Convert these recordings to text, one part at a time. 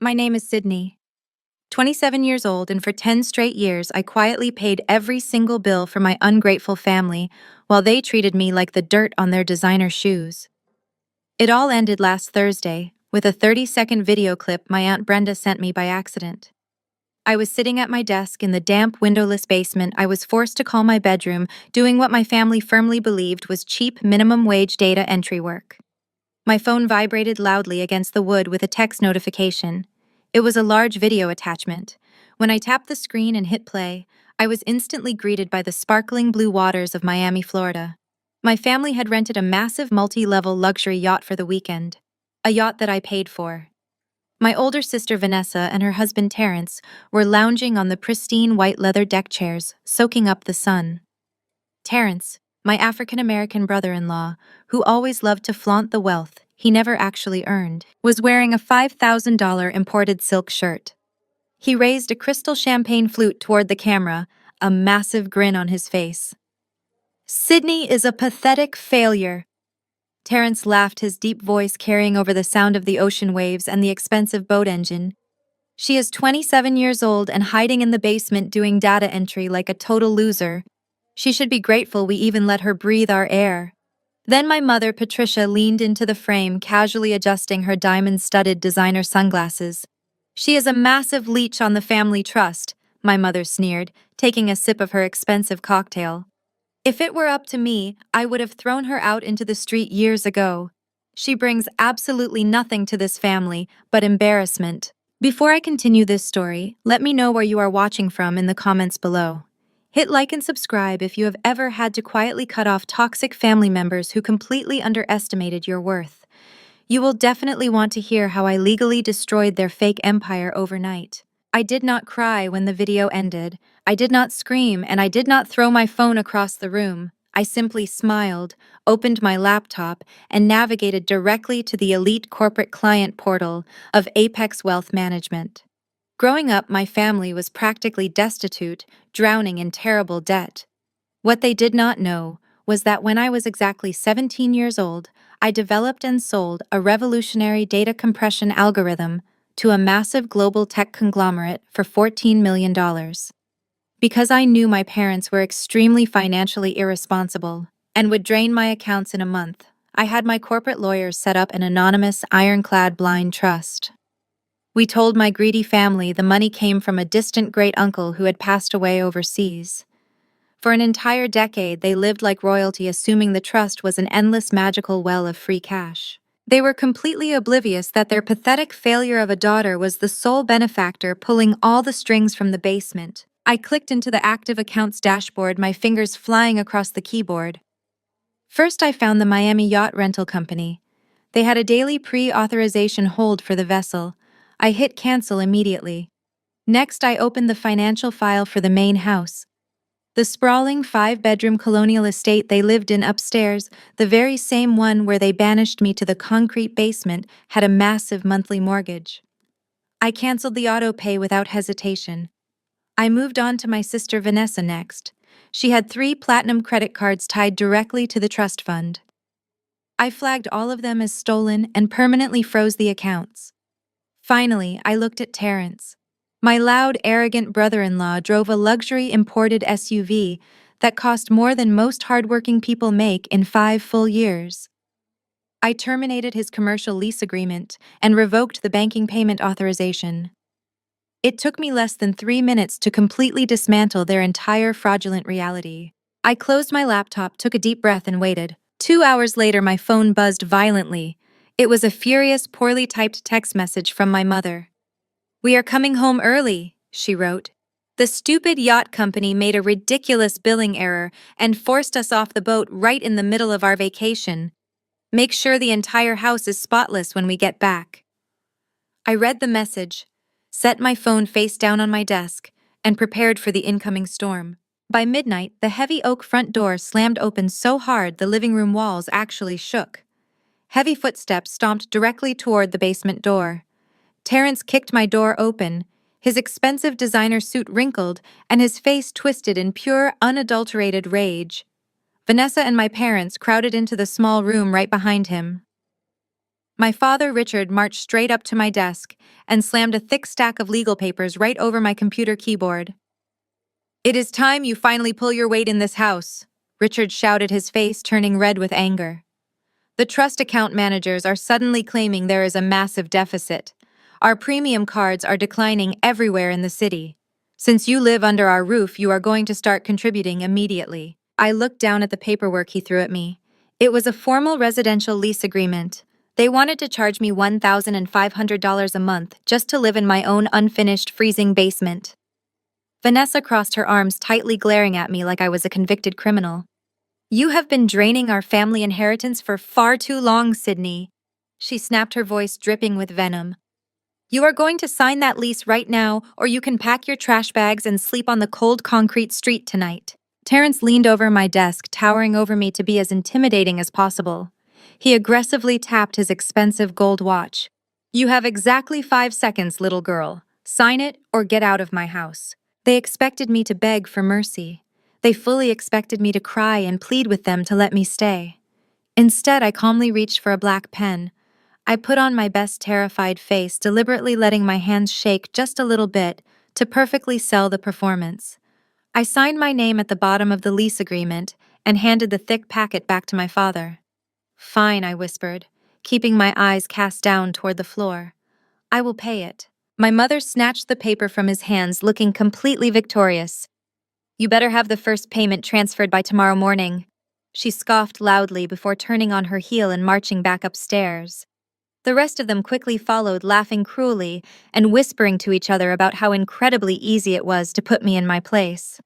My name is Sydney, 27 years old, and for 10 straight years I quietly paid every single bill for my ungrateful family while they treated me like the dirt on their designer shoes. It all ended last Thursday with a 30-second video clip my Aunt Brenda sent me by accident. I was sitting at my desk in the damp, windowless basement. I was forced to call my bedroom, doing what my family firmly believed was cheap, minimum wage data entry work. My phone vibrated loudly against the wood with a text notification. It was a large video attachment. When I tapped the screen and hit play, I was instantly greeted by the sparkling blue waters of Miami, Florida. My family had rented a massive multi-level luxury yacht for the weekend, a yacht that I paid for. My older sister Vanessa and her husband Terrence were lounging on the pristine white leather deck chairs, soaking up the sun. Terrence, my African-American brother-in-law, who always loved to flaunt the wealth he never actually earned, was wearing a $5,000 imported silk shirt. He raised a crystal champagne flute toward the camera, a massive grin on his face. "Sydney is a pathetic failure." Terrence laughed, his deep voice carrying over the sound of the ocean waves and the expensive boat engine. "She is 27 years old and hiding in the basement doing data entry like a total loser. She should be grateful we even let her breathe our air." Then my mother, Patricia, leaned into the frame, casually adjusting her diamond-studded designer sunglasses. "She is a massive leech on the family trust," my mother sneered, taking a sip of her expensive cocktail. "If it were up to me, I would have thrown her out into the street years ago. She brings absolutely nothing to this family but embarrassment." Before I continue this story, let me know where you are watching from in the comments below. Hit like and subscribe if you have ever had to quietly cut off toxic family members who completely underestimated your worth. You will definitely want to hear how I legally destroyed their fake empire overnight. I did not cry when the video ended. I did not scream, and I did not throw my phone across the room. I simply smiled, opened my laptop, and navigated directly to the elite corporate client portal of Apex Wealth Management. Growing up, my family was practically destitute, drowning in terrible debt. What they did not know was that when I was exactly 17 years old, I developed and sold a revolutionary data compression algorithm to a massive global tech conglomerate for $14 million. Because I knew my parents were extremely financially irresponsible and would drain my accounts in a month, I had my corporate lawyers set up an anonymous, ironclad blind trust. We told my greedy family the money came from a distant great-uncle who had passed away overseas. For an entire decade, they lived like royalty, assuming the trust was an endless magical well of free cash. They were completely oblivious that their pathetic failure of a daughter was the sole benefactor pulling all the strings from the basement. I clicked into the active accounts dashboard, my fingers flying across the keyboard. First, I found the Miami Yacht Rental Company. They had a daily pre-authorization hold for the vessel. I hit cancel immediately. Next, I opened the financial file for the main house. The sprawling 5-bedroom colonial estate they lived in upstairs, the very same one where they banished me to the concrete basement, had a massive monthly mortgage. I canceled the auto pay without hesitation. I moved on to my sister Vanessa next. She had 3 platinum credit cards tied directly to the trust fund. I flagged all of them as stolen and permanently froze the accounts. Finally, I looked at Terrence. My loud, arrogant brother-in-law drove a luxury imported SUV that cost more than most hardworking people make in 5 full years. I terminated his commercial lease agreement and revoked the banking payment authorization. It took me less than 3 minutes to completely dismantle their entire fraudulent reality. I closed my laptop, took a deep breath, and waited. 2 hours later, my phone buzzed violently. It was a furious, poorly typed text message from my mother. "We are coming home early," she wrote. "The stupid yacht company made a ridiculous billing error and forced us off the boat right in the middle of our vacation. Make sure the entire house is spotless when we get back." I read the message, set my phone face down on my desk, and prepared for the incoming storm. By midnight, the heavy oak front door slammed open so hard the living room walls actually shook. Heavy footsteps stomped directly toward the basement door. Terrence kicked my door open, his expensive designer suit wrinkled and his face twisted in pure, unadulterated rage. Vanessa and my parents crowded into the small room right behind him. My father, Richard, marched straight up to my desk and slammed a thick stack of legal papers right over my computer keyboard. "It is time you finally pull your weight in this house," Richard shouted, his face turning red with anger. "The trust account managers are suddenly claiming there is a massive deficit. Our premium cards are declining everywhere in the city. Since you live under our roof, you are going to start contributing immediately." I looked down at the paperwork he threw at me. It was a formal residential lease agreement. They wanted to charge me $1,500 a month just to live in my own unfinished, freezing basement. Vanessa crossed her arms, tightly glaring at me like I was a convicted criminal. "You have been draining our family inheritance for far too long, Sydney." She snapped, her voice dripping with venom. "You are going to sign that lease right now, or you can pack your trash bags and sleep on the cold concrete street tonight." Terrence leaned over my desk, towering over me to be as intimidating as possible. He aggressively tapped his expensive gold watch. "You have exactly 5 seconds, little girl. Sign it or get out of my house." They expected me to beg for mercy. They fully expected me to cry and plead with them to let me stay. Instead, I calmly reached for a black pen. I put on my best terrified face, deliberately letting my hands shake just a little bit to perfectly sell the performance. I signed my name at the bottom of the lease agreement and handed the thick packet back to my father. "Fine," I whispered, keeping my eyes cast down toward the floor. "I will pay it." My mother snatched the paper from his hands, looking completely victorious. "You better have the first payment transferred by tomorrow morning." She scoffed loudly before turning on her heel and marching back upstairs. The rest of them quickly followed, laughing cruelly and whispering to each other about how incredibly easy it was to put me in my place.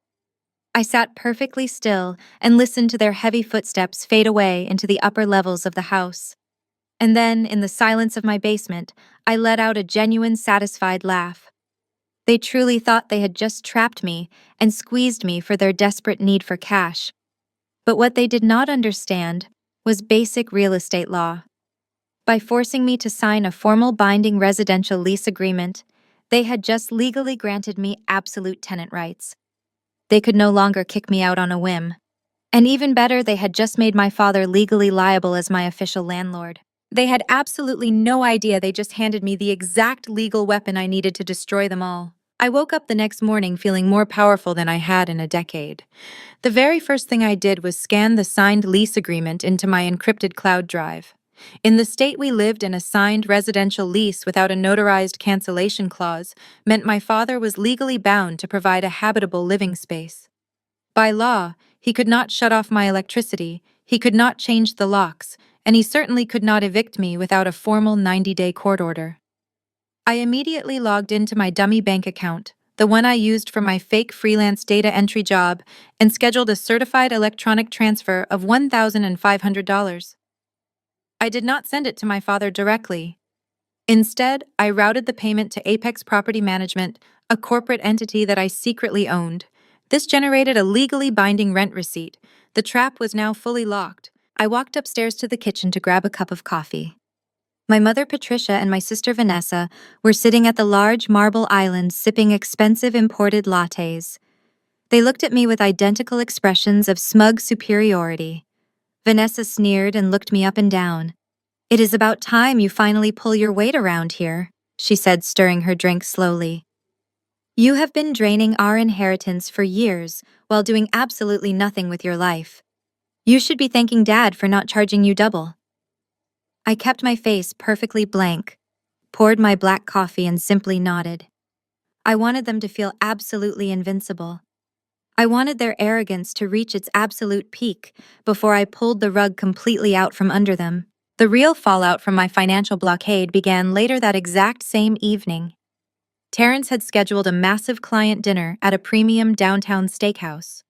I sat perfectly still and listened to their heavy footsteps fade away into the upper levels of the house. And then, in the silence of my basement, I let out a genuine, satisfied laugh. They truly thought they had just trapped me and squeezed me for their desperate need for cash. But what they did not understand was basic real estate law. By forcing me to sign a formal binding residential lease agreement, they had just legally granted me absolute tenant rights. They could no longer kick me out on a whim. And even better, they had just made my father legally liable as my official landlord. They had absolutely no idea they just handed me the exact legal weapon I needed to destroy them all. I woke up the next morning feeling more powerful than I had in a decade. The very first thing I did was scan the signed lease agreement into my encrypted cloud drive. In the state we lived in, a signed residential lease without a notarized cancellation clause meant my father was legally bound to provide a habitable living space. By law, he could not shut off my electricity, he could not change the locks, and he certainly could not evict me without a formal 90-day court order. I immediately logged into my dummy bank account, the one I used for my fake freelance data entry job, and scheduled a certified electronic transfer of $1,500. I did not send it to my father directly. Instead, I routed the payment to Apex Property Management, a corporate entity that I secretly owned. This generated a legally binding rent receipt. The trap was now fully locked. I walked upstairs to the kitchen to grab a cup of coffee. My mother Patricia and my sister Vanessa were sitting at the large marble island sipping expensive imported lattes. They looked at me with identical expressions of smug superiority. Vanessa sneered and looked me up and down. "It is about time you finally pull your weight around here," she said, stirring her drink slowly. "You have been draining our inheritance for years while doing absolutely nothing with your life. You should be thanking Dad for not charging you double." I kept my face perfectly blank, poured my black coffee, and simply nodded. I wanted them to feel absolutely invincible. I wanted their arrogance to reach its absolute peak before I pulled the rug completely out from under them. The real fallout from my financial blockade began later that exact same evening. Terrence had scheduled a massive client dinner at a premium downtown steakhouse.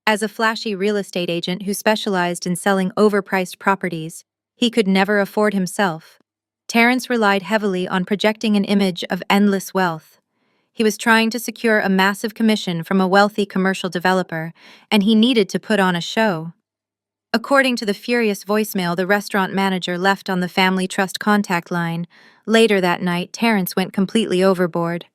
As a flashy real estate agent who specialized in selling overpriced properties he could never afford himself, Terrence relied heavily on projecting an image of endless wealth. He was trying to secure a massive commission from a wealthy commercial developer, and he needed to put on a show. According to the furious voicemail the restaurant manager left on the family trust contact line, later that night Terrence went completely overboard.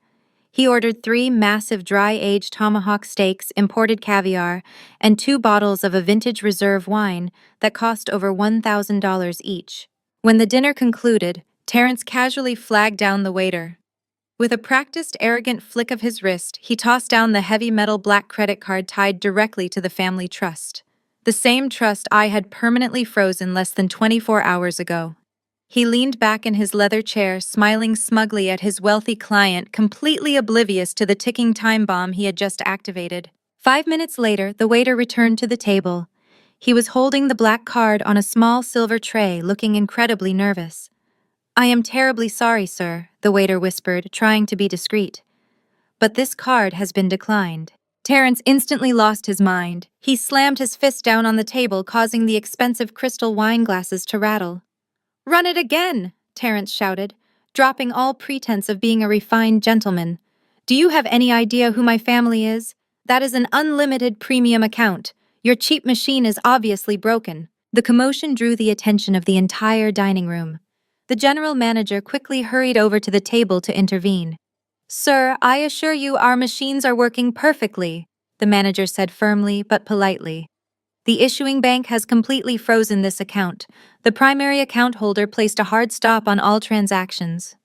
He ordered 3 massive dry-aged tomahawk steaks, imported caviar, and 2 bottles of a vintage reserve wine that cost over $1,000 each. When the dinner concluded, Terrence casually flagged down the waiter. With a practiced, arrogant flick of his wrist, he tossed down the heavy metal black credit card tied directly to the family trust. The same trust I had permanently frozen less than 24 hours ago. He leaned back in his leather chair, smiling smugly at his wealthy client, completely oblivious to the ticking time bomb he had just activated. 5 minutes later, the waiter returned to the table. He was holding the black card on a small silver tray, looking incredibly nervous. "I am terribly sorry, sir," the waiter whispered, trying to be discreet. "But this card has been declined." Terrence instantly lost his mind. He slammed his fist down on the table, causing the expensive crystal wine glasses to rattle. "Run it again!" Terrence shouted, dropping all pretense of being a refined gentleman. "Do you have any idea who my family is? That is an unlimited premium account. Your cheap machine is obviously broken." The commotion drew the attention of the entire dining room. The general manager quickly hurried over to the table to intervene. "Sir, I assure you our machines are working perfectly," the manager said firmly but politely. "The issuing bank has completely frozen this account. The primary account holder placed a hard stop on all transactions."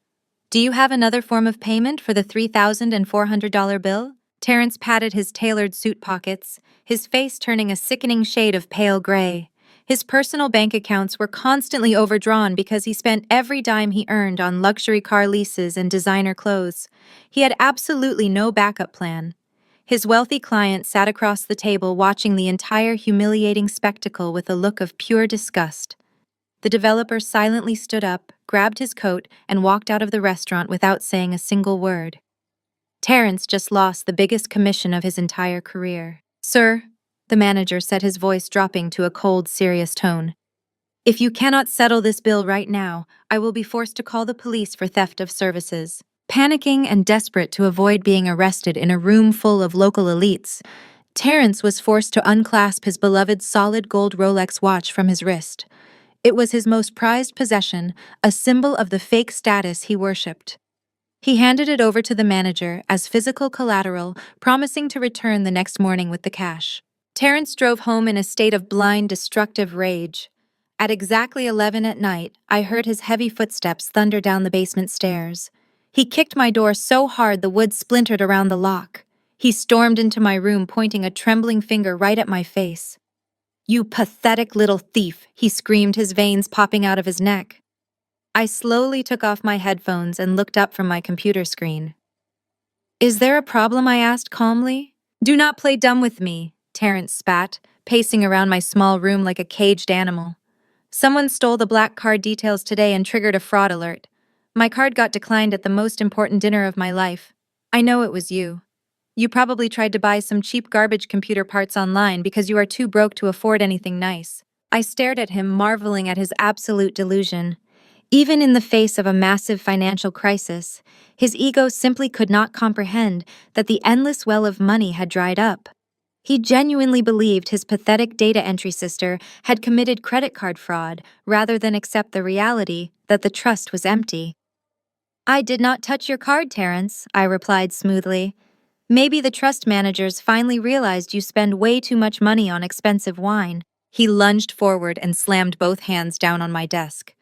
"Do you have another form of payment for the $3,400 bill?" Terrence patted his tailored suit pockets, his face turning a sickening shade of pale gray. His personal bank accounts were constantly overdrawn because he spent every dime he earned on luxury car leases and designer clothes. He had absolutely no backup plan. His wealthy client sat across the table watching the entire humiliating spectacle with a look of pure disgust. The developer silently stood up, grabbed his coat, and walked out of the restaurant without saying a single word. Terrence just lost the biggest commission of his entire career. "Sir," the manager said, his voice dropping to a cold, serious tone, "if you cannot settle this bill right now, I will be forced to call the police for theft of services." Panicking and desperate to avoid being arrested in a room full of local elites, Terrence was forced to unclasp his beloved solid gold Rolex watch from his wrist. It was his most prized possession, a symbol of the fake status he worshipped. He handed it over to the manager as physical collateral, promising to return the next morning with the cash. Terrence drove home in a state of blind, destructive rage. At exactly 11 at night, I heard his heavy footsteps thunder down the basement stairs. He kicked my door so hard the wood splintered around the lock. He stormed into my room, pointing a trembling finger right at my face. "You pathetic little thief," he screamed, his veins popping out of his neck. I slowly took off my headphones and looked up from my computer screen. "Is there a problem?" I asked calmly. "Do not play dumb with me," Terrence spat, pacing around my small room like a caged animal. "Someone stole the black card details today and triggered a fraud alert. My card got declined at the most important dinner of my life. I know it was you. You probably tried to buy some cheap garbage computer parts online because you are too broke to afford anything nice." I stared at him, marveling at his absolute delusion. Even in the face of a massive financial crisis, his ego simply could not comprehend that the endless well of money had dried up. He genuinely believed his pathetic data entry sister had committed credit card fraud rather than accept the reality that the trust was empty. "I did not touch your card, Terrence," I replied smoothly. "Maybe the trust managers finally realized you spend way too much money on expensive wine." He lunged forward and slammed both hands down on my desk.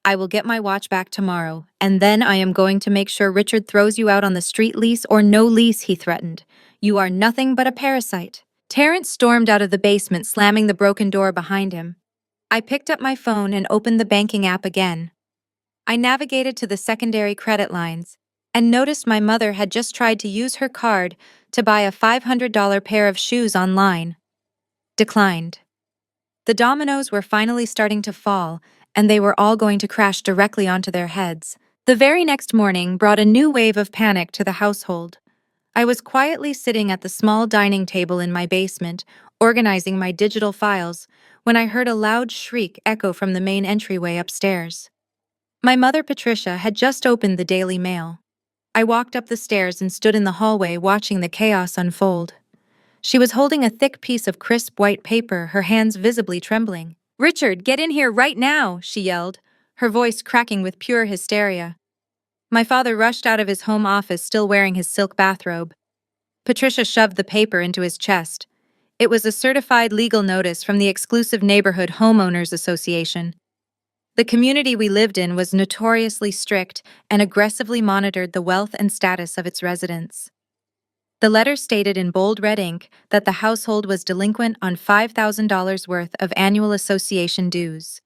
"I will get my watch back tomorrow, and then I am going to make sure Richard throws you out on the street, lease or no lease," he threatened. "You are nothing but a parasite." Terrence stormed out of the basement, slamming the broken door behind him. I picked up my phone and opened the banking app again. I navigated to the secondary credit lines and noticed my mother had just tried to use her card to buy a $500 pair of shoes online. Declined. The dominoes were finally starting to fall, and they were all going to crash directly onto their heads. The very next morning brought a new wave of panic to the household. I was quietly sitting at the small dining table in my basement, organizing my digital files, when I heard a loud shriek echo from the main entryway upstairs. My mother, Patricia, had just opened the Daily Mail. I walked up the stairs and stood in the hallway watching the chaos unfold. She was holding a thick piece of crisp white paper, her hands visibly trembling. "Richard, get in here right now," she yelled, her voice cracking with pure hysteria. My father rushed out of his home office, still wearing his silk bathrobe. Patricia shoved the paper into his chest. It was a certified legal notice from the exclusive Neighborhood Homeowners Association. The community we lived in was notoriously strict and aggressively monitored the wealth and status of its residents. The letter stated in bold red ink that the household was delinquent on $5,000 worth of annual association dues.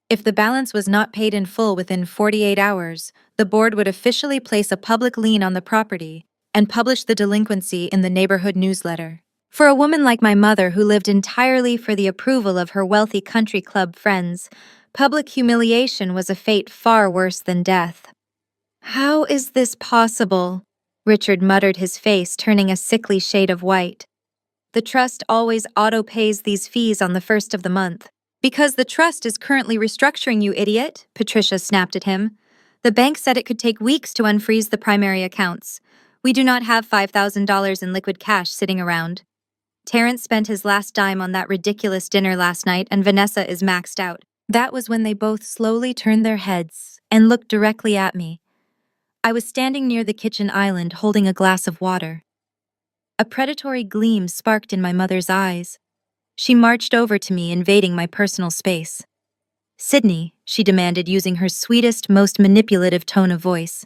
If the balance was not paid in full within 48 hours, the board would officially place a public lien on the property and publish the delinquency in the neighborhood newsletter. For a woman like my mother who lived entirely for the approval of her wealthy country club friends, public humiliation was a fate far worse than death. "How is this possible?" Richard muttered, his face turning a sickly shade of white. "The trust always auto-pays these fees on the first of the month." "Because the trust is currently restructuring, you idiot," Patricia snapped at him. "The bank said it could take weeks to unfreeze the primary accounts. We do not have $5,000 in liquid cash sitting around. Terrence spent his last dime on that ridiculous dinner last night, and Vanessa is maxed out." That was when they both slowly turned their heads and looked directly at me. I was standing near the kitchen island holding a glass of water. A predatory gleam sparked in my mother's eyes. She marched over to me, invading my personal space. "Sydney," she demanded using her sweetest, most manipulative tone of voice,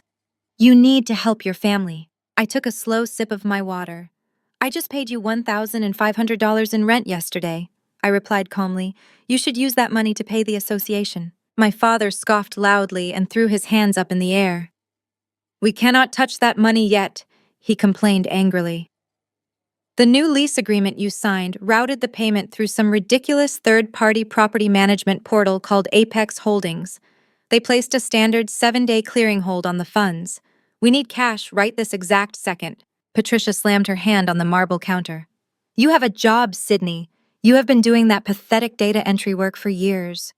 "you need to help your family." I took a slow sip of my water. "I just paid you $1,500 in rent yesterday," I replied calmly. "You should use that money to pay the association." My father scoffed loudly and threw his hands up in the air. "We cannot touch that money yet," he complained angrily. "The new lease agreement you signed routed the payment through some ridiculous third-party property management portal called Apex Holdings. They placed a standard 7-day clearing hold on the funds. We need cash right this exact second." Patricia slammed her hand on the marble counter. "You have a job, Sydney. You have been doing that pathetic data entry work for years.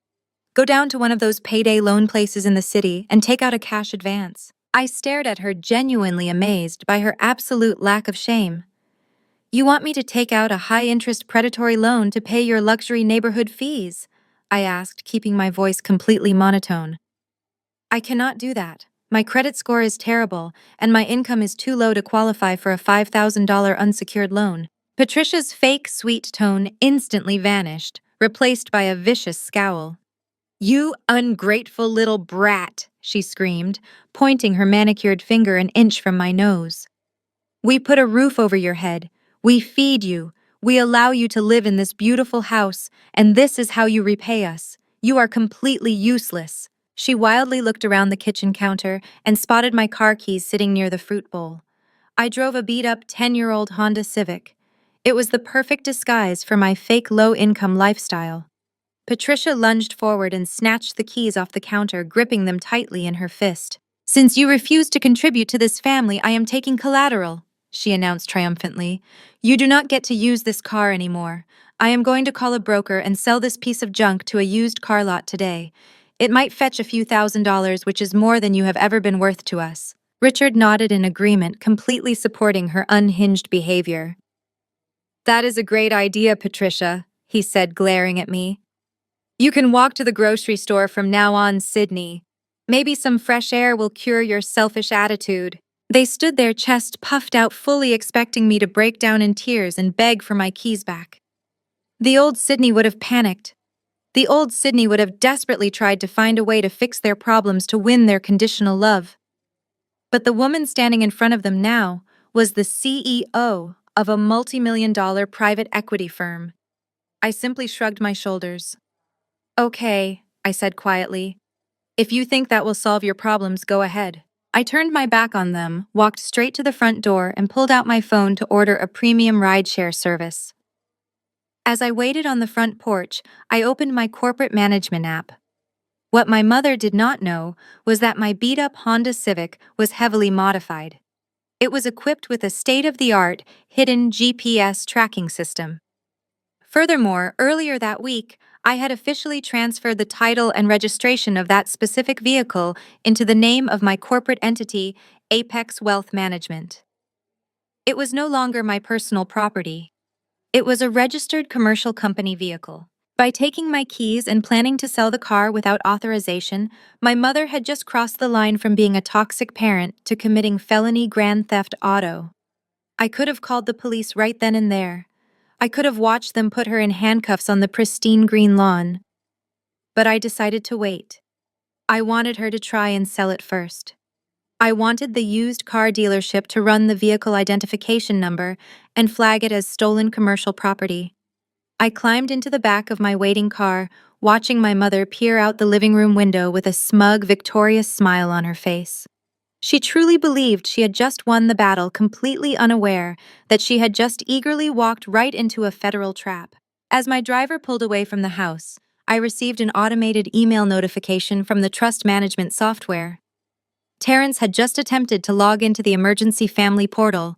Go down to one of those payday loan places in the city and take out a cash advance." I stared at her, genuinely amazed by her absolute lack of shame. "You want me to take out a high-interest predatory loan to pay your luxury neighborhood fees?" I asked, keeping my voice completely monotone. "I cannot do that. My credit score is terrible, and my income is too low to qualify for a $5,000 unsecured loan." Patricia's fake sweet tone instantly vanished, replaced by a vicious scowl. "You ungrateful little brat," she screamed, pointing her manicured finger an inch from my nose. "We put a roof over your head. We feed you. We allow you to live in this beautiful house, and this is how you repay us. You are completely useless." She wildly looked around the kitchen counter and spotted my car keys sitting near the fruit bowl. I drove a beat-up 10-year-old Honda Civic. It was the perfect disguise for my fake low-income lifestyle. Patricia lunged forward and snatched the keys off the counter, gripping them tightly in her fist. "Since you refuse to contribute to this family, I am taking collateral," she announced triumphantly. "You do not get to use this car anymore. I am going to call a broker and sell this piece of junk to a used car lot today. It might fetch a few $1,000s, which is more than you have ever been worth to us." Richard nodded in agreement, completely supporting her unhinged behavior. "That is a great idea, Patricia," he said, glaring at me. "You can walk to the grocery store from now on, Sydney. Maybe some fresh air will cure your selfish attitude." They stood there, chest puffed out, fully expecting me to break down in tears and beg for my keys back. The old Sydney would have panicked. The old Sydney would have desperately tried to find a way to fix their problems to win their conditional love. But the woman standing in front of them now was the CEO of a multi-million-dollar private equity firm. I simply shrugged my shoulders. "Okay," I said quietly. "If you think that will solve your problems, go ahead." I turned my back on them, walked straight to the front door, and pulled out my phone to order a premium rideshare service. As I waited on the front porch, I opened my corporate management app. What my mother did not know was that my beat-up Honda Civic was heavily modified. It was equipped with a state-of-the-art, hidden GPS tracking system. Furthermore, earlier that week, I had officially transferred the title and registration of that specific vehicle into the name of my corporate entity, Apex Wealth Management. It was no longer my personal property. It was a registered commercial company vehicle. By taking my keys and planning to sell the car without authorization, my mother had just crossed the line from being a toxic parent to committing felony grand theft auto. I could have called the police right then and there. I could have watched them put her in handcuffs on the pristine green lawn. But I decided to wait. I wanted her to try and sell it first. I wanted the used car dealership to run the vehicle identification number and flag it as stolen commercial property. I climbed into the back of my waiting car, watching my mother peer out the living room window with a smug, victorious smile on her face. She truly believed she had just won the battle, completely unaware that she had just eagerly walked right into a federal trap. As my driver pulled away from the house, I received an automated email notification from the trust management software. Terrence had just attempted to log into the emergency family portal.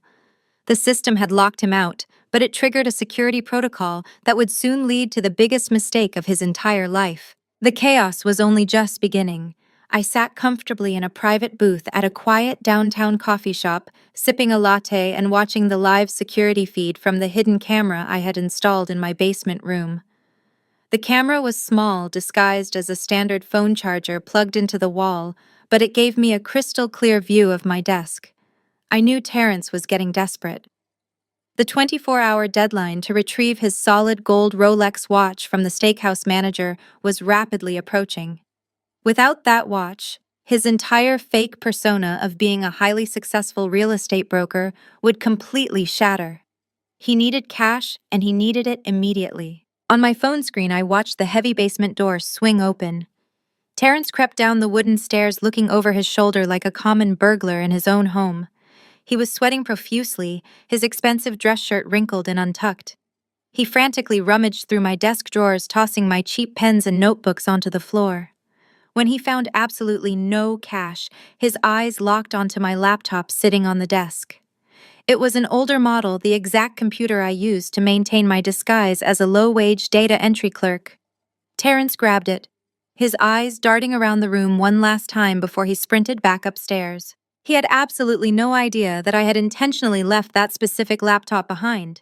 The system had locked him out, but it triggered a security protocol that would soon lead to the biggest mistake of his entire life. The chaos was only just beginning. I sat comfortably in a private booth at a quiet downtown coffee shop, sipping a latte and watching the live security feed from the hidden camera I had installed in my basement room. The camera was small, disguised as a standard phone charger plugged into the wall, but it gave me a crystal clear view of my desk. I knew Terrence was getting desperate. The 24-hour deadline to retrieve his solid gold Rolex watch from the steakhouse manager was rapidly approaching. Without that watch, his entire fake persona of being a highly successful real estate broker would completely shatter. He needed cash, and he needed it immediately. On my phone screen, I watched the heavy basement door swing open. Terrence crept down the wooden stairs, looking over his shoulder like a common burglar in his own home. He was sweating profusely, his expensive dress shirt wrinkled and untucked. He frantically rummaged through my desk drawers, tossing my cheap pens and notebooks onto the floor. When he found absolutely no cash, his eyes locked onto my laptop sitting on the desk. It was an older model, the exact computer I used to maintain my disguise as a low-wage data entry clerk. Terrence grabbed it, his eyes darting around the room one last time before he sprinted back upstairs. He had absolutely no idea that I had intentionally left that specific laptop behind.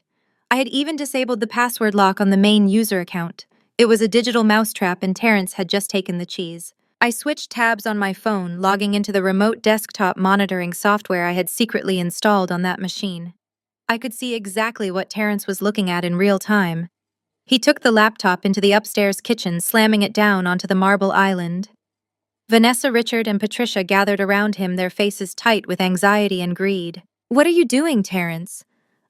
I had even disabled the password lock on the main user account. It was a digital mousetrap, and Terrence had just taken the cheese. I switched tabs on my phone, logging into the remote desktop monitoring software I had secretly installed on that machine. I could see exactly what Terrence was looking at in real time. He took the laptop into the upstairs kitchen, slamming it down onto the marble island. Vanessa, Richard, and Patricia gathered around him, their faces tight with anxiety and greed. "What are you doing, Terrence?"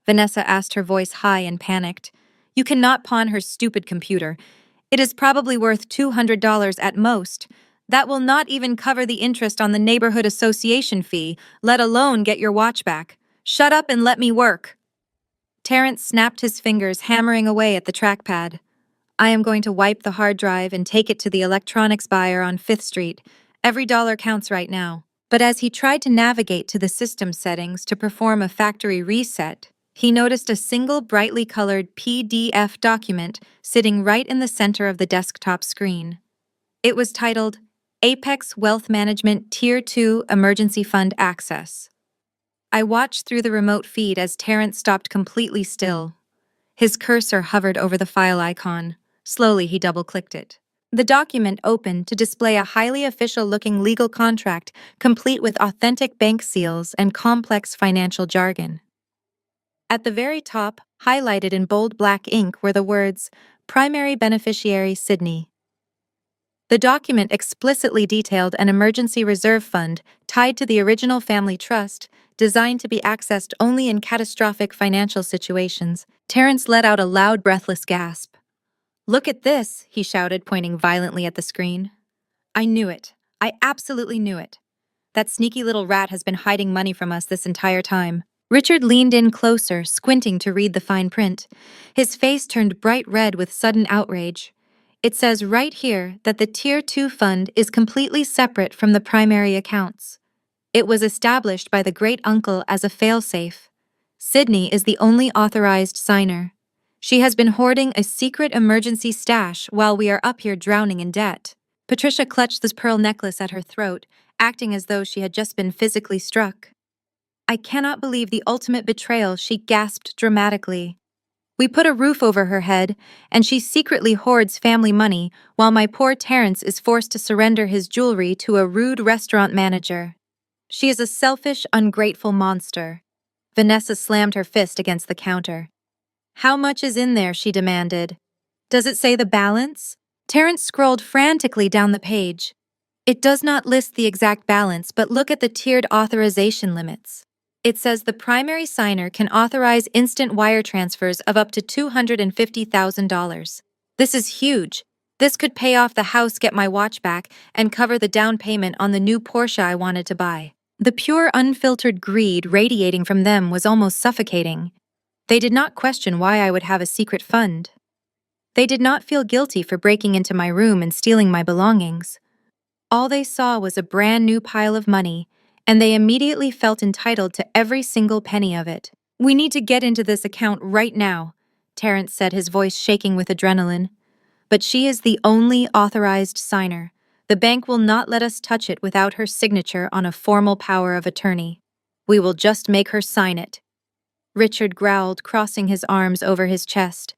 Vanessa asked, her voice high and panicked. "You cannot pawn her stupid computer. It is probably worth $200 at most. That will not even cover the interest on the neighborhood association fee, let alone get your watch back. Shut up and let me work." Terrence snapped his fingers, hammering away at the trackpad. "I am going to wipe the hard drive and take it to the electronics buyer on 5th Street. Every dollar counts right now." But as he tried to navigate to the system settings to perform a factory reset, he noticed a single brightly colored PDF document sitting right in the center of the desktop screen. It was titled Apex Wealth Management Tier 2 Emergency Fund Access. I watched through the remote feed as Terrence stopped completely still. His cursor hovered over the file icon. Slowly, he double-clicked it. The document opened to display a highly official-looking legal contract, complete with authentic bank seals and complex financial jargon. At the very top, highlighted in bold black ink, were the words, "Primary Beneficiary Sydney." The document explicitly detailed an emergency reserve fund tied to the original family trust, designed to be accessed only in catastrophic financial situations. Terrence let out a loud, breathless gasp. "Look at this," he shouted, pointing violently at the screen. "I knew it. I absolutely knew it. That sneaky little rat has been hiding money from us this entire time." Richard leaned in closer, squinting to read the fine print. His face turned bright red with sudden outrage. "It says right here that the Tier 2 fund is completely separate from the primary accounts. It was established by the great-uncle as a failsafe. Sydney is the only authorized signer. She has been hoarding a secret emergency stash while we are up here drowning in debt." Patricia clutched this pearl necklace at her throat, acting as though she had just been physically struck. "I cannot believe the ultimate betrayal," she gasped dramatically. "We put a roof over her head, and she secretly hoards family money, while my poor Terrence is forced to surrender his jewelry to a rude restaurant manager. She is a selfish, ungrateful monster." Vanessa slammed her fist against the counter. "How much is in there?" she demanded. "Does it say the balance?" Terrence scrolled frantically down the page. It does not list the exact balance, but look at the tiered authorization limits. It says the primary signer can authorize instant wire transfers of up to $250,000. This is huge. This could pay off the house, get my watch back, and cover the down payment on the new Porsche I wanted to buy. The pure, unfiltered greed radiating from them was almost suffocating. They did not question why I would have a secret fund. They did not feel guilty for breaking into my room and stealing my belongings. All they saw was a brand new pile of money, and they immediately felt entitled to every single penny of it. "We need to get into this account right now," Terrence said, his voice shaking with adrenaline. "But she is the only authorized signer. The bank will not let us touch it without her signature on a formal power of attorney. We will just make her sign it." Richard growled, crossing his arms over his chest.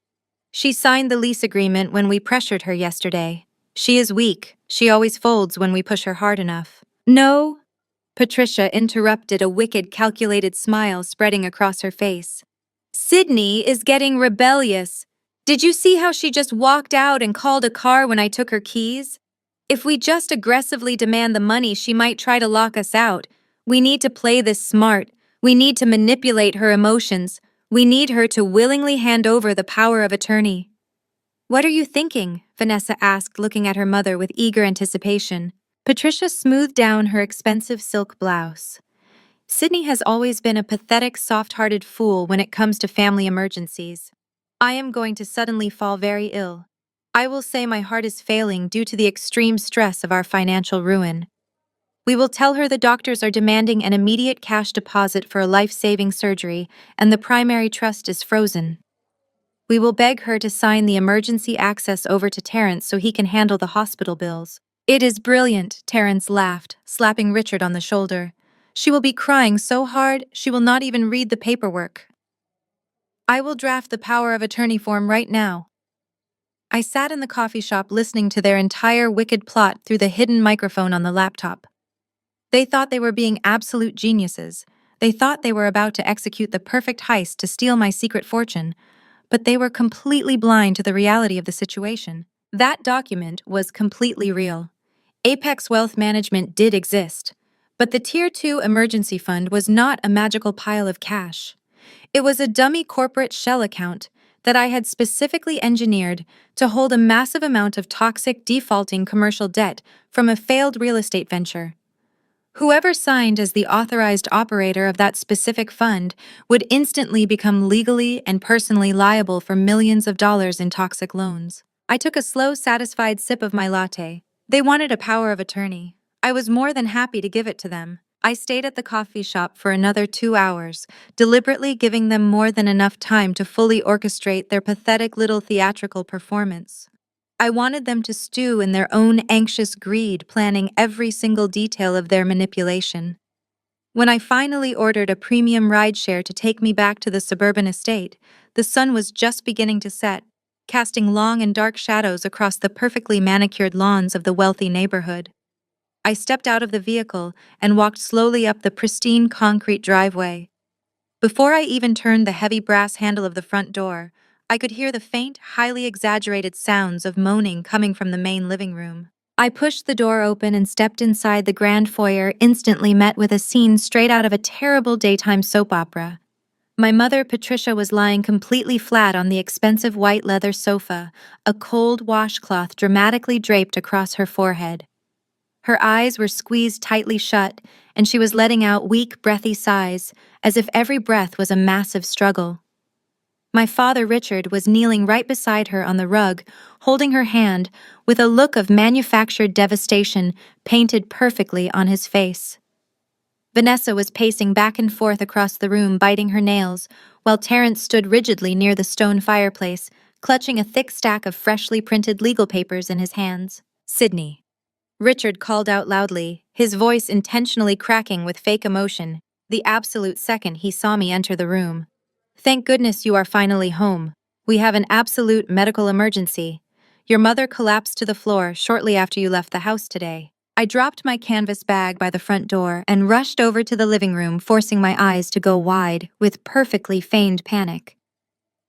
"She signed the lease agreement when we pressured her yesterday. She is weak. She always folds when we push her hard enough." "No," Patricia interrupted, a wicked, calculated smile spreading across her face. "Sydney is getting rebellious. Did you see how she just walked out and called a car when I took her keys? If we just aggressively demand the money, she might try to lock us out. We need to play this smart. We need to manipulate her emotions. We need her to willingly hand over the power of attorney." "What are you thinking?" Vanessa asked, looking at her mother with eager anticipation. Patricia smoothed down her expensive silk blouse. "Sydney has always been a pathetic, soft-hearted fool when it comes to family emergencies. I am going to suddenly fall very ill. I will say my heart is failing due to the extreme stress of our financial ruin. We will tell her the doctors are demanding an immediate cash deposit for a life-saving surgery, and the primary trust is frozen. We will beg her to sign the emergency access over to Terrence so he can handle the hospital bills." "It is brilliant," Terrence laughed, slapping Richard on the shoulder. "She will be crying so hard she will not even read the paperwork. I will draft the power of attorney form right now." I sat in the coffee shop listening to their entire wicked plot through the hidden microphone on the laptop. They thought they were being absolute geniuses. They thought they were about to execute the perfect heist to steal my secret fortune, but they were completely blind to the reality of the situation. That document was completely real. Apex Wealth Management did exist, but the Tier 2 emergency fund was not a magical pile of cash. It was a dummy corporate shell account that I had specifically engineered to hold a massive amount of toxic, defaulting commercial debt from a failed real estate venture. Whoever signed as the authorized operator of that specific fund would instantly become legally and personally liable for millions of dollars in toxic loans. I took a slow, satisfied sip of my latte. They wanted a power of attorney. I was more than happy to give it to them. I stayed at the coffee shop for another 2 hours, deliberately giving them more than enough time to fully orchestrate their pathetic little theatrical performance. I wanted them to stew in their own anxious greed, planning every single detail of their manipulation. When I finally ordered a premium rideshare to take me back to the suburban estate, the sun was just beginning to set, casting long and dark shadows across the perfectly manicured lawns of the wealthy neighborhood. I stepped out of the vehicle and walked slowly up the pristine concrete driveway. Before I even turned the heavy brass handle of the front door, I could hear the faint, highly exaggerated sounds of moaning coming from the main living room. I pushed the door open and stepped inside the grand foyer, instantly met with a scene straight out of a terrible daytime soap opera. My mother, Patricia, was lying completely flat on the expensive white leather sofa, a cold washcloth dramatically draped across her forehead. Her eyes were squeezed tightly shut, and she was letting out weak, breathy sighs, as if every breath was a massive struggle. My father, Richard, was kneeling right beside her on the rug, holding her hand, with a look of manufactured devastation painted perfectly on his face. Vanessa was pacing back and forth across the room, biting her nails, while Terrence stood rigidly near the stone fireplace, clutching a thick stack of freshly printed legal papers in his hands. "Sydney," Richard called out loudly, his voice intentionally cracking with fake emotion, the absolute second he saw me enter the room. "Thank goodness you are finally home. We have an absolute medical emergency. Your mother collapsed to the floor shortly after you left the house today." I dropped my canvas bag by the front door and rushed over to the living room, forcing my eyes to go wide with perfectly feigned panic.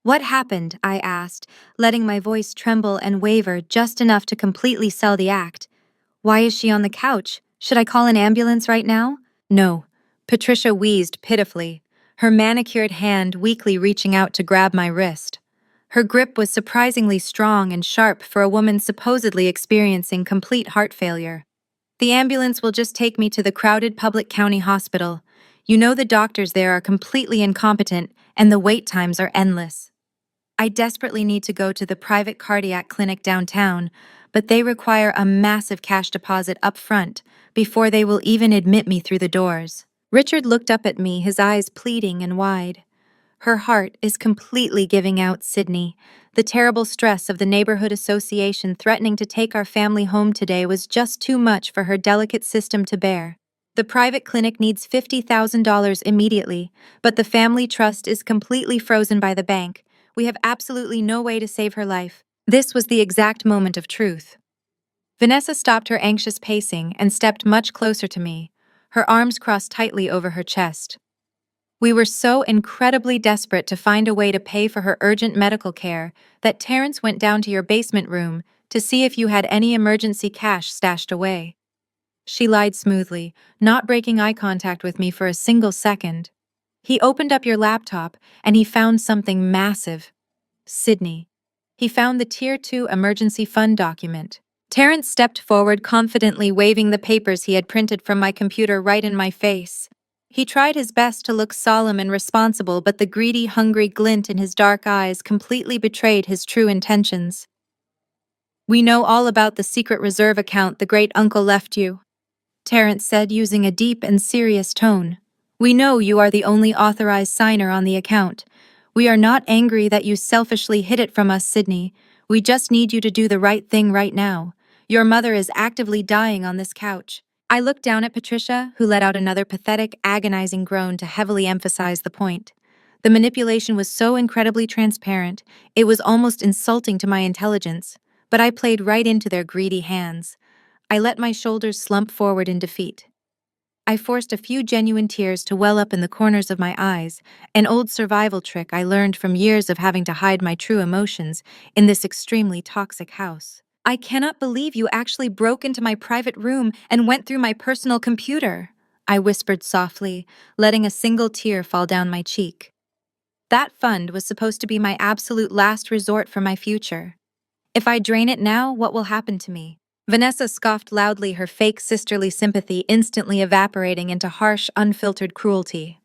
What happened? I asked, letting my voice tremble and waver just enough to completely sell the act. Why is she on the couch? Should I call an ambulance right now? No. Patricia wheezed pitifully, her manicured hand weakly reaching out to grab my wrist. Her grip was surprisingly strong and sharp for a woman supposedly experiencing complete heart failure. The ambulance will just take me to the crowded public county hospital. You know the doctors there are completely incompetent, and the wait times are endless. I desperately need to go to the private cardiac clinic downtown, but they require a massive cash deposit up front before they will even admit me through the doors. Richard looked up at me, his eyes pleading and wide. Her heart is completely giving out, Sydney. The terrible stress of the neighborhood association threatening to take our family home today was just too much for her delicate system to bear. The private clinic needs $50,000 immediately, but the family trust is completely frozen by the bank. We have absolutely no way to save her life. This was the exact moment of truth. Vanessa stopped her anxious pacing and stepped much closer to me, her arms crossed tightly over her chest. We were so incredibly desperate to find a way to pay for her urgent medical care that Terrence went down to your basement room to see if you had any emergency cash stashed away. She lied smoothly, not breaking eye contact with me for a single second. He opened up your laptop and he found something massive. Sydney. He found the Tier 2 emergency fund document. Terrence stepped forward confidently, waving the papers he had printed from my computer right in my face. He tried his best to look solemn and responsible, but the greedy, hungry glint in his dark eyes completely betrayed his true intentions. We know all about the secret reserve account the great-uncle left you, Terrence said using a deep and serious tone. We know you are the only authorized signer on the account. We are not angry that you selfishly hid it from us, Sydney. We just need you to do the right thing right now. Your mother is actively dying on this couch. I looked down at Patricia, who let out another pathetic, agonizing groan to heavily emphasize the point. The manipulation was so incredibly transparent, it was almost insulting to my intelligence, but I played right into their greedy hands. I let my shoulders slump forward in defeat. I forced a few genuine tears to well up in the corners of my eyes, an old survival trick I learned from years of having to hide my true emotions in this extremely toxic house. I cannot believe you actually broke into my private room and went through my personal computer, I whispered softly, letting a single tear fall down my cheek. That fund was supposed to be my absolute last resort for my future. If I drain it now, what will happen to me? Vanessa scoffed loudly, her fake sisterly sympathy instantly evaporating into harsh, unfiltered cruelty.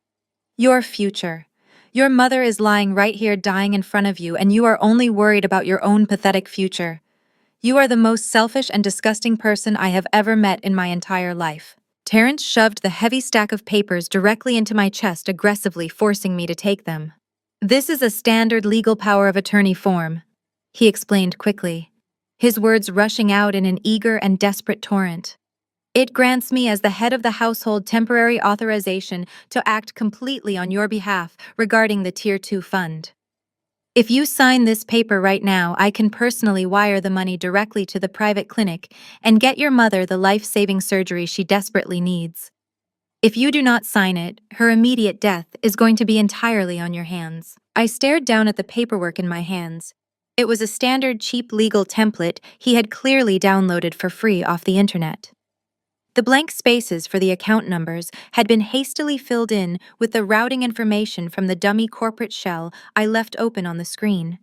Your future. Your mother is lying right here dying in front of you, and you are only worried about your own pathetic future. You are the most selfish and disgusting person I have ever met in my entire life. Terrence shoved the heavy stack of papers directly into my chest, aggressively forcing me to take them. This is a standard legal power of attorney form, he explained quickly, his words rushing out in an eager and desperate torrent. It grants me as the head of the household temporary authorization to act completely on your behalf regarding the Tier 2 fund. If you sign this paper right now, I can personally wire the money directly to the private clinic and get your mother the life-saving surgery she desperately needs. If you do not sign it, her immediate death is going to be entirely on your hands. I stared down at the paperwork in my hands. It was a standard cheap legal template he had clearly downloaded for free off the internet. The blank spaces for the account numbers had been hastily filled in with the routing information from the dummy corporate shell I left open on the screen.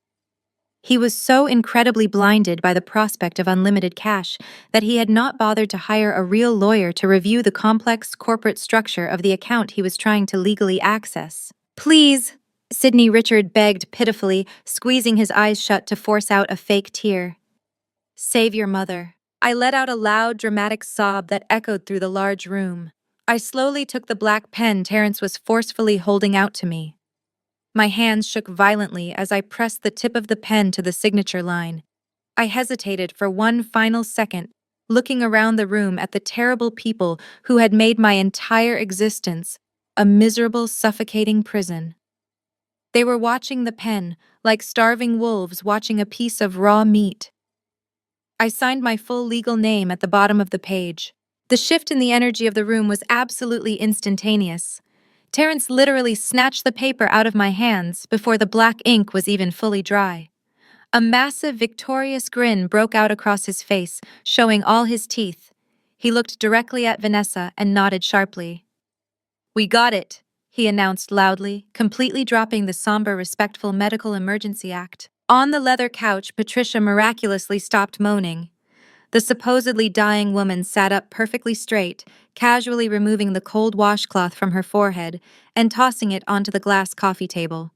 He was so incredibly blinded by the prospect of unlimited cash that he had not bothered to hire a real lawyer to review the complex corporate structure of the account he was trying to legally access. Please, Sydney Richard begged pitifully, squeezing his eyes shut to force out a fake tear. Save your mother. I let out a loud, dramatic sob that echoed through the large room. I slowly took the black pen Terrence was forcefully holding out to me. My hands shook violently as I pressed the tip of the pen to the signature line. I hesitated for one final second, looking around the room at the terrible people who had made my entire existence a miserable, suffocating prison. They were watching the pen, like starving wolves watching a piece of raw meat. I signed my full legal name at the bottom of the page. The shift in the energy of the room was absolutely instantaneous. Terrence literally snatched the paper out of my hands before the black ink was even fully dry. A massive, victorious grin broke out across his face, showing all his teeth. He looked directly at Vanessa and nodded sharply. "We got it," he announced loudly, completely dropping the somber, respectful medical emergency act. On the leather couch, Patricia miraculously stopped moaning. The supposedly dying woman sat up perfectly straight, casually removing the cold washcloth from her forehead and tossing it onto the glass coffee table.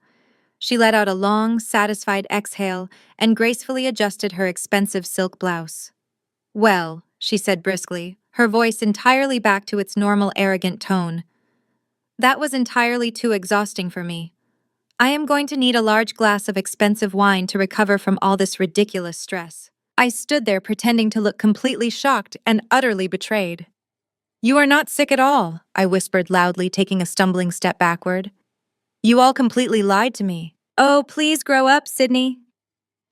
She let out a long, satisfied exhale and gracefully adjusted her expensive silk blouse. "Well," she said briskly, her voice entirely back to its normal arrogant tone, "that was entirely too exhausting for me. I am going to need a large glass of expensive wine to recover from all this ridiculous stress." I stood there pretending to look completely shocked and utterly betrayed. "You are not sick at all," I whispered loudly, taking a stumbling step backward. "You all completely lied to me." "Oh, please grow up, Sydney."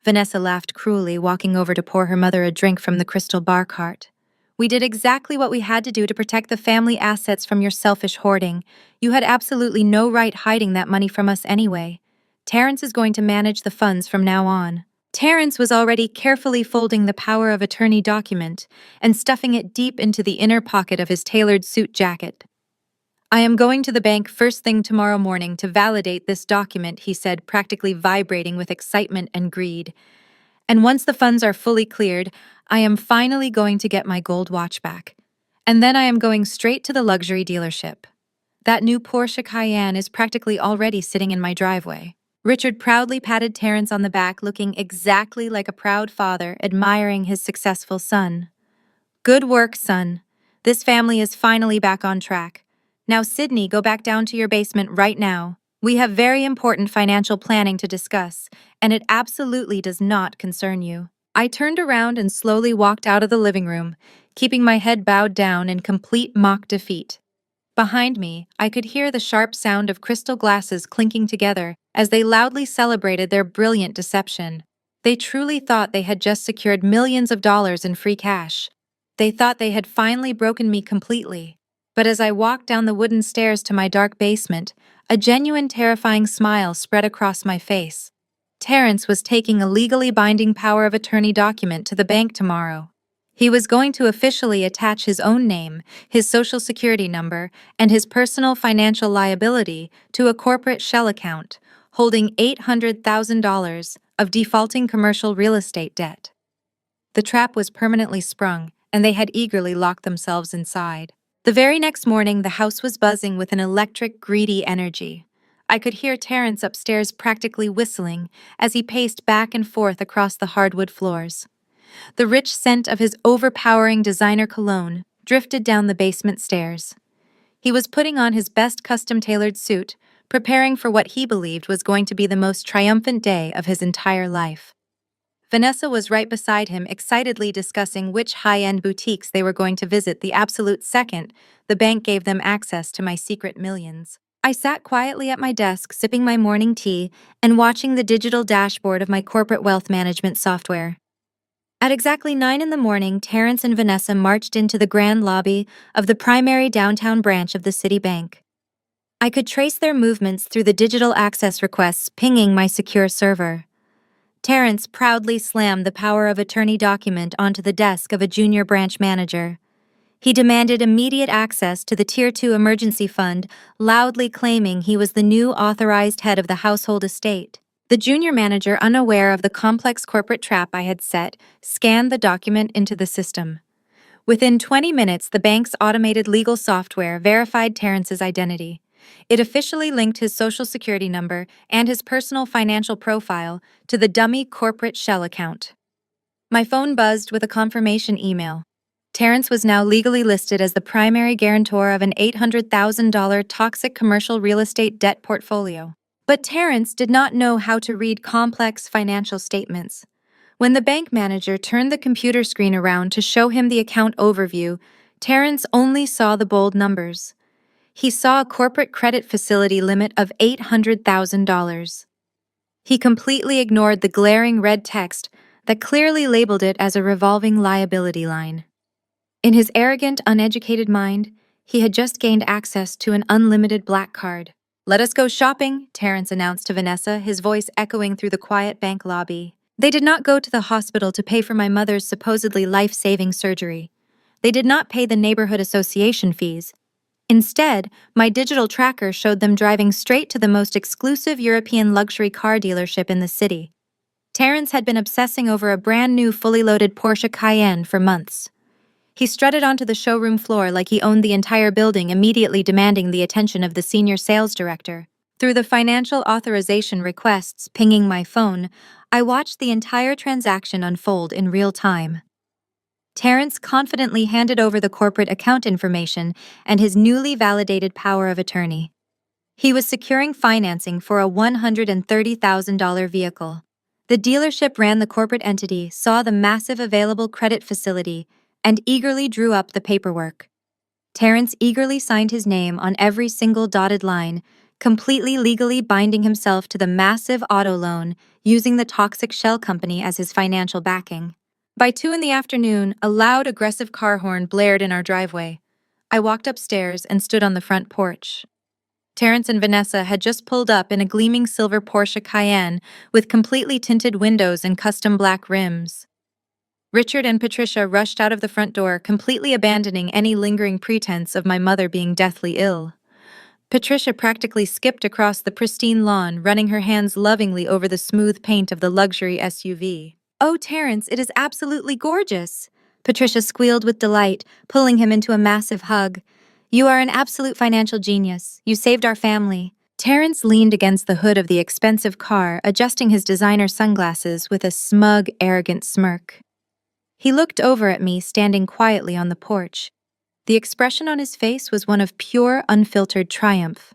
Vanessa laughed cruelly, walking over to pour her mother a drink from the crystal bar cart. "We did exactly what we had to do to protect the family assets from your selfish hoarding. You had absolutely no right hiding that money from us anyway. Terrence is going to manage the funds from now on." Terrence was already carefully folding the power of attorney document and stuffing it deep into the inner pocket of his tailored suit jacket. "I am going to the bank first thing tomorrow morning to validate this document," he said, practically vibrating with excitement and greed. "And once the funds are fully cleared, I am finally going to get my gold watch back. And then I am going straight to the luxury dealership. That new Porsche Cayenne is practically already sitting in my driveway." Richard proudly patted Terrence on the back, looking exactly like a proud father admiring his successful son. "Good work, son. This family is finally back on track. Now, Sydney, go back down to your basement right now. We have very important financial planning to discuss, and it absolutely does not concern you." I turned around and slowly walked out of the living room, keeping my head bowed down in complete mock defeat. Behind me, I could hear the sharp sound of crystal glasses clinking together as they loudly celebrated their brilliant deception. They truly thought they had just secured millions of dollars in free cash. They thought they had finally broken me completely. But as I walked down the wooden stairs to my dark basement, a genuine terrifying smile spread across my face. Terrence was taking a legally binding power of attorney document to the bank tomorrow. He was going to officially attach his own name, his social security number, and his personal financial liability to a corporate shell account, holding $800,000 of defaulting commercial real estate debt. The trap was permanently sprung, and they had eagerly locked themselves inside. The very next morning, the house was buzzing with an electric, greedy energy. I could hear Terrence upstairs practically whistling as he paced back and forth across the hardwood floors. The rich scent of his overpowering designer cologne drifted down the basement stairs. He was putting on his best custom-tailored suit, preparing for what he believed was going to be the most triumphant day of his entire life. Vanessa was right beside him, excitedly discussing which high-end boutiques they were going to visit the absolute second the bank gave them access to my secret millions. I sat quietly at my desk, sipping my morning tea and watching the digital dashboard of my corporate wealth management software. At exactly 9 in the morning, Terrence and Vanessa marched into the grand lobby of the primary downtown branch of the Citibank. I could trace their movements through the digital access requests pinging my secure server. Terrence proudly slammed the power of attorney document onto the desk of a junior branch manager. He demanded immediate access to the Tier 2 emergency fund, loudly claiming he was the new authorized head of the household estate. The junior manager, unaware of the complex corporate trap I had set, scanned the document into the system. Within 20 minutes, the bank's automated legal software verified Terrence's identity. It officially linked his social security number and his personal financial profile to the dummy corporate shell account. My phone buzzed with a confirmation email. Terrence was now legally listed as the primary guarantor of an $800,000 toxic commercial real estate debt portfolio. But Terrence did not know how to read complex financial statements. When the bank manager turned the computer screen around to show him the account overview, Terrence only saw the bold numbers. He saw a corporate credit facility limit of $800,000. He completely ignored the glaring red text that clearly labeled it as a revolving liability line. In his arrogant, uneducated mind, He had just gained access to an unlimited black card. "Let us go shopping," Terrence announced to Vanessa, his voice echoing through the quiet bank lobby. They did not go to the hospital to pay for my mother's supposedly life-saving surgery. They did not pay the neighborhood association fees. Instead, my digital tracker showed them driving straight to the most exclusive European luxury car dealership in the city. Terrence had been obsessing over a brand new fully loaded Porsche Cayenne for months. He strutted onto the showroom floor like he owned the entire building, immediately demanding the attention of the senior sales director. Through the financial authorization requests pinging my phone, I watched the entire transaction unfold in real time. Terrence confidently handed over the corporate account information and his newly validated power of attorney. He was securing financing for a $130,000 vehicle. The dealership ran the corporate entity, saw the massive available credit facility, and eagerly drew up the paperwork. Terrence eagerly signed his name on every single dotted line, completely legally binding himself to the massive auto loan, using the toxic shell company as his financial backing. By 2 in the afternoon, a loud, aggressive car horn blared in our driveway. I walked upstairs and stood on the front porch. Terrence and Vanessa had just pulled up in a gleaming silver Porsche Cayenne with completely tinted windows and custom black rims. Richard and Patricia rushed out of the front door, completely abandoning any lingering pretense of my mother being deathly ill. Patricia practically skipped across the pristine lawn, running her hands lovingly over the smooth paint of the luxury SUV. "Oh, Terrence, it is absolutely gorgeous!" Patricia squealed with delight, pulling him into a massive hug. "You are an absolute financial genius. You saved our family." Terrence leaned against the hood of the expensive car, adjusting his designer sunglasses with a smug, arrogant smirk. He looked over at me, standing quietly on the porch. The expression on his face was one of pure, unfiltered triumph.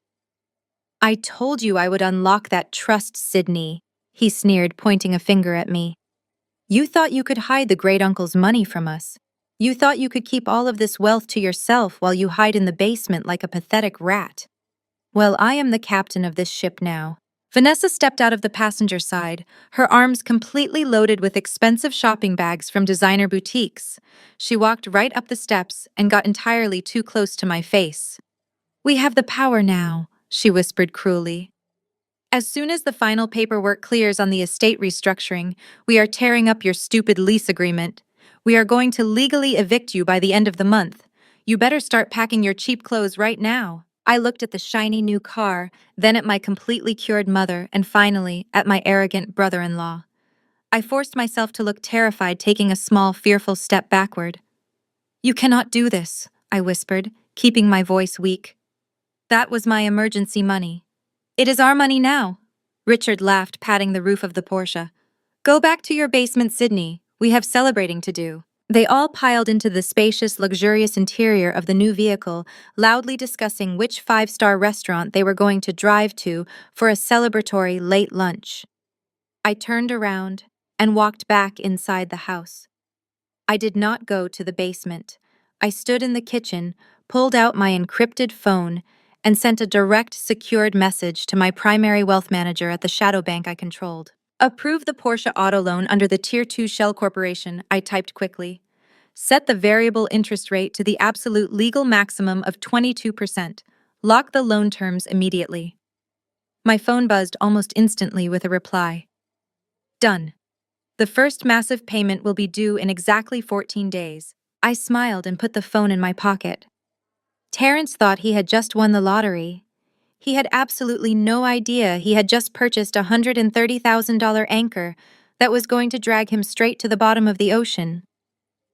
"I told you I would unlock that trust, Sydney," he sneered, pointing a finger at me. "You thought you could hide the great uncle's money from us. You thought you could keep all of this wealth to yourself while you hide in the basement like a pathetic rat. Well, I am the captain of this ship now." Vanessa stepped out of the passenger side, her arms completely loaded with expensive shopping bags from designer boutiques. She walked right up the steps and got entirely too close to my face. "We have the power now," she whispered cruelly. "As soon as the final paperwork clears on the estate restructuring, we are tearing up your stupid lease agreement. We are going to legally evict you by the end of the month. You better start packing your cheap clothes right now." I looked at the shiny new car, then at my completely cured mother, and finally at my arrogant brother-in-law. I forced myself to look terrified, taking a small, fearful step backward. "You cannot do this," I whispered, keeping my voice weak. "That was my emergency money. It is our money now." Richard laughed, patting the roof of the Porsche. "Go back to your basement, Sydney. We have celebrating to do." They all piled into the spacious, luxurious interior of the new vehicle, loudly discussing which five-star restaurant they were going to drive to for a celebratory late lunch. I turned around and walked back inside the house. I did not go to the basement. I stood in the kitchen, pulled out my encrypted phone, and sent a direct, secured message to my primary wealth manager at the shadow bank I controlled. "Approve the Porsche auto loan under the Tier 2 Shell Corporation," I typed quickly. "Set the variable interest rate to the absolute legal maximum of 22%. Lock the loan terms immediately." My phone buzzed almost instantly with a reply. "Done. The first massive payment will be due in exactly 14 days. I smiled and put the phone in my pocket. Terrence thought he had just won the lottery. He had absolutely no idea he had just purchased a $130,000 anchor that was going to drag him straight to the bottom of the ocean.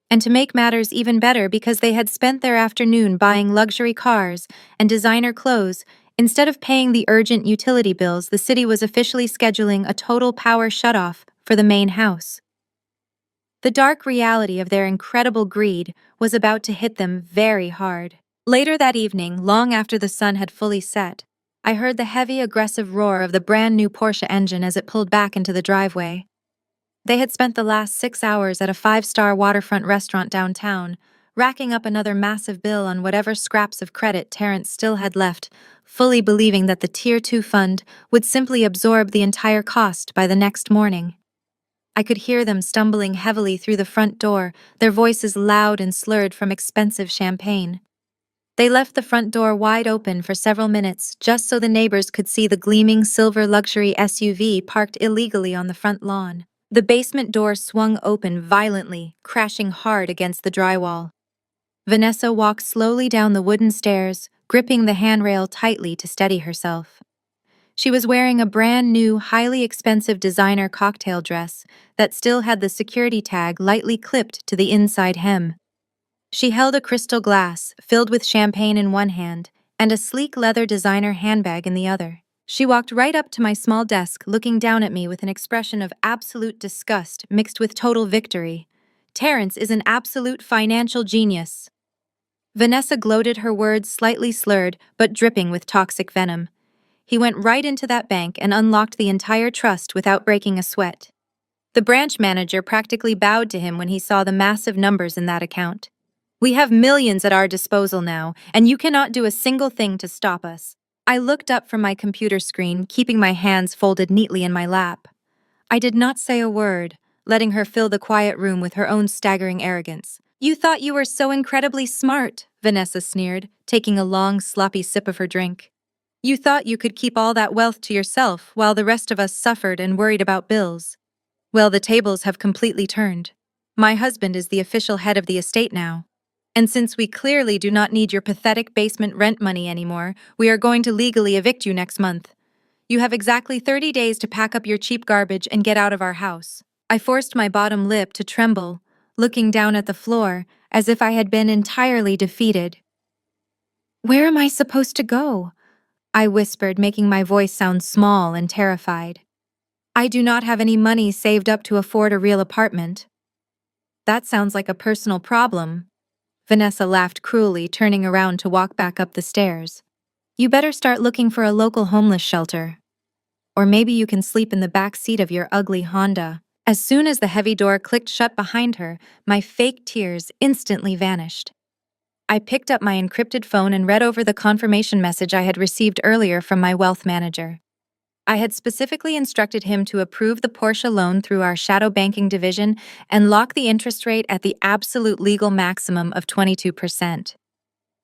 And to make matters even better, because they had spent their afternoon buying luxury cars and designer clothes, instead of paying the urgent utility bills, the city was officially scheduling a total power shutoff for the main house. The dark reality of their incredible greed was about to hit them very hard. Later that evening, long after the sun had fully set, I heard the heavy, aggressive roar of the brand new Porsche engine as it pulled back into the driveway. They had spent the last 6 hours at a 5-star waterfront restaurant downtown, racking up another massive bill on whatever scraps of credit Terrence still had left, fully believing that the Tier 2 fund would simply absorb the entire cost by the next morning. I could hear them stumbling heavily through the front door, their voices loud and slurred from expensive champagne. They left the front door wide open for several minutes just so the neighbors could see the gleaming silver luxury SUV parked illegally on the front lawn. The basement door swung open violently, crashing hard against the drywall. Vanessa walked slowly down the wooden stairs, gripping the handrail tightly to steady herself. She was wearing a brand new, highly expensive designer cocktail dress that still had the security tag lightly clipped to the inside hem. She held a crystal glass, filled with champagne in one hand, and a sleek leather designer handbag in the other. She walked right up to my small desk, looking down at me with an expression of absolute disgust mixed with total victory. "Terrence is an absolute financial genius." Vanessa gloated, her words slightly slurred but dripping with toxic venom. "He went right into that bank and unlocked the entire trust without breaking a sweat." The branch manager practically bowed to him when he saw the massive numbers in that account. "We have millions at our disposal now, and you cannot do a single thing to stop us." I looked up from my computer screen, keeping my hands folded neatly in my lap. I did not say a word, letting her fill the quiet room with her own staggering arrogance. "You thought you were so incredibly smart," Vanessa sneered, taking a long, sloppy sip of her drink. "You thought you could keep all that wealth to yourself while the rest of us suffered and worried about bills. Well, the tables have completely turned. My husband is the official head of the estate now. And since we clearly do not need your pathetic basement rent money anymore, we are going to legally evict you next month. You have exactly 30 days to pack up your cheap garbage and get out of our house." I forced my bottom lip to tremble, looking down at the floor as if I had been entirely defeated. "Where am I supposed to go?" I whispered, making my voice sound small and terrified. "I do not have any money saved up to afford a real apartment." "That sounds like a personal problem." Vanessa laughed cruelly, turning around to walk back up the stairs. "You better start looking for a local homeless shelter. Or maybe you can sleep in the back seat of your ugly Honda." As soon as the heavy door clicked shut behind her, my fake tears instantly vanished. I picked up my encrypted phone and read over the confirmation message I had received earlier from my wealth manager. I had specifically instructed him to approve the Porsche loan through our shadow banking division and lock the interest rate at the absolute legal maximum of 22%.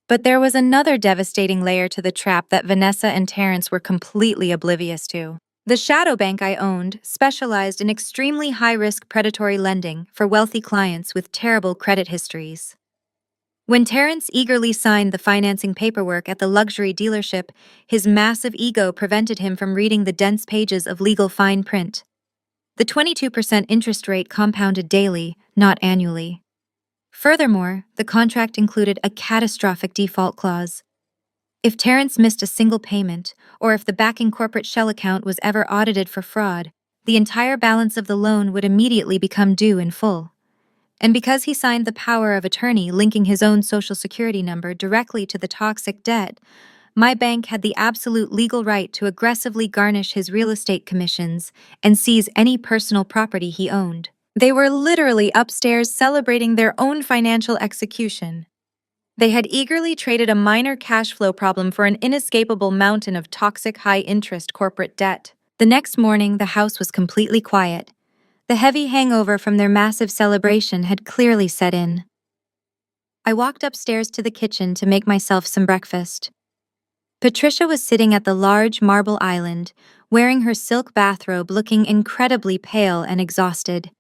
But there was another devastating layer to the trap that Vanessa and Terrence were completely oblivious to. The shadow bank I owned specialized in extremely high-risk predatory lending for wealthy clients with terrible credit histories. When Terrence eagerly signed the financing paperwork at the luxury dealership, his massive ego prevented him from reading the dense pages of legal fine print. The 22% interest rate compounded daily, not annually. Furthermore, the contract included a catastrophic default clause. If Terrence missed a single payment, or if the backing corporate shell account was ever audited for fraud, the entire balance of the loan would immediately become due in full. And because he signed the power of attorney linking his own social security number directly to the toxic debt, my bank had the absolute legal right to aggressively garnish his real estate commissions and seize any personal property he owned. They were literally upstairs celebrating their own financial execution. They had eagerly traded a minor cash flow problem for an inescapable mountain of toxic high-interest corporate debt. The next morning, the house was completely quiet. The heavy hangover from their massive celebration had clearly set in. I walked upstairs to the kitchen to make myself some breakfast. Patricia was sitting at the large marble island, wearing her silk bathrobe, looking incredibly pale and exhausted.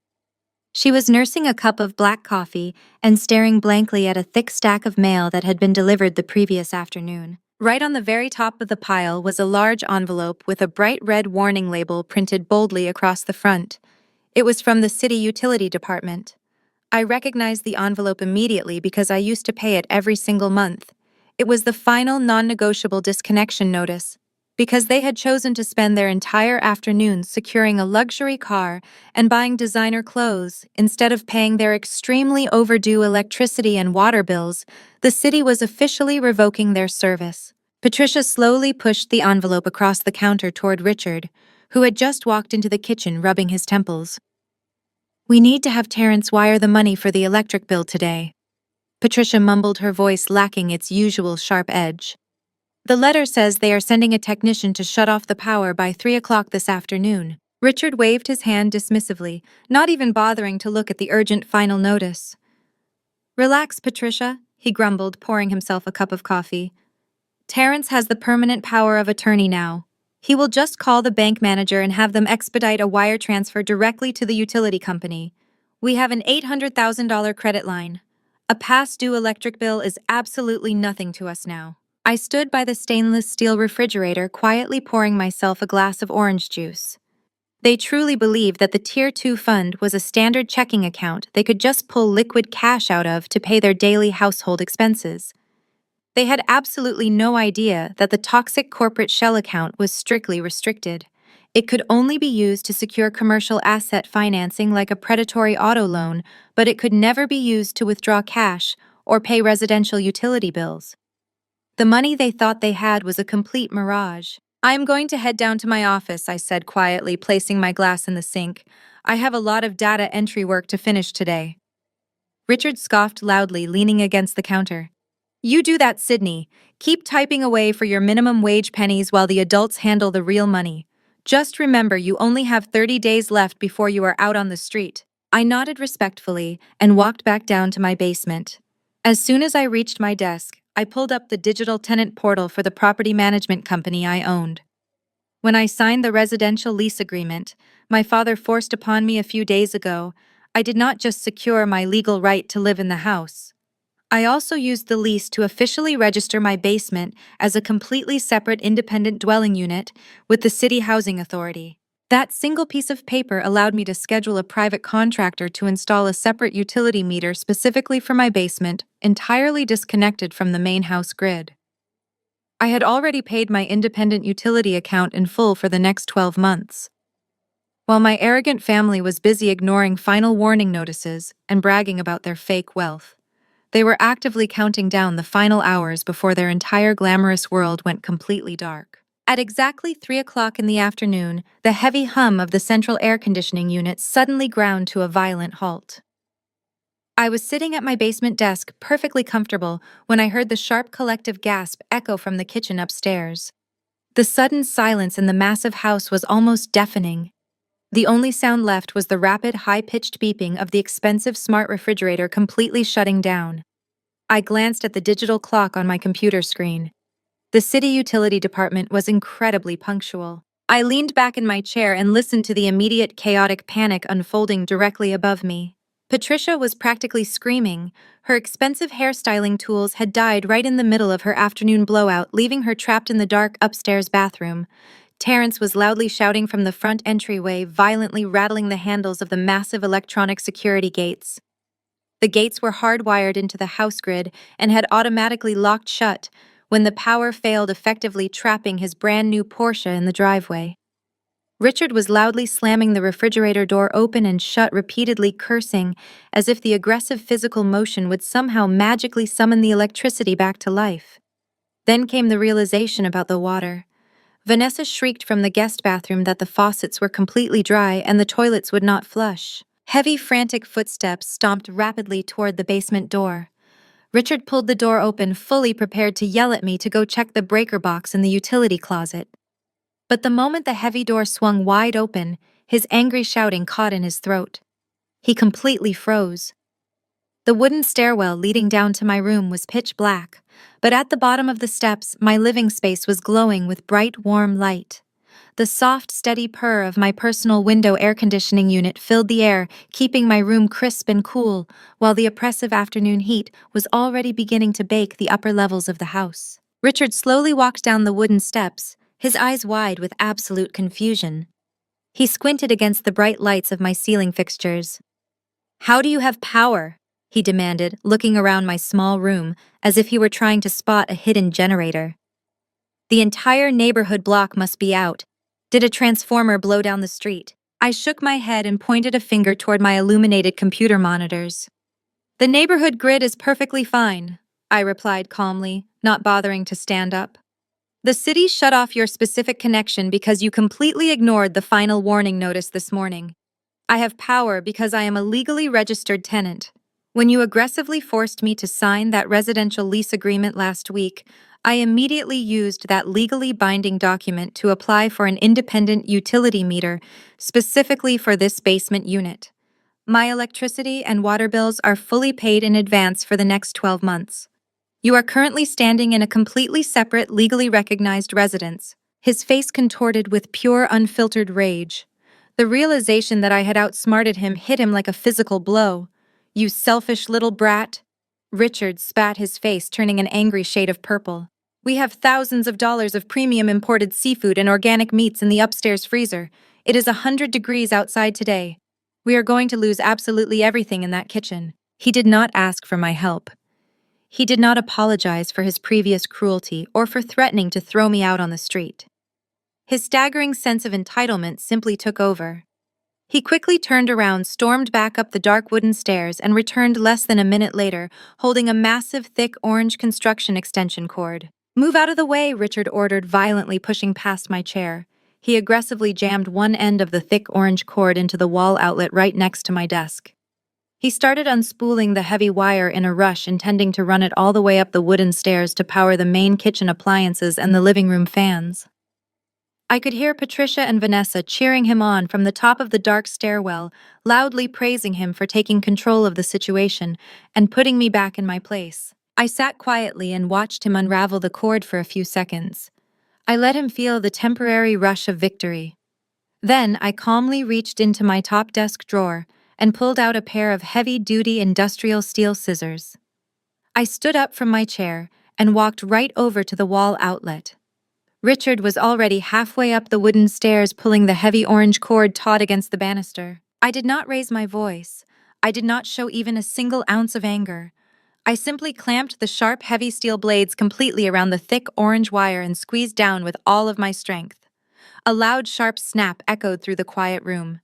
She was nursing a cup of black coffee and staring blankly at a thick stack of mail that had been delivered the previous afternoon. Right on the very top of the pile was a large envelope with a bright red warning label printed boldly across the front. It was from the city utility department. I recognized the envelope immediately because I used to pay it every single month. It was the final non-negotiable disconnection notice, because they had chosen to spend their entire afternoons securing a luxury car and buying designer clothes instead of paying their extremely overdue electricity and water bills. The city was officially revoking their service. Patricia slowly pushed the envelope across the counter toward Richard, who had just walked into the kitchen rubbing his temples. "We need to have Terrence wire the money for the electric bill today." Patricia mumbled, her voice lacking its usual sharp edge. "The letter says they are sending a technician to shut off the power by 3 o'clock this afternoon." Richard waved his hand dismissively, not even bothering to look at the urgent final notice. "Relax, Patricia. he grumbled, pouring himself a cup of coffee. Terrence has the permanent power of attorney now. He will just call the bank manager and have them expedite a wire transfer directly to the utility company. We have an $800,000 credit line. A past due electric bill is absolutely nothing to us now. I stood by the stainless steel refrigerator, quietly pouring myself a glass of orange juice. They truly believed that the Tier 2 fund was a standard checking account they could just pull liquid cash out of to pay their daily household expenses. They had absolutely no idea that the toxic corporate shell account was strictly restricted. It could only be used to secure commercial asset financing like a predatory auto loan, but it could never be used to withdraw cash or pay residential utility bills. The money they thought they had was a complete mirage. "I am going to head down to my office," I said quietly, placing my glass in the sink. "I have a lot of data entry work to finish today." Richard scoffed loudly, leaning against the counter. "You do that, Sydney. Keep typing away for your minimum wage pennies while the adults handle the real money. Just remember, you only have 30 days left before you are out on the street." I nodded respectfully and walked back down to my basement. As soon as I reached my desk, I pulled up the digital tenant portal for the property management company I owned. When I signed the residential lease agreement my father forced upon me a few days ago, I did not just secure my legal right to live in the house. I also used the lease to officially register my basement as a completely separate independent dwelling unit with the City Housing Authority. That single piece of paper allowed me to schedule a private contractor to install a separate utility meter specifically for my basement, entirely disconnected from the main house grid. I had already paid my independent utility account in full for the next 12 months. While my arrogant family was busy ignoring final warning notices and bragging about their fake wealth, they were actively counting down the final hours before their entire glamorous world went completely dark. At exactly 3 o'clock in the afternoon, the heavy hum of the central air conditioning unit suddenly ground to a violent halt. I was sitting at my basement desk, perfectly comfortable, when I heard the sharp collective gasp echo from the kitchen upstairs. The sudden silence in the massive house was almost deafening. The only sound left was the rapid, high-pitched beeping of the expensive smart refrigerator completely shutting down. I glanced at the digital clock on my computer screen. The city utility department was incredibly punctual. I leaned back in my chair and listened to the immediate chaotic panic unfolding directly above me. Patricia was practically screaming. Her expensive hairstyling tools had died right in the middle of her afternoon blowout, leaving her trapped in the dark upstairs bathroom. Terrence was loudly shouting from the front entryway, violently rattling the handles of the massive electronic security gates. The gates were hardwired into the house grid and had automatically locked shut when the power failed, effectively trapping his brand new Porsche in the driveway. Richard was loudly slamming the refrigerator door open and shut, repeatedly cursing, as if the aggressive physical motion would somehow magically summon the electricity back to life. Then came the realization about the water. Vanessa shrieked from the guest bathroom that the faucets were completely dry and the toilets would not flush. Heavy, frantic footsteps stomped rapidly toward the basement door. Richard pulled the door open, fully prepared to yell at me to go check the breaker box in the utility closet. But the moment the heavy door swung wide open, his angry shouting caught in his throat. He completely froze. The wooden stairwell leading down to my room was pitch black, but at the bottom of the steps, my living space was glowing with bright, warm light. The soft, steady purr of my personal window air conditioning unit filled the air, keeping my room crisp and cool, while the oppressive afternoon heat was already beginning to bake the upper levels of the house. Richard slowly walked down the wooden steps, his eyes wide with absolute confusion. He squinted against the bright lights of my ceiling fixtures. "How do you have power?" he demanded, looking around my small room as if he were trying to spot a hidden generator. "The entire neighborhood block must be out. Did a transformer blow down the street?" I shook my head and pointed a finger toward my illuminated computer monitors. "The neighborhood grid is perfectly fine," I replied calmly, not bothering to stand up. "The city shut off your specific connection because you completely ignored the final warning notice this morning. I have power because I am a legally registered tenant. When you aggressively forced me to sign that residential lease agreement last week, I immediately used that legally binding document to apply for an independent utility meter specifically for this basement unit. My electricity and water bills are fully paid in advance for the next 12 months. You are currently standing in a completely separate, legally recognized residence. His face contorted with pure, unfiltered rage. The realization that I had outsmarted him hit him like a physical blow. You selfish little brat. Richard spat his face, turning an angry shade of purple. We have thousands of dollars of premium imported seafood and organic meats in the upstairs freezer. It is 100 degrees outside today. We are going to lose absolutely everything in that kitchen. He did not ask for my help. He did not apologize for his previous cruelty or for threatening to throw me out on the street. His staggering sense of entitlement simply took over. He quickly turned around, stormed back up the dark wooden stairs, and returned less than a minute later, holding a massive, thick orange construction extension cord. "Move out of the way," Richard ordered, violently pushing past my chair. He aggressively jammed one end of the thick orange cord into the wall outlet right next to my desk. He started unspooling the heavy wire in a rush, intending to run it all the way up the wooden stairs to power the main kitchen appliances and the living room fans. I could hear Patricia and Vanessa cheering him on from the top of the dark stairwell, loudly praising him for taking control of the situation and putting me back in my place. I sat quietly and watched him unravel the cord for a few seconds. I let him feel the temporary rush of victory. Then I calmly reached into my top desk drawer and pulled out a pair of heavy-duty industrial steel scissors. I stood up from my chair and walked right over to the wall outlet. Richard was already halfway up the wooden stairs, pulling the heavy orange cord taut against the banister. I did not raise my voice. I did not show even a single ounce of anger. I simply clamped the sharp, heavy steel blades completely around the thick orange wire and squeezed down with all of my strength. A loud, sharp snap echoed through the quiet room.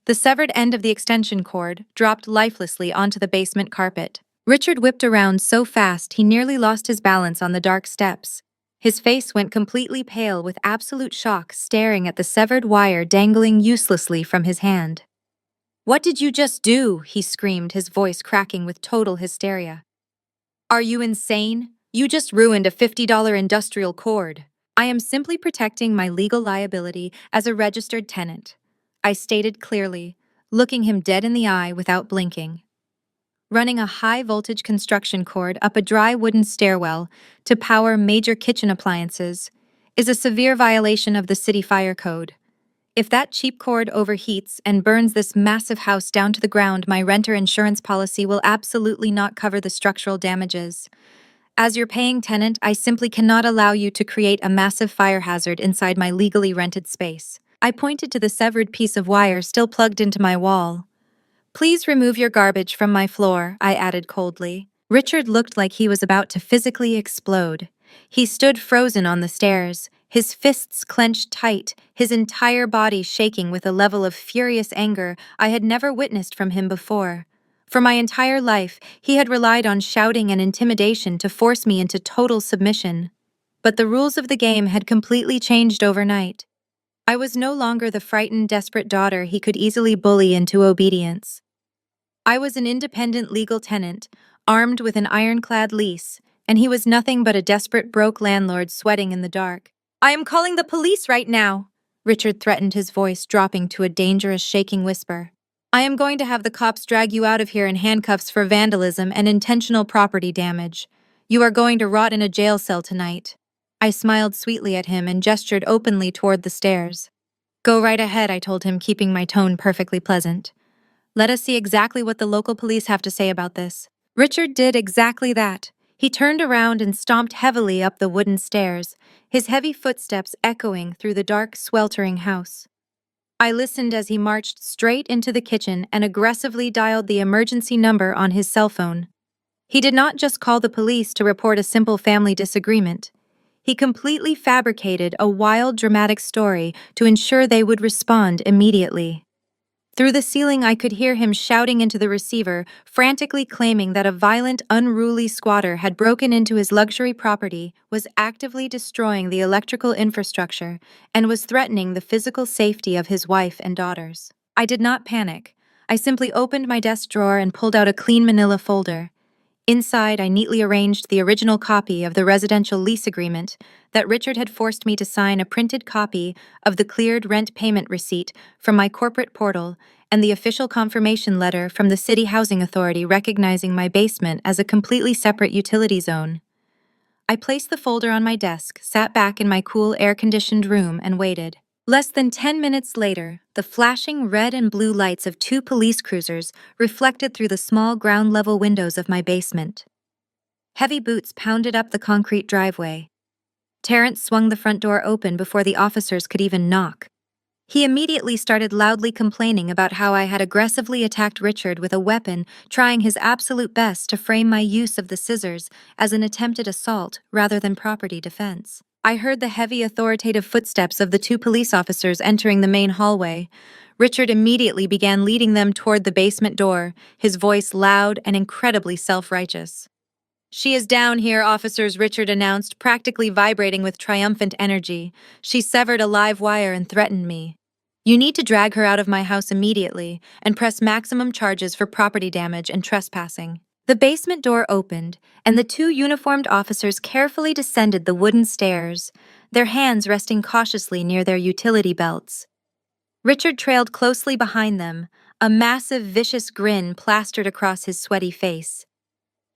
The severed end of the extension cord dropped lifelessly onto the basement carpet. Richard whipped around so fast he nearly lost his balance on the dark steps. His face went completely pale with absolute shock, staring at the severed wire dangling uselessly from his hand. "What did you just do?" he screamed, his voice cracking with total hysteria. "Are you insane? You just ruined a $50 industrial cord." "I am simply protecting my legal liability as a registered tenant," I stated clearly, looking him dead in the eye without blinking. Running a high-voltage construction cord up a dry wooden stairwell to power major kitchen appliances is a severe violation of the city fire code. If that cheap cord overheats and burns this massive house down to the ground, my renter insurance policy will absolutely not cover the structural damages. As your paying tenant, I simply cannot allow you to create a massive fire hazard inside my legally rented space. I pointed to the severed piece of wire still plugged into my wall. "Please remove your garbage from my floor," I added coldly. Richard looked like he was about to physically explode. He stood frozen on the stairs, his fists clenched tight, his entire body shaking with a level of furious anger I had never witnessed from him before. For my entire life, he had relied on shouting and intimidation to force me into total submission. But the rules of the game had completely changed overnight. I was no longer the frightened, desperate daughter he could easily bully into obedience. I was an independent legal tenant, armed with an ironclad lease, and he was nothing but a desperate, broke landlord sweating in the dark. "I am calling the police right now," Richard threatened, his voice dropping to a dangerous, shaking whisper. "I am going to have the cops drag you out of here in handcuffs for vandalism and intentional property damage. You are going to rot in a jail cell tonight." I smiled sweetly at him and gestured openly toward the stairs. "Go right ahead," I told him, keeping my tone perfectly pleasant. "Let us see exactly what the local police have to say about this." Richard did exactly that. He turned around and stomped heavily up the wooden stairs, his heavy footsteps echoing through the dark, sweltering house. I listened as he marched straight into the kitchen and aggressively dialed the emergency number on his cell phone. He did not just call the police to report a simple family disagreement. He completely fabricated a wild, dramatic story to ensure they would respond immediately. Through the ceiling, I could hear him shouting into the receiver, frantically claiming that a violent, unruly squatter had broken into his luxury property, was actively destroying the electrical infrastructure, and was threatening the physical safety of his wife and daughters. I did not panic. I simply opened my desk drawer and pulled out a clean manila folder. Inside, I neatly arranged the original copy of the residential lease agreement that Richard had forced me to sign, a printed copy of the cleared rent payment receipt from my corporate portal, and the official confirmation letter from the City Housing Authority recognizing my basement as a completely separate utility zone. I placed the folder on my desk, sat back in my cool, air-conditioned room, and waited. Less than 10 minutes later, the flashing red and blue lights of two police cruisers reflected through the small ground-level windows of my basement. Heavy boots pounded up the concrete driveway. Terrence swung the front door open before the officers could even knock. He immediately started loudly complaining about how I had aggressively attacked Richard with a weapon, trying his absolute best to frame my use of the scissors as an attempted assault rather than property defense. I heard the heavy, authoritative footsteps of the two police officers entering the main hallway. Richard immediately began leading them toward the basement door, his voice loud and incredibly self-righteous. "She is down here," officers, Richard announced, practically vibrating with triumphant energy. "She severed a live wire and threatened me. You need to drag her out of my house immediately and press maximum charges for property damage and trespassing." The basement door opened, and the two uniformed officers carefully descended the wooden stairs, their hands resting cautiously near their utility belts. Richard trailed closely behind them, a massive, vicious grin plastered across his sweaty face.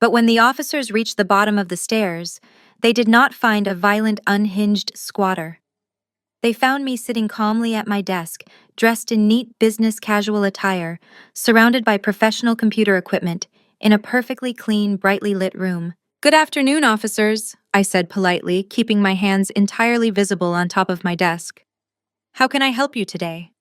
But when the officers reached the bottom of the stairs, they did not find a violent, unhinged squatter. They found me sitting calmly at my desk, dressed in neat business casual attire, surrounded by professional computer equipment, in a perfectly clean, brightly lit room. "Good afternoon, officers," I said politely, keeping my hands entirely visible on top of my desk. "How can I help you today?"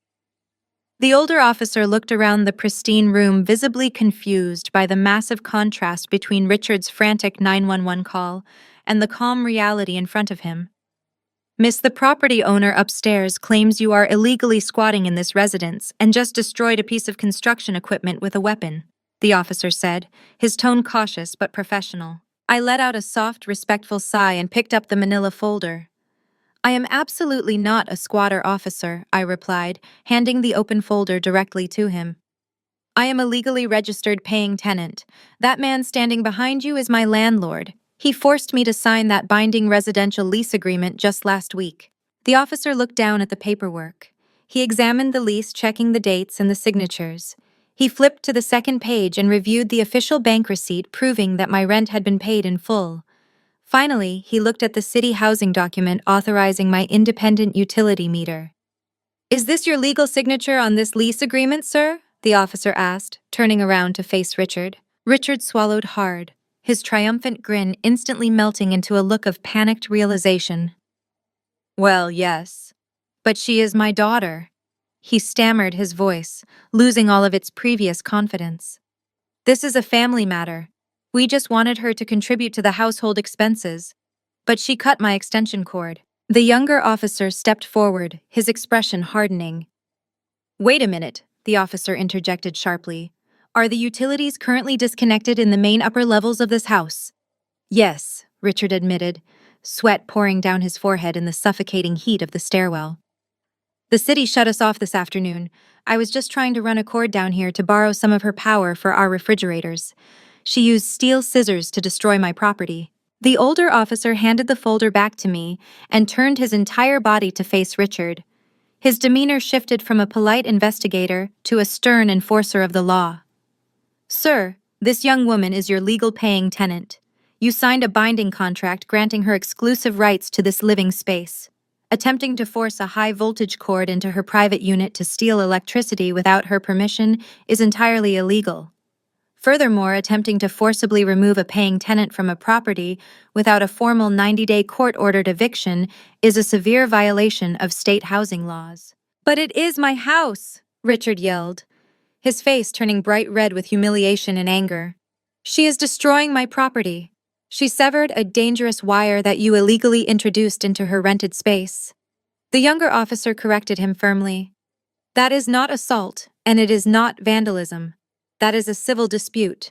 The older officer looked around the pristine room, visibly confused by the massive contrast between Richard's frantic 911 call and the calm reality in front of him. "Miss, the property owner upstairs claims you are illegally squatting in this residence and just destroyed a piece of construction equipment with a weapon," the officer said, his tone cautious but professional. I let out a soft, respectful sigh and picked up the manila folder. "I am absolutely not a squatter, officer," I replied, handing the open folder directly to him. "I am a legally registered paying tenant. That man standing behind you is my landlord. He forced me to sign that binding residential lease agreement just last week." The officer looked down at the paperwork. He examined the lease, checking the dates and the signatures. He flipped to the second page and reviewed the official bank receipt proving that my rent had been paid in full. Finally, he looked at the city housing document authorizing my independent utility meter. "Is this your legal signature on this lease agreement, sir?" the officer asked, turning around to face Richard. Richard swallowed hard, his triumphant grin instantly melting into a look of panicked realization. "Well, yes. But she is my daughter," he stammered, his voice losing all of its previous confidence. "This is a family matter. We just wanted her to contribute to the household expenses. But she cut my extension cord." The younger officer stepped forward, his expression hardening. "Wait a minute," the officer interjected sharply. "Are the utilities currently disconnected in the main upper levels of this house?" "Yes," Richard admitted, sweat pouring down his forehead in the suffocating heat of the stairwell. "The city shut us off this afternoon. I was just trying to run a cord down here to borrow some of her power for our refrigerators. She used steel scissors to destroy my property." The older officer handed the folder back to me and turned his entire body to face Richard. His demeanor shifted from a polite investigator to a stern enforcer of the law. "Sir, this young woman is your legal paying tenant. You signed a binding contract granting her exclusive rights to this living space. Attempting to force a high-voltage cord into her private unit to steal electricity without her permission is entirely illegal. Furthermore, attempting to forcibly remove a paying tenant from a property without a formal 90-day court-ordered eviction is a severe violation of state housing laws." "But it is my house!" Richard yelled, his face turning bright red with humiliation and anger. "She is destroying my property. She severed a dangerous wire that you illegally introduced into her rented space." The younger officer corrected him firmly. "That is not assault, and it is not vandalism. That is a civil dispute.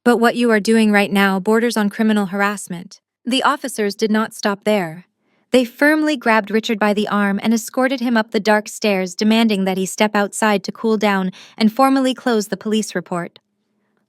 But what you are doing right now borders on criminal harassment." The officers did not stop there. They firmly grabbed Richard by the arm and escorted him up the dark stairs, demanding that he step outside to cool down and formally close the police report.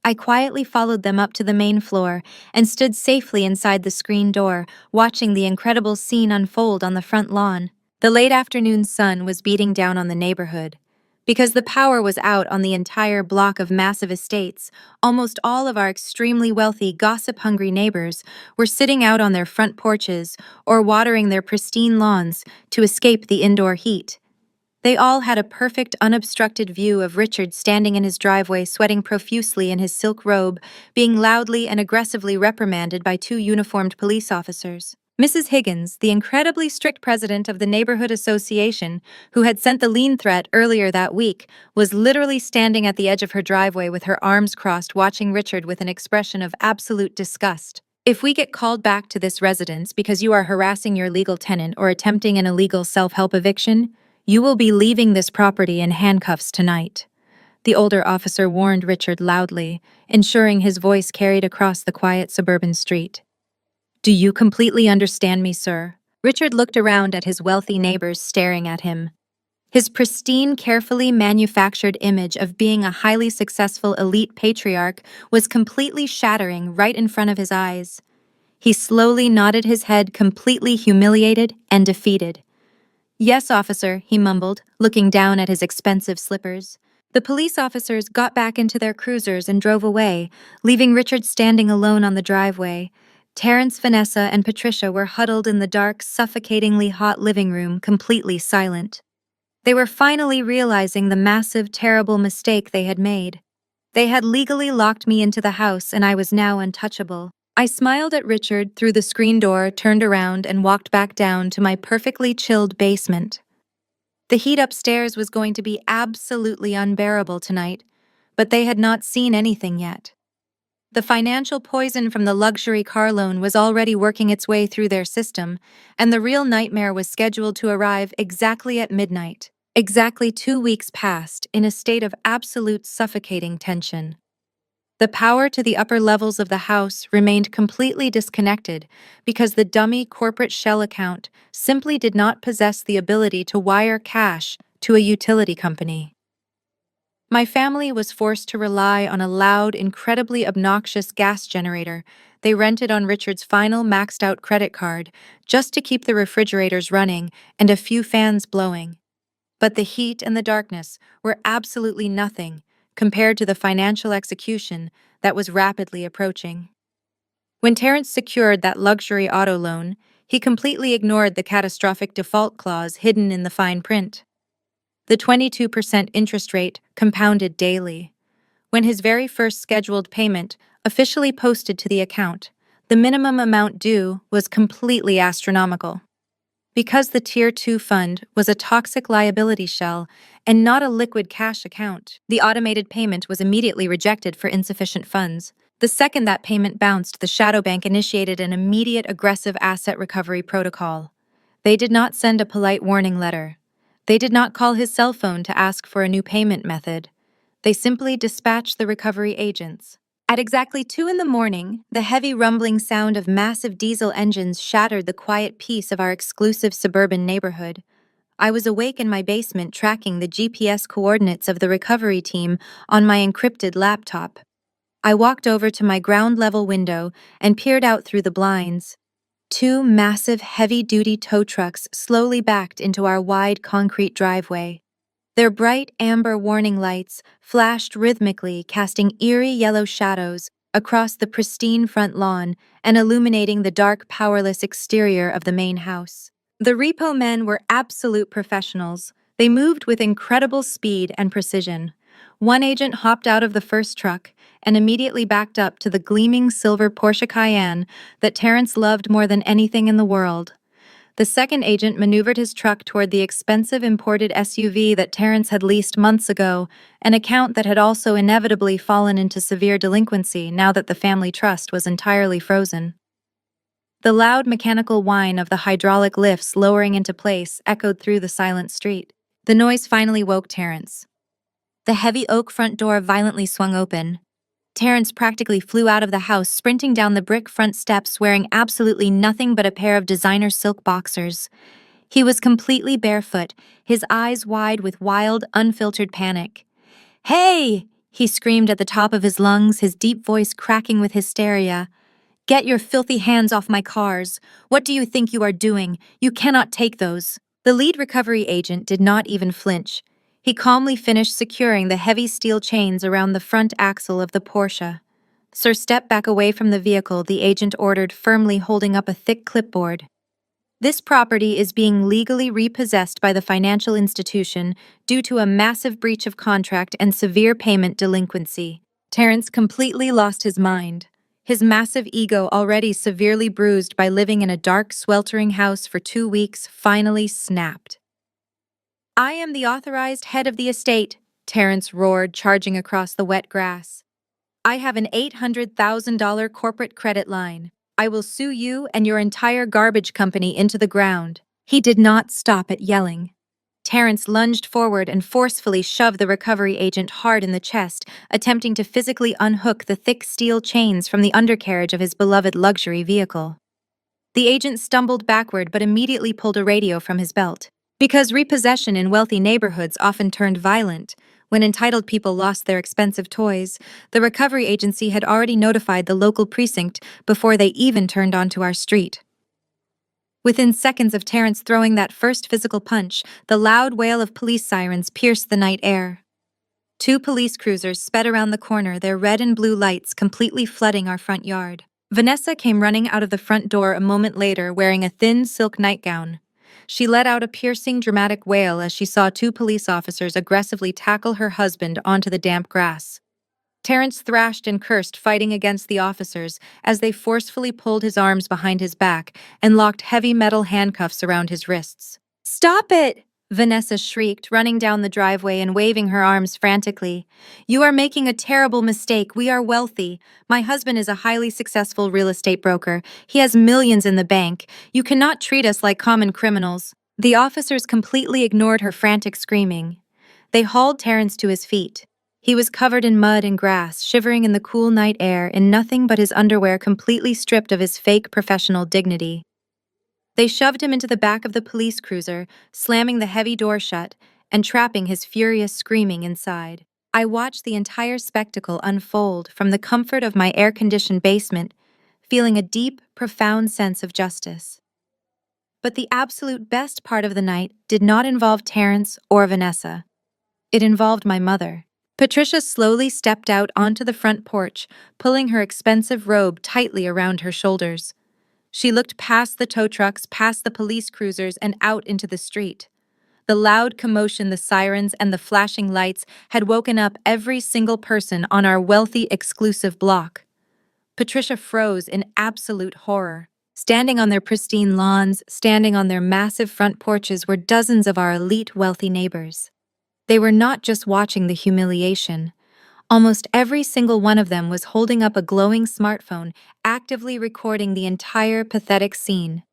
I quietly followed them up to the main floor and stood safely inside the screen door, watching the incredible scene unfold on the front lawn. The late afternoon sun was beating down on the neighborhood. Because the power was out on the entire block of massive estates, almost all of our extremely wealthy, gossip-hungry neighbors were sitting out on their front porches or watering their pristine lawns to escape the indoor heat. They all had a perfect, unobstructed view of Richard standing in his driveway, sweating profusely in his silk robe, being loudly and aggressively reprimanded by two uniformed police officers. Mrs. Higgins, the incredibly strict president of the neighborhood association, who had sent the lien threat earlier that week, was literally standing at the edge of her driveway with her arms crossed, watching Richard with an expression of absolute disgust. If we get called back to this residence because you are harassing your legal tenant or attempting an illegal self-help eviction, you will be leaving this property in handcuffs tonight, the older officer warned Richard loudly, ensuring his voice carried across the quiet suburban street. Do you completely understand me, sir? Richard looked around at his wealthy neighbors staring at him. His pristine, carefully manufactured image of being a highly successful elite patriarch was completely shattering right in front of his eyes. He slowly nodded his head, completely humiliated and defeated. Yes, officer, he mumbled, looking down at his expensive slippers. The police officers got back into their cruisers and drove away, leaving Richard standing alone on the driveway. Terrence, Vanessa, and Patricia were huddled in the dark, suffocatingly hot living room, completely silent. They were finally realizing the massive, terrible mistake they had made. They had legally locked me into the house, and I was now untouchable. I smiled at Richard through the screen door, turned around, and walked back down to my perfectly chilled basement. The heat upstairs was going to be absolutely unbearable tonight, but they had not seen anything yet. The financial poison from the luxury car loan was already working its way through their system, and the real nightmare was scheduled to arrive exactly at midnight. Exactly 2 weeks passed in a state of absolute suffocating tension. The power to the upper levels of the house remained completely disconnected because the dummy corporate shell account simply did not possess the ability to wire cash to a utility company. My family was forced to rely on a loud, incredibly obnoxious gas generator they rented on Richard's final maxed-out credit card just to keep the refrigerators running and a few fans blowing. But the heat and the darkness were absolutely nothing compared to the financial execution that was rapidly approaching. When Terrence secured that luxury auto loan, he completely ignored the catastrophic default clause hidden in the fine print. The 22% interest rate compounded daily. When his very first scheduled payment officially posted to the account, the minimum amount due was completely astronomical. Because the Tier 2 fund was a toxic liability shell and not a liquid cash account, the automated payment was immediately rejected for insufficient funds. The second that payment bounced, the shadow bank initiated an immediate aggressive asset recovery protocol. They did not send a polite warning letter. They did not call his cell phone to ask for a new payment method. They simply dispatched the recovery agents. At exactly 2 in the morning, the heavy rumbling sound of massive diesel engines shattered the quiet peace of our exclusive suburban neighborhood. I was awake in my basement tracking the GPS coordinates of the recovery team on my encrypted laptop. I walked over to my ground-level window and peered out through the blinds. 2 massive, heavy-duty tow trucks slowly backed into our wide concrete driveway. Their bright amber warning lights flashed rhythmically, casting eerie yellow shadows across the pristine front lawn and illuminating the dark, powerless exterior of the main house. The repo men were absolute professionals. They moved with incredible speed and precision. One agent hopped out of the first truck and immediately backed up to the gleaming silver Porsche Cayenne that Terrence loved more than anything in the world. The second agent maneuvered his truck toward the expensive imported SUV that Terrence had leased months ago, an account that had also inevitably fallen into severe delinquency now that the family trust was entirely frozen. The loud mechanical whine of the hydraulic lifts lowering into place echoed through the silent street. The noise finally woke Terrence. The heavy oak front door violently swung open. Terrence practically flew out of the house, sprinting down the brick front steps wearing absolutely nothing but a pair of designer silk boxers. He was completely barefoot, his eyes wide with wild, unfiltered panic. "Hey! He screamed at the top of his lungs, his deep voice cracking with hysteria. "Get your filthy hands off my cars! What do you think you are doing? You cannot take those!" The lead recovery agent did not even flinch. He calmly finished securing the heavy steel chains around the front axle of the Porsche. "Sir, step back away from the vehicle," the agent ordered, firmly holding up a thick clipboard. "This property is being legally repossessed by the financial institution due to a massive breach of contract and severe payment delinquency." Terrence completely lost his mind. His massive ego, already severely bruised by living in a dark, sweltering house for 2 weeks, finally snapped. "I am the authorized head of the estate," Terrence roared, charging across the wet grass. "I have an $800,000 corporate credit line. I will sue you and your entire garbage company into the ground." He did not stop at yelling. Terrence lunged forward and forcefully shoved the recovery agent hard in the chest, attempting to physically unhook the thick steel chains from the undercarriage of his beloved luxury vehicle. The agent stumbled backward but immediately pulled a radio from his belt. Because repossession in wealthy neighborhoods often turned violent, when entitled people lost their expensive toys, the recovery agency had already notified the local precinct before they even turned onto our street. Within seconds of Terrence throwing that first physical punch, the loud wail of police sirens pierced the night air. 2 police cruisers sped around the corner, their red and blue lights completely flooding our front yard. Vanessa came running out of the front door a moment later, wearing a thin silk nightgown. She let out a piercing, dramatic wail as she saw 2 police officers aggressively tackle her husband onto the damp grass. Terrence thrashed and cursed, fighting against the officers as they forcefully pulled his arms behind his back and locked heavy metal handcuffs around his wrists. "Stop it!" Vanessa shrieked, running down the driveway and waving her arms frantically. "You are making a terrible mistake. We are wealthy. My husband is a highly successful real estate broker. He has millions in the bank. You cannot treat us like common criminals." The officers completely ignored her frantic screaming. They hauled Terrence to his feet. He was covered in mud and grass, shivering in the cool night air, in nothing but his underwear, completely stripped of his fake professional dignity. They shoved him into the back of the police cruiser, slamming the heavy door shut and trapping his furious screaming inside. I watched the entire spectacle unfold from the comfort of my air-conditioned basement, feeling a deep, profound sense of justice. But the absolute best part of the night did not involve Terrence or Vanessa. It involved my mother. Patricia slowly stepped out onto the front porch, pulling her expensive robe tightly around her shoulders. She looked past the tow trucks, past the police cruisers, and out into the street. The loud commotion, the sirens, and the flashing lights had woken up every single person on our wealthy, exclusive block. Patricia froze in absolute horror. Standing on their pristine lawns, standing on their massive front porches were dozens of our elite, wealthy neighbors. They were not just watching the humiliation. Almost every single one of them was holding up a glowing smartphone, actively recording the entire pathetic scene.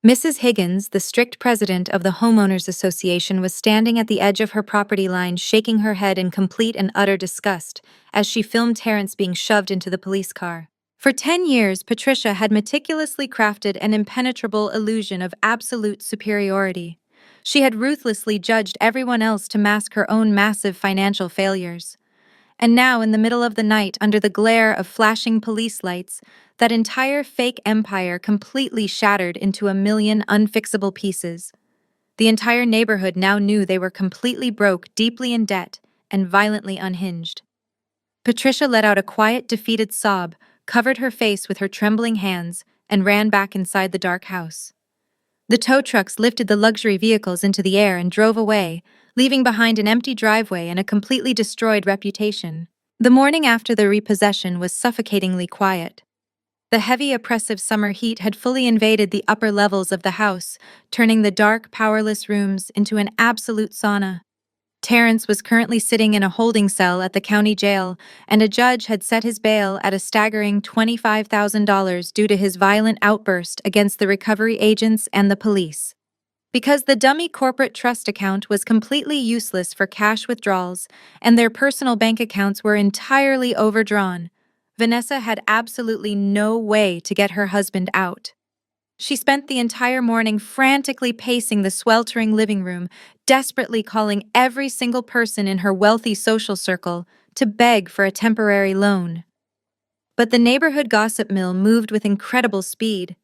Mrs. Higgins, the strict president of the Homeowners Association, was standing at the edge of her property line, shaking her head in complete and utter disgust as she filmed Terrence being shoved into the police car. For 10 years, Patricia had meticulously crafted an impenetrable illusion of absolute superiority. She had ruthlessly judged everyone else to mask her own massive financial failures. And now, in the middle of the night, under the glare of flashing police lights, that entire fake empire completely shattered into a million unfixable pieces. The entire neighborhood now knew they were completely broke, deeply in debt, and violently unhinged. Patricia let out a quiet, defeated sob, covered her face with her trembling hands, and ran back inside the dark house. The tow trucks lifted the luxury vehicles into the air and drove away, leaving behind an empty driveway and a completely destroyed reputation. The morning after the repossession was suffocatingly quiet. The heavy, oppressive summer heat had fully invaded the upper levels of the house, turning the dark, powerless rooms into an absolute sauna. Terrence was currently sitting in a holding cell at the county jail, and a judge had set his bail at a staggering $25,000 due to his violent outburst against the recovery agents and the police. Because the dummy corporate trust account was completely useless for cash withdrawals and their personal bank accounts were entirely overdrawn, Vanessa had absolutely no way to get her husband out. She spent the entire morning frantically pacing the sweltering living room, desperately calling every single person in her wealthy social circle to beg for a temporary loan. But the neighborhood gossip mill moved with incredible speed.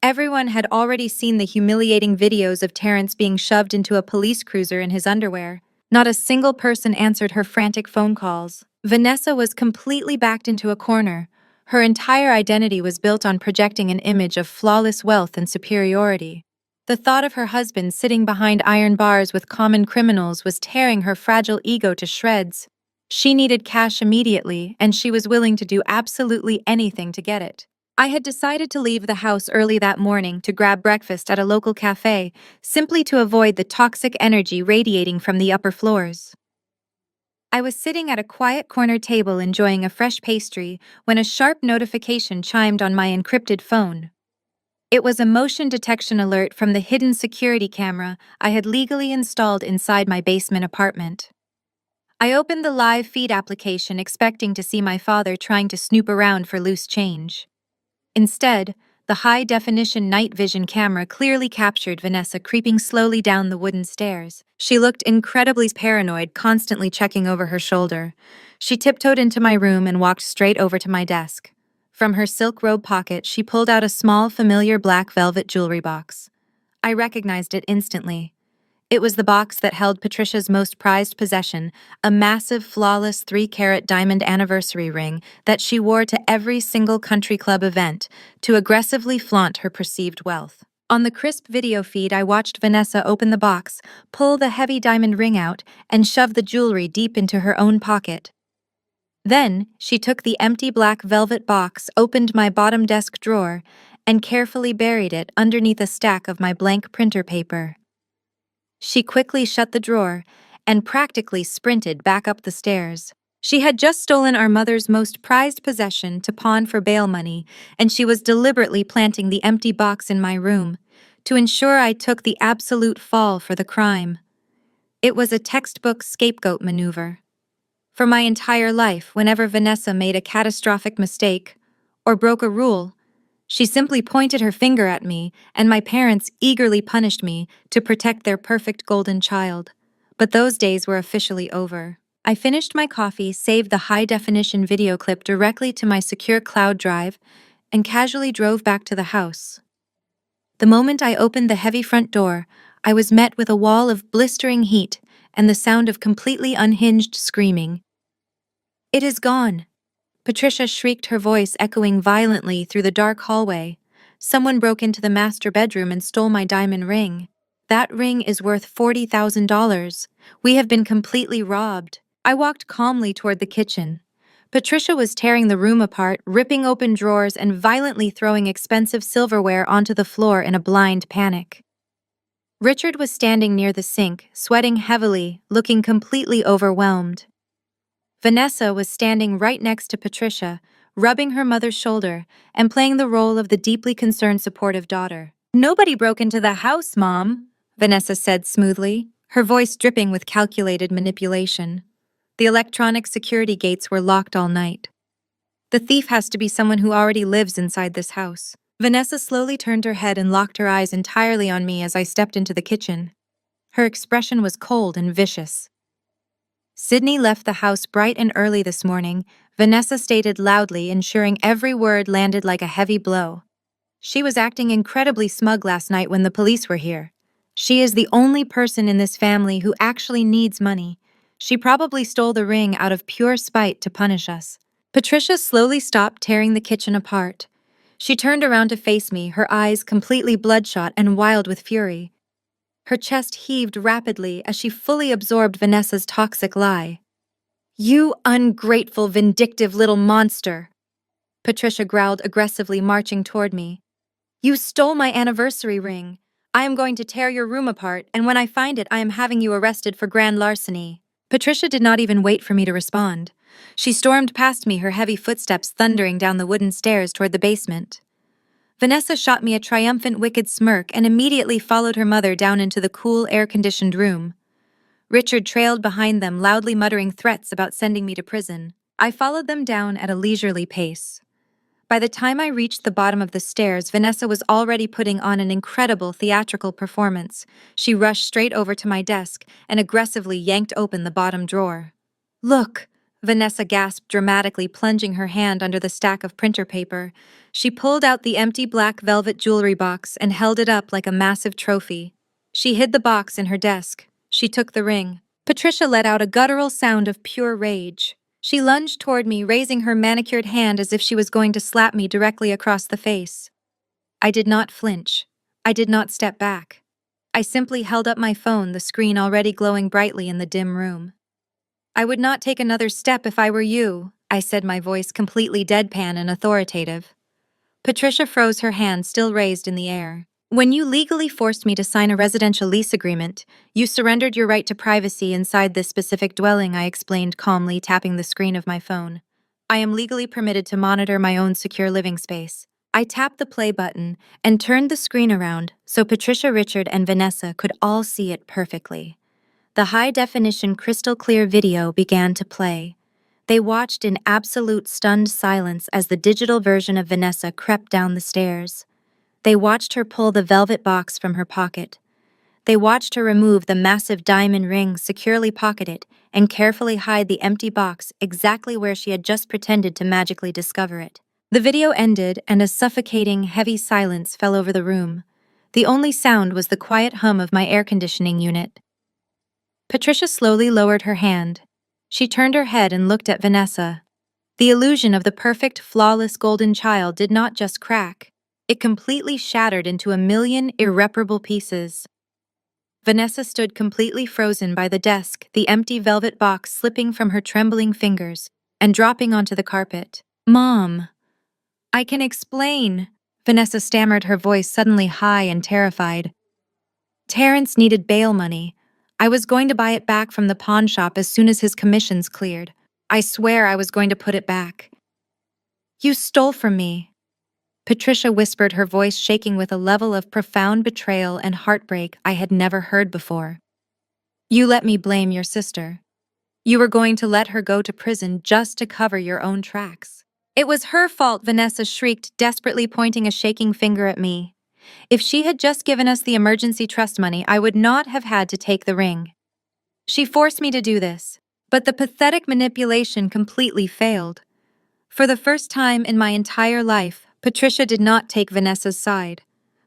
Everyone had already seen the humiliating videos of Terrence being shoved into a police cruiser in his underwear. Not a single person answered her frantic phone calls. Vanessa was completely backed into a corner. Her entire identity was built on projecting an image of flawless wealth and superiority. The thought of her husband sitting behind iron bars with common criminals was tearing her fragile ego to shreds. She needed cash immediately, and she was willing to do absolutely anything to get it. I had decided to leave the house early that morning to grab breakfast at a local cafe, simply to avoid the toxic energy radiating from the upper floors. I was sitting at a quiet corner table enjoying a fresh pastry when a sharp notification chimed on my encrypted phone. It was a motion detection alert from the hidden security camera I had legally installed inside my basement apartment. I opened the live feed application expecting to see my father trying to snoop around for loose change. Instead, the high-definition night vision camera clearly captured Vanessa creeping slowly down the wooden stairs. She looked incredibly paranoid, constantly checking over her shoulder. She tiptoed into my room and walked straight over to my desk. From her silk robe pocket, she pulled out a small, familiar black velvet jewelry box. I recognized it instantly. It was the box that held Patricia's most prized possession, a massive, flawless 3-carat diamond anniversary ring that she wore to every single country club event to aggressively flaunt her perceived wealth. On the crisp video feed, I watched Vanessa open the box, pull the heavy diamond ring out, and shove the jewelry deep into her own pocket. Then, she took the empty black velvet box, opened my bottom desk drawer, and carefully buried it underneath a stack of my blank printer paper. She quickly shut the drawer and practically sprinted back up the stairs. She had just stolen our mother's most prized possession to pawn for bail money, and she was deliberately planting the empty box in my room to ensure I took the absolute fall for the crime. It was a textbook scapegoat maneuver. For my entire life, whenever Vanessa made a catastrophic mistake or broke a rule, she simply pointed her finger at me, and my parents eagerly punished me to protect their perfect golden child. But those days were officially over. I finished my coffee, saved the high-definition video clip directly to my secure cloud drive, and casually drove back to the house. The moment I opened the heavy front door, I was met with a wall of blistering heat and the sound of completely unhinged screaming. "It is gone!" Patricia shrieked, her voice echoing violently through the dark hallway. "Someone broke into the master bedroom and stole my diamond ring. That ring is worth $40,000. We have been completely robbed." I walked calmly toward the kitchen. Patricia was tearing the room apart, ripping open drawers and violently throwing expensive silverware onto the floor in a blind panic. Richard was standing near the sink, sweating heavily, looking completely overwhelmed. Vanessa was standing right next to Patricia, rubbing her mother's shoulder and playing the role of the deeply concerned, supportive daughter. "Nobody broke into the house, Mom," Vanessa said smoothly, her voice dripping with calculated manipulation. "The electronic security gates were locked all night. The thief has to be someone who already lives inside this house." Vanessa slowly turned her head and locked her eyes entirely on me as I stepped into the kitchen. Her expression was cold and vicious. "Sydney left the house bright and early this morning," Vanessa stated loudly, ensuring every word landed like a heavy blow. "She was acting incredibly smug last night when the police were here. She is the only person in this family who actually needs money. She probably stole the ring out of pure spite to punish us." Patricia slowly stopped tearing the kitchen apart. She turned around to face me, her eyes completely bloodshot and wild with fury. Her chest heaved rapidly as she fully absorbed Vanessa's toxic lie. "You ungrateful, vindictive little monster!" Patricia growled aggressively, marching toward me. "You stole my anniversary ring. I am going to tear your room apart, and when I find it, I am having you arrested for grand larceny." Patricia did not even wait for me to respond. She stormed past me, her heavy footsteps thundering down the wooden stairs toward the basement. Vanessa shot me a triumphant, wicked smirk and immediately followed her mother down into the cool, air-conditioned room. Richard trailed behind them, loudly muttering threats about sending me to prison. I followed them down at a leisurely pace. By the time I reached the bottom of the stairs, Vanessa was already putting on an incredible theatrical performance. She rushed straight over to my desk and aggressively yanked open the bottom drawer. "Look," Vanessa gasped dramatically, plunging her hand under the stack of printer paper. She pulled out the empty black velvet jewelry box and held it up like a massive trophy. She hid the box in her desk. She took the ring. Patricia let out a guttural sound of pure rage. She lunged toward me, raising her manicured hand as if she was going to slap me directly across the face. I did not flinch. I did not step back. I simply held up my phone, the screen already glowing brightly in the dim room. "I would not take another step if I were you," I said, my voice completely deadpan and authoritative. Patricia froze, her hand still raised in the air. "When you legally forced me to sign a residential lease agreement, you surrendered your right to privacy inside this specific dwelling," I explained calmly, tapping the screen of my phone. "I am legally permitted to monitor my own secure living space." I tapped the play button and turned the screen around so Patricia, Richard, and Vanessa could all see it perfectly. The high-definition, crystal-clear video began to play. They watched in absolute stunned silence as the digital version of Vanessa crept down the stairs. They watched her pull the velvet box from her pocket. They watched her remove the massive diamond ring securely pocketed and carefully hide the empty box exactly where she had just pretended to magically discover it. The video ended, and a suffocating, heavy silence fell over the room. The only sound was the quiet hum of my air conditioning unit. Patricia slowly lowered her hand. She turned her head and looked at Vanessa. The illusion of the perfect, flawless golden child did not just crack. It completely shattered into a million irreparable pieces. Vanessa stood completely frozen by the desk, the empty velvet box slipping from her trembling fingers and dropping onto the carpet. "Mom, I can explain," Vanessa stammered, her voice suddenly high and terrified. "Terrence needed bail money. I was going to buy it back from the pawn shop as soon as his commissions cleared. I swear I was going to put it back." "You stole from me," Patricia whispered, her voice shaking with a level of profound betrayal and heartbreak I had never heard before. "You let me blame your sister. You were going to let her go to prison just to cover your own tracks." "It was her fault," Vanessa shrieked, desperately pointing a shaking finger at me. "If she had just given us the emergency trust money, I would not have had to take the ring. She forced me to do this." But the pathetic manipulation completely failed. For the first time in my entire life, Patricia did not take Vanessa's side.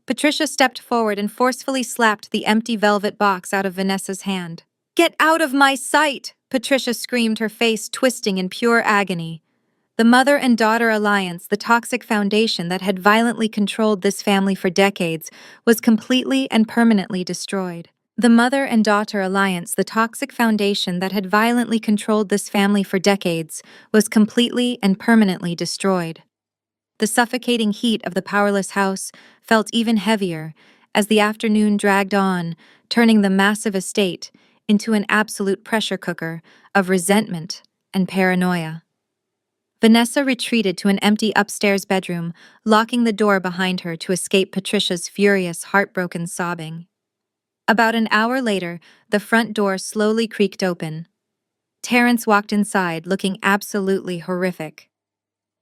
Patricia stepped forward and forcefully slapped the empty velvet box out of Vanessa's hand. "Get out of my sight!" Patricia screamed, her face twisting in pure agony. The mother and daughter alliance, the toxic foundation that had violently controlled this family for decades, was completely and permanently destroyed. The mother and daughter alliance, the toxic foundation that had violently controlled this family for decades, was completely and permanently destroyed. The suffocating heat of the powerless house felt even heavier as the afternoon dragged on, turning the massive estate into an absolute pressure cooker of resentment and paranoia. Vanessa retreated to an empty upstairs bedroom, locking the door behind her to escape Patricia's furious, heartbroken sobbing. About an hour later, the front door slowly creaked open. Terrence walked inside, looking absolutely horrific.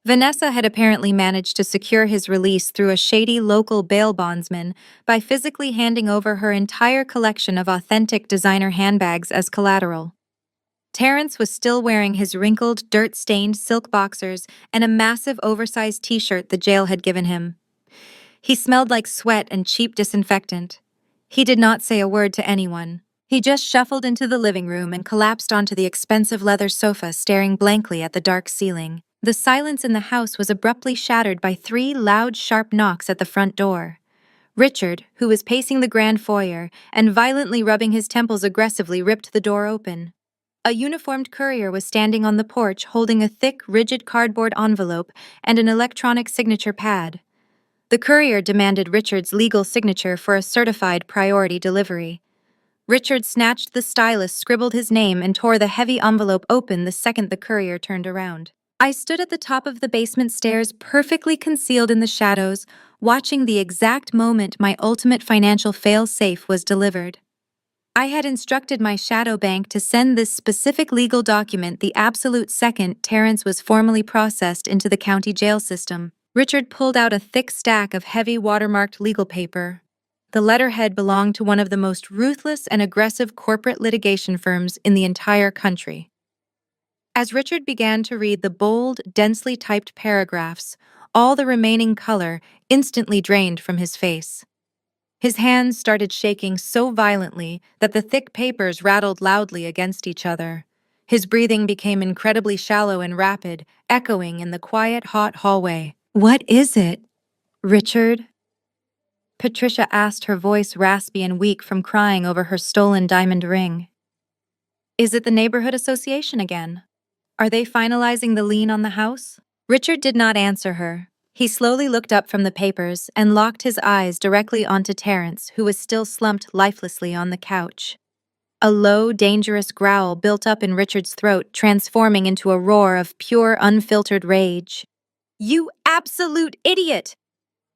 Vanessa had apparently managed to secure his release through a shady local bail bondsman by physically handing over her entire collection of authentic designer handbags as collateral. Terrence was still wearing his wrinkled, dirt-stained silk boxers and a massive oversized t-shirt the jail had given him. He smelled like sweat and cheap disinfectant. He did not say a word to anyone. He just shuffled into the living room and collapsed onto the expensive leather sofa, staring blankly at the dark ceiling. The silence in the house was abruptly shattered by 3 loud, sharp knocks at the front door. Richard, who was pacing the grand foyer and violently rubbing his temples aggressively, ripped the door open. A uniformed courier was standing on the porch holding a thick, rigid cardboard envelope and an electronic signature pad. The courier demanded Richard's legal signature for a certified priority delivery. Richard snatched the stylus, scribbled his name, and tore the heavy envelope open the second the courier turned around. I stood at the top of the basement stairs, perfectly concealed in the shadows, watching the exact moment my ultimate financial fail-safe was delivered. I had instructed my shadow bank to send this specific legal document the absolute second Terrence was formally processed into the county jail system. Richard pulled out a thick stack of heavy watermarked legal paper. The letterhead belonged to one of the most ruthless and aggressive corporate litigation firms in the entire country. As Richard began to read the bold, densely typed paragraphs, all the remaining color instantly drained from his face. His hands started shaking so violently that the thick papers rattled loudly against each other. His breathing became incredibly shallow and rapid, echoing in the quiet, hot hallway. "What is it, Richard?" Patricia asked, her voice raspy and weak from crying over her stolen diamond ring. "Is it the neighborhood association again? Are they finalizing the lien on the house?" Richard did not answer her. He slowly looked up from the papers and locked his eyes directly onto Terence, who was still slumped lifelessly on the couch. A low, dangerous growl built up in Richard's throat, transforming into a roar of pure, unfiltered rage. "You absolute idiot!"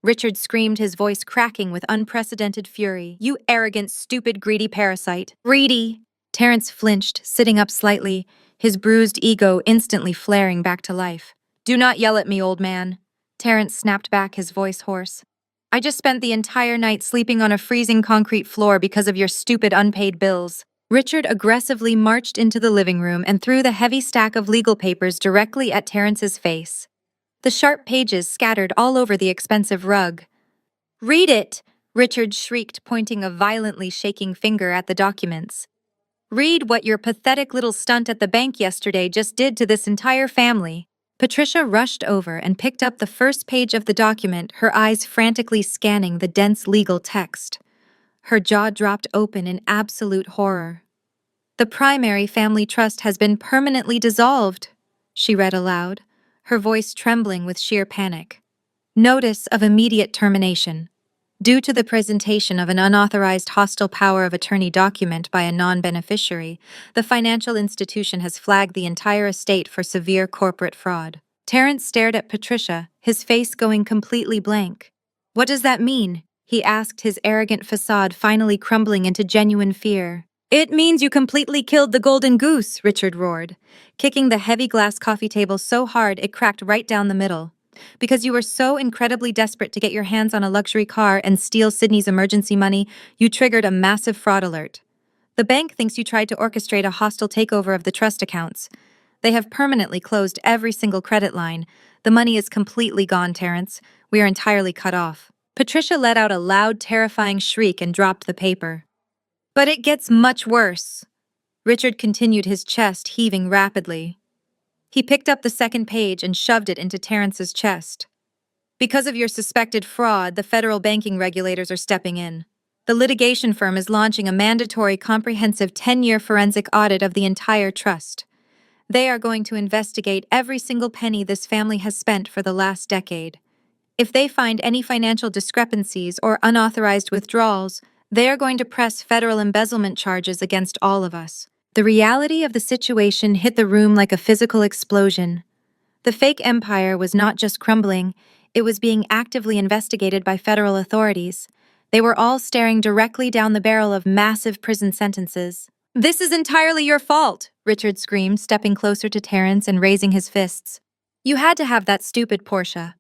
Richard screamed, his voice cracking with unprecedented fury. "You arrogant, stupid, greedy parasite. Greedy!" Terence flinched, sitting up slightly, his bruised ego instantly flaring back to life. "Do not yell at me, old man." Terence snapped back, his voice hoarse. "I just spent the entire night sleeping on a freezing concrete floor because of your stupid unpaid bills." Richard aggressively marched into the living room and threw the heavy stack of legal papers directly at Terence's face. The sharp pages scattered all over the expensive rug. "Read it!" Richard shrieked, pointing a violently shaking finger at the documents. "Read what your pathetic little stunt at the bank yesterday just did to this entire family." Patricia rushed over and picked up the first page of the document, her eyes frantically scanning the dense legal text. Her jaw dropped open in absolute horror. "The primary family trust has been permanently dissolved," she read aloud, her voice trembling with sheer panic. "Notice of immediate termination. Due to the presentation of an unauthorized hostile power of attorney document by a non-beneficiary, the financial institution has flagged the entire estate for severe corporate fraud." Terence stared at Patricia, his face going completely blank. "What does that mean?" he asked, his arrogant facade finally crumbling into genuine fear. "It means you completely killed the golden goose," Richard roared, kicking the heavy glass coffee table so hard it cracked right down the middle. "Because you were so incredibly desperate to get your hands on a luxury car and steal Sydney's emergency money, you triggered a massive fraud alert. The bank thinks you tried to orchestrate a hostile takeover of the trust accounts. They have permanently closed every single credit line. The money is completely gone, Terence. We are entirely cut off." Patricia let out a loud, terrifying shriek and dropped the paper. "But it gets much worse." Richard continued, his chest heaving rapidly. He picked up the second page and shoved it into Terence's chest. "Because of your suspected fraud, the federal banking regulators are stepping in. The litigation firm is launching a mandatory comprehensive 10-year forensic audit of the entire trust. They are going to investigate every single penny this family has spent for the last decade. If they find any financial discrepancies or unauthorized withdrawals, they are going to press federal embezzlement charges against all of us." The reality of the situation hit the room like a physical explosion. The fake empire was not just crumbling, it was being actively investigated by federal authorities. They were all staring directly down the barrel of massive prison sentences. "This is entirely your fault," Richard screamed, stepping closer to Terence and raising his fists. "You had to have that stupid Porsche.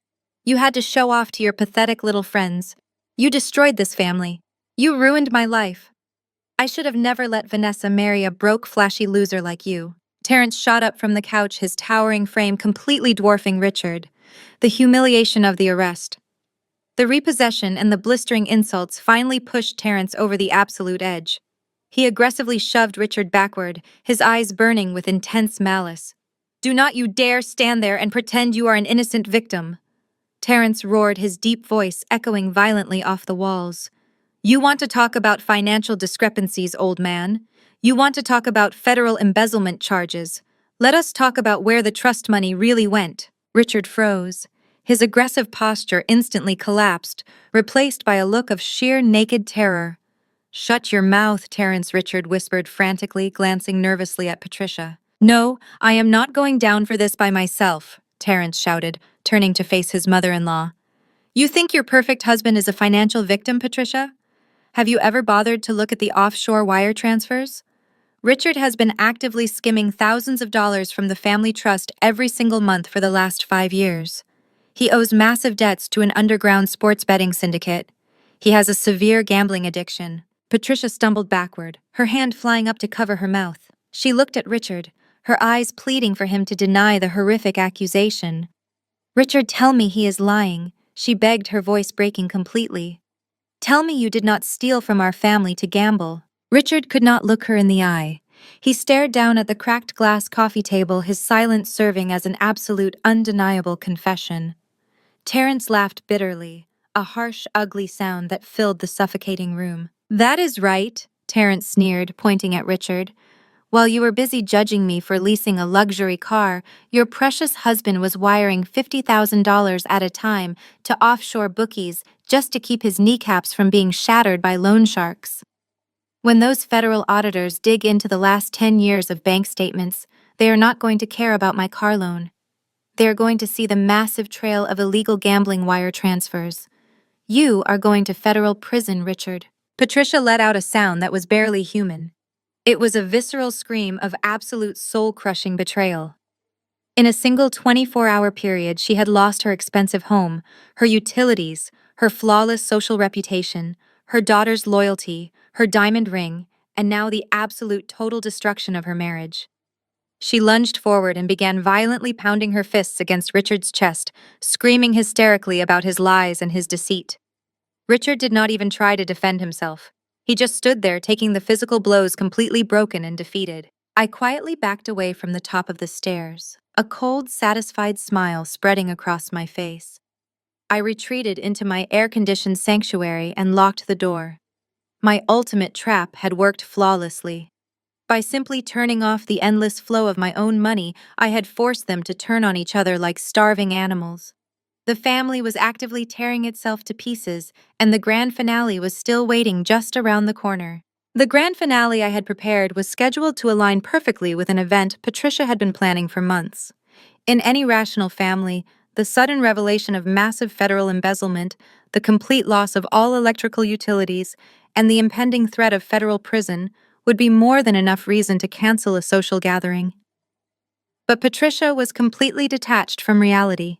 You had to show off to your pathetic little friends. You destroyed this family. You ruined my life. I should have never let Vanessa marry a broke, flashy loser like you." Terence shot up from the couch, his towering frame completely dwarfing Richard. The humiliation of the arrest, the repossession, and the blistering insults finally pushed Terence over the absolute edge. He aggressively shoved Richard backward, his eyes burning with intense malice. "Do not you dare stand there and pretend you are an innocent victim." Terence roared, his deep voice echoing violently off the walls. "You want to talk about financial discrepancies, old man? You want to talk about federal embezzlement charges? Let us talk about where the trust money really went." Richard froze. His aggressive posture instantly collapsed, replaced by a look of sheer naked terror. "Shut your mouth, Terence," Richard whispered frantically, glancing nervously at Patricia. "No, I am not going down for this by myself," Terence shouted, turning to face his mother-in-law. "You think your perfect husband is a financial victim, Patricia? Have you ever bothered to look at the offshore wire transfers? Richard has been actively skimming thousands of dollars from the family trust every single month for the last 5 years. He owes massive debts to an underground sports betting syndicate. He has a severe gambling addiction." Patricia stumbled backward, her hand flying up to cover her mouth. She looked at Richard, her eyes pleading for him to deny the horrific accusation. "Richard, tell me he is lying," she begged, her voice breaking completely. "Tell me you did not steal from our family to gamble." Richard could not look her in the eye. He stared down at the cracked glass coffee table, his silence serving as an absolute, undeniable confession. Terence laughed bitterly, a harsh, ugly sound that filled the suffocating room. "That is right," Terence sneered, pointing at Richard. "While you were busy judging me for leasing a luxury car, your precious husband was wiring $50,000 at a time to offshore bookies just to keep his kneecaps from being shattered by loan sharks. When those federal auditors dig into the last 10 years of bank statements, they are not going to care about my car loan. They are going to see the massive trail of illegal gambling wire transfers. You are going to federal prison, Richard." Patricia let out a sound that was barely human. It was a visceral scream of absolute soul-crushing betrayal. In a single 24-hour period, she had lost her expensive home, her utilities, her flawless social reputation, her daughter's loyalty, her diamond ring, and now the absolute total destruction of her marriage. She lunged forward and began violently pounding her fists against Richard's chest, screaming hysterically about his lies and his deceit. Richard did not even try to defend himself. He just stood there, taking the physical blows, completely broken and defeated. I quietly backed away from the top of the stairs, a cold, satisfied smile spreading across my face. I retreated into my air-conditioned sanctuary and locked the door. My ultimate trap had worked flawlessly. By simply turning off the endless flow of my own money, I had forced them to turn on each other like starving animals. The family was actively tearing itself to pieces, and the grand finale was still waiting just around the corner. The grand finale I had prepared was scheduled to align perfectly with an event Patricia had been planning for months. In any rational family, the sudden revelation of massive federal embezzlement, the complete loss of all electrical utilities, and the impending threat of federal prison would be more than enough reason to cancel a social gathering. But Patricia was completely detached from reality.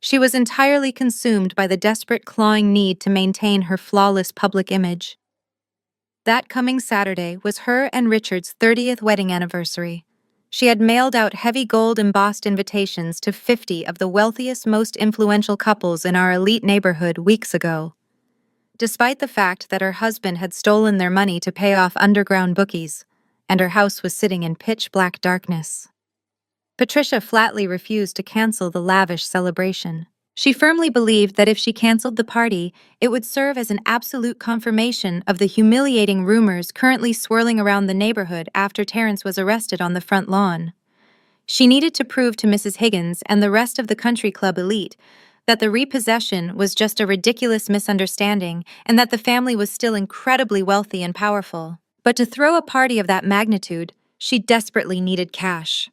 She was entirely consumed by the desperate, clawing need to maintain her flawless public image. That coming Saturday was her and Richard's 30th wedding anniversary. She had mailed out heavy gold-embossed invitations to 50 of the wealthiest, most influential couples in our elite neighborhood weeks ago. Despite the fact that her husband had stolen their money to pay off underground bookies, and her house was sitting in pitch-black darkness, Patricia flatly refused to cancel the lavish celebration. She firmly believed that if she canceled the party, it would serve as an absolute confirmation of the humiliating rumors currently swirling around the neighborhood after Terence was arrested on the front lawn. She needed to prove to Mrs. Higgins and the rest of the country club elite that the repossession was just a ridiculous misunderstanding and that the family was still incredibly wealthy and powerful. But to throw a party of that magnitude, she desperately needed cash.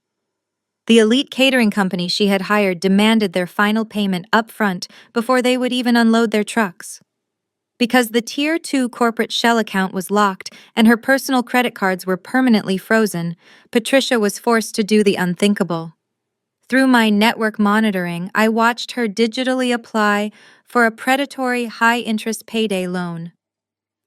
The elite catering company she had hired demanded their final payment up front before they would even unload their trucks. Because the Tier 2 corporate shell account was locked and her personal credit cards were permanently frozen, Patricia was forced to do the unthinkable. Through my network monitoring, I watched her digitally apply for a predatory high-interest payday loan.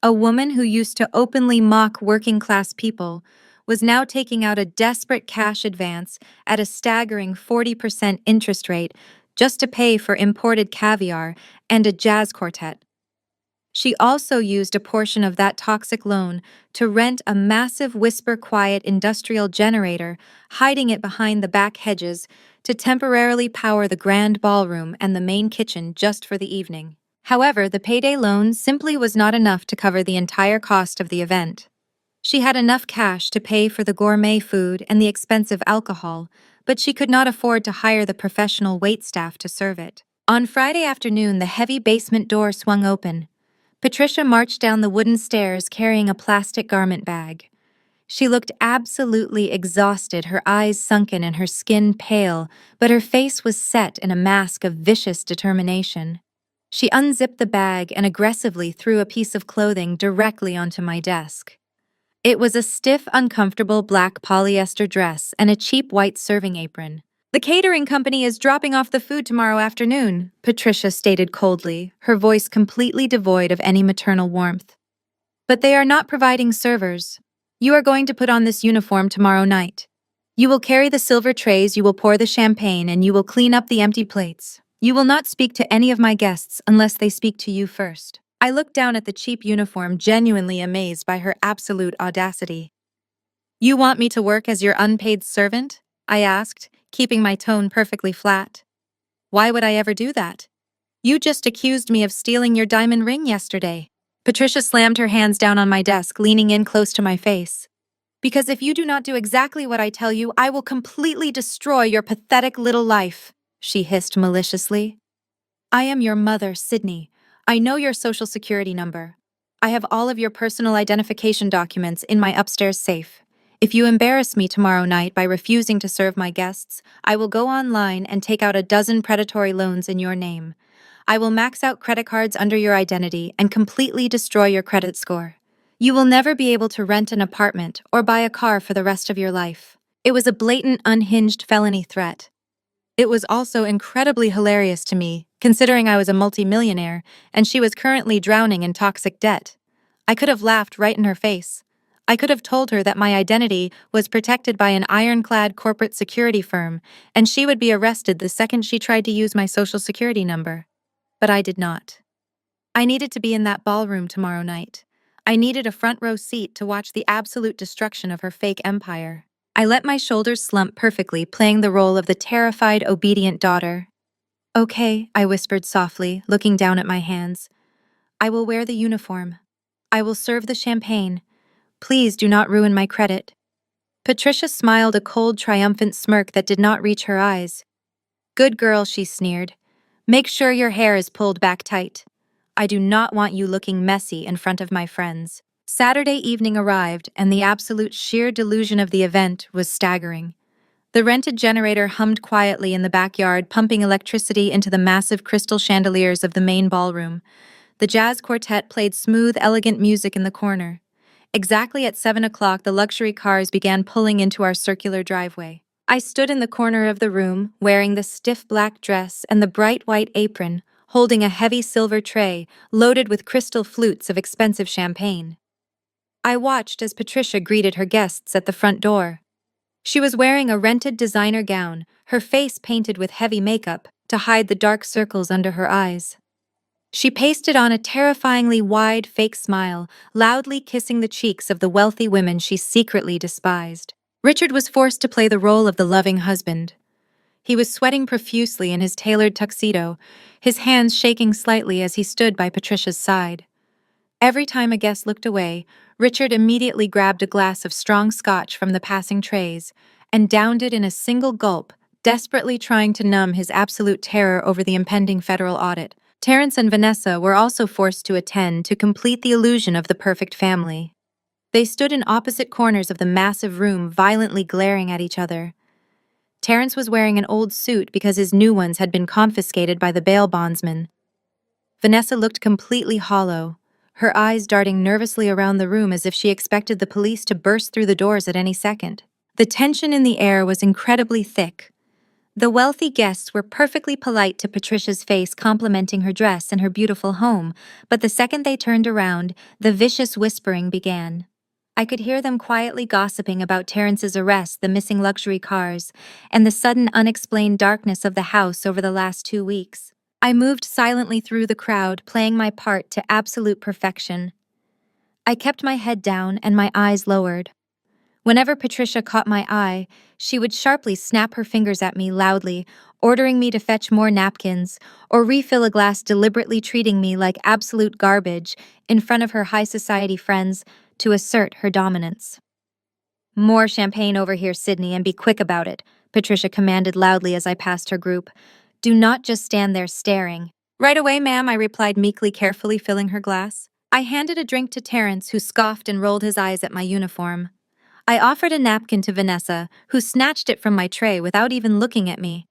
A woman who used to openly mock working-class people was now taking out a desperate cash advance at a staggering 40% interest rate just to pay for imported caviar and a jazz quartet. She also used a portion of that toxic loan to rent a massive whisper-quiet industrial generator, hiding it behind the back hedges to temporarily power the grand ballroom and the main kitchen just for the evening. However, the payday loan simply was not enough to cover the entire cost of the event. She had enough cash to pay for the gourmet food and the expensive alcohol, but she could not afford to hire the professional waitstaff to serve it. On Friday afternoon, the heavy basement door swung open. Patricia marched down the wooden stairs carrying a plastic garment bag. She looked absolutely exhausted, her eyes sunken and her skin pale, but her face was set in a mask of vicious determination. She unzipped the bag and aggressively threw a piece of clothing directly onto my desk. It was a stiff, uncomfortable black polyester dress and a cheap white serving apron. "The catering company is dropping off the food tomorrow afternoon," Patricia stated coldly, her voice completely devoid of any maternal warmth. "But they are not providing servers. You are going to put on this uniform tomorrow night." You will carry the silver trays, you will pour the champagne, and you will clean up the empty plates. You will not speak to any of my guests unless they speak to you first. I looked down at the cheap uniform, genuinely amazed by her absolute audacity. You want me to work as your unpaid servant? I asked, keeping my tone perfectly flat. Why would I ever do that? You just accused me of stealing your diamond ring yesterday. Patricia slammed her hands down on my desk, leaning in close to my face. Because if you do not do exactly what I tell you, I will completely destroy your pathetic little life, she hissed maliciously. I am your mother, Sydney. I know your social security number. I have all of your personal identification documents in my upstairs safe. If you embarrass me tomorrow night by refusing to serve my guests, I will go online and take out a dozen predatory loans in your name. I will max out credit cards under your identity and completely destroy your credit score. You will never be able to rent an apartment or buy a car for the rest of your life. It was a blatant, unhinged felony threat. It was also incredibly hilarious to me, considering I was a multimillionaire and she was currently drowning in toxic debt. I could have laughed right in her face. I could have told her that my identity was protected by an ironclad corporate security firm and she would be arrested the second she tried to use my social security number. But I did not. I needed to be in that ballroom tomorrow night. I needed a front row seat to watch the absolute destruction of her fake empire. I let my shoulders slump perfectly, playing the role of the terrified, obedient daughter. Okay, I whispered softly, looking down at my hands. I will wear the uniform. I will serve the champagne. Please do not ruin my credit. Patricia smiled, a cold, triumphant smirk that did not reach her eyes. Good girl, she sneered. Make sure your hair is pulled back tight. I do not want you looking messy in front of my friends. Saturday evening arrived, and the absolute sheer delusion of the event was staggering. The rented generator hummed quietly in the backyard, pumping electricity into the massive crystal chandeliers of the main ballroom. The jazz quartet played smooth, elegant music in the corner. Exactly at 7 o'clock, the luxury cars began pulling into our circular driveway. I stood in the corner of the room, wearing the stiff black dress and the bright white apron, holding a heavy silver tray loaded with crystal flutes of expensive champagne. I watched as Patricia greeted her guests at the front door. She was wearing a rented designer gown, her face painted with heavy makeup to hide the dark circles under her eyes. She pasted on a terrifyingly wide fake smile, loudly kissing the cheeks of the wealthy women she secretly despised. Richard was forced to play the role of the loving husband. He was sweating profusely in his tailored tuxedo, his hands shaking slightly as he stood by Patricia's side. Every time a guest looked away, Richard immediately grabbed a glass of strong scotch from the passing trays and downed it in a single gulp, desperately trying to numb his absolute terror over the impending federal audit. Terrence and Vanessa were also forced to attend to complete the illusion of the perfect family. They stood in opposite corners of the massive room, violently glaring at each other. Terrence was wearing an old suit because his new ones had been confiscated by the bail bondsman. Vanessa looked completely hollow, her eyes darting nervously around the room as if she expected the police to burst through the doors at any second. The tension in the air was incredibly thick. The wealthy guests were perfectly polite to Patricia's face, complimenting her dress and her beautiful home, but the second they turned around, the vicious whispering began. I could hear them quietly gossiping about Terrence's arrest, the missing luxury cars, and the sudden unexplained darkness of the house over the last 2 weeks. I moved silently through the crowd, playing my part to absolute perfection. I kept my head down and my eyes lowered. Whenever Patricia caught my eye, she would sharply snap her fingers at me loudly, ordering me to fetch more napkins or refill a glass, deliberately treating me like absolute garbage in front of her high society friends to assert her dominance. More champagne over here, Sydney, and be quick about it, Patricia commanded loudly as I passed her group. Do not just stand there staring. Right away, ma'am, I replied meekly, carefully filling her glass. I handed a drink to Terrence, who scoffed and rolled his eyes at my uniform. I offered a napkin to Vanessa, who snatched it from my tray without even looking at me.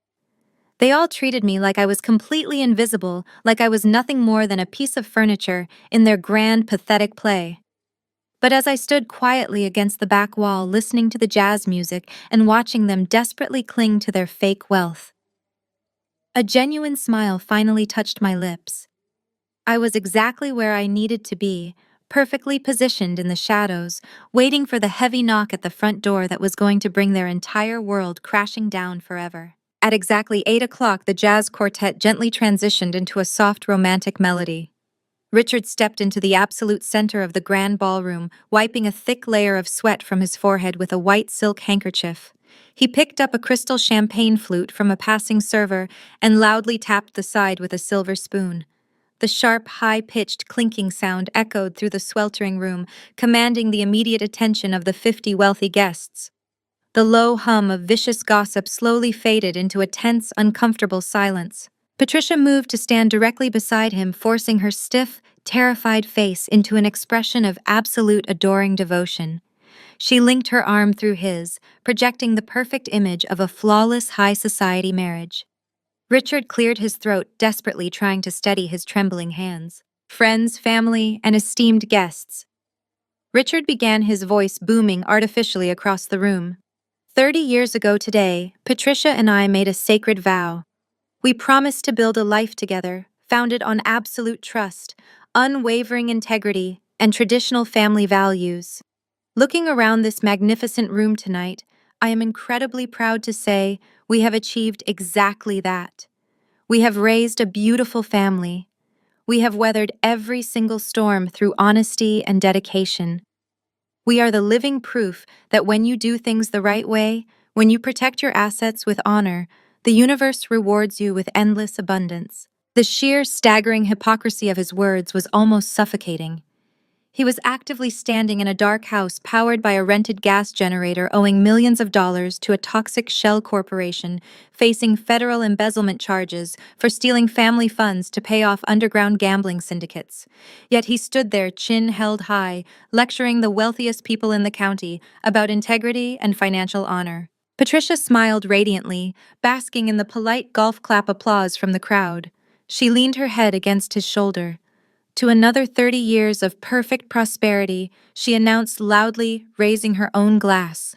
They all treated me like I was completely invisible, like I was nothing more than a piece of furniture in their grand, pathetic play. But as I stood quietly against the back wall, listening to the jazz music and watching them desperately cling to their fake wealth, a genuine smile finally touched my lips. I was exactly where I needed to be, perfectly positioned in the shadows, waiting for the heavy knock at the front door that was going to bring their entire world crashing down forever. At exactly 8 o'clock, the jazz quartet gently transitioned into a soft romantic melody. Richard stepped into the absolute center of the grand ballroom, wiping a thick layer of sweat from his forehead with a white silk handkerchief. He picked up a crystal champagne flute from a passing server and loudly tapped the side with a silver spoon. The sharp, high-pitched clinking sound echoed through the sweltering room, commanding the immediate attention of the 50 wealthy guests. The low hum of vicious gossip slowly faded into a tense, uncomfortable silence. Patricia moved to stand directly beside him, forcing her stiff, terrified face into an expression of absolute adoring devotion. She linked her arm through his, projecting the perfect image of a flawless high society marriage. Richard cleared his throat, desperately trying to steady his trembling hands. Friends, family, and esteemed guests. Richard began, his voice booming artificially across the room. 30 years ago today, Patricia and I made a sacred vow. We promised to build a life together, founded on absolute trust, unwavering integrity, and traditional family values. Looking around this magnificent room tonight, I am incredibly proud to say we have achieved exactly that. We have raised a beautiful family. We have weathered every single storm through honesty and dedication. We are the living proof that when you do things the right way, when you protect your assets with honor, the universe rewards you with endless abundance. The sheer, staggering hypocrisy of his words was almost suffocating. He was actively standing in a dark house powered by a rented gas generator owing millions of dollars to a toxic shell corporation, facing federal embezzlement charges for stealing family funds to pay off underground gambling syndicates. Yet he stood there, chin held high, lecturing the wealthiest people in the county about integrity and financial honor. Patricia smiled radiantly, basking in the polite golf clap applause from the crowd. She leaned her head against his shoulder. To another 30 years of perfect prosperity, she announced loudly, raising her own glass.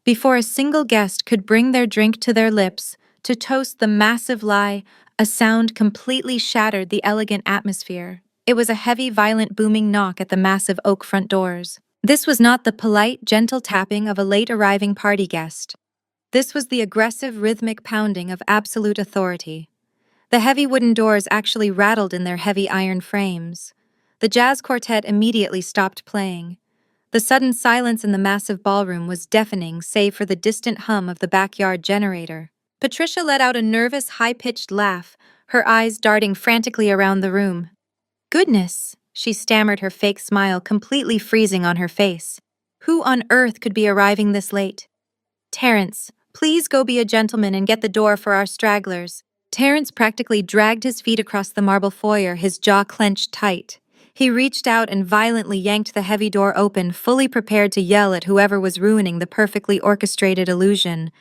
Before a single guest could bring their drink to their lips, to toast the massive lie, a sound completely shattered the elegant atmosphere. It was a heavy, violent, booming knock at the massive oak front doors. This was not the polite, gentle tapping of a late-arriving party guest. This was the aggressive, rhythmic pounding of absolute authority. The heavy wooden doors actually rattled in their heavy iron frames. The jazz quartet immediately stopped playing. The sudden silence in the massive ballroom was deafening, save for the distant hum of the backyard generator. Patricia let out a nervous, high-pitched laugh, her eyes darting frantically around the room. "Goodness," she stammered, her fake smile completely freezing on her face. "Who on earth could be arriving this late? Terrence, please go be a gentleman and get the door for our stragglers." Terrence practically dragged his feet across the marble foyer, his jaw clenched tight. He reached out and violently yanked the heavy door open, fully prepared to yell at whoever was ruining the perfectly orchestrated illusion.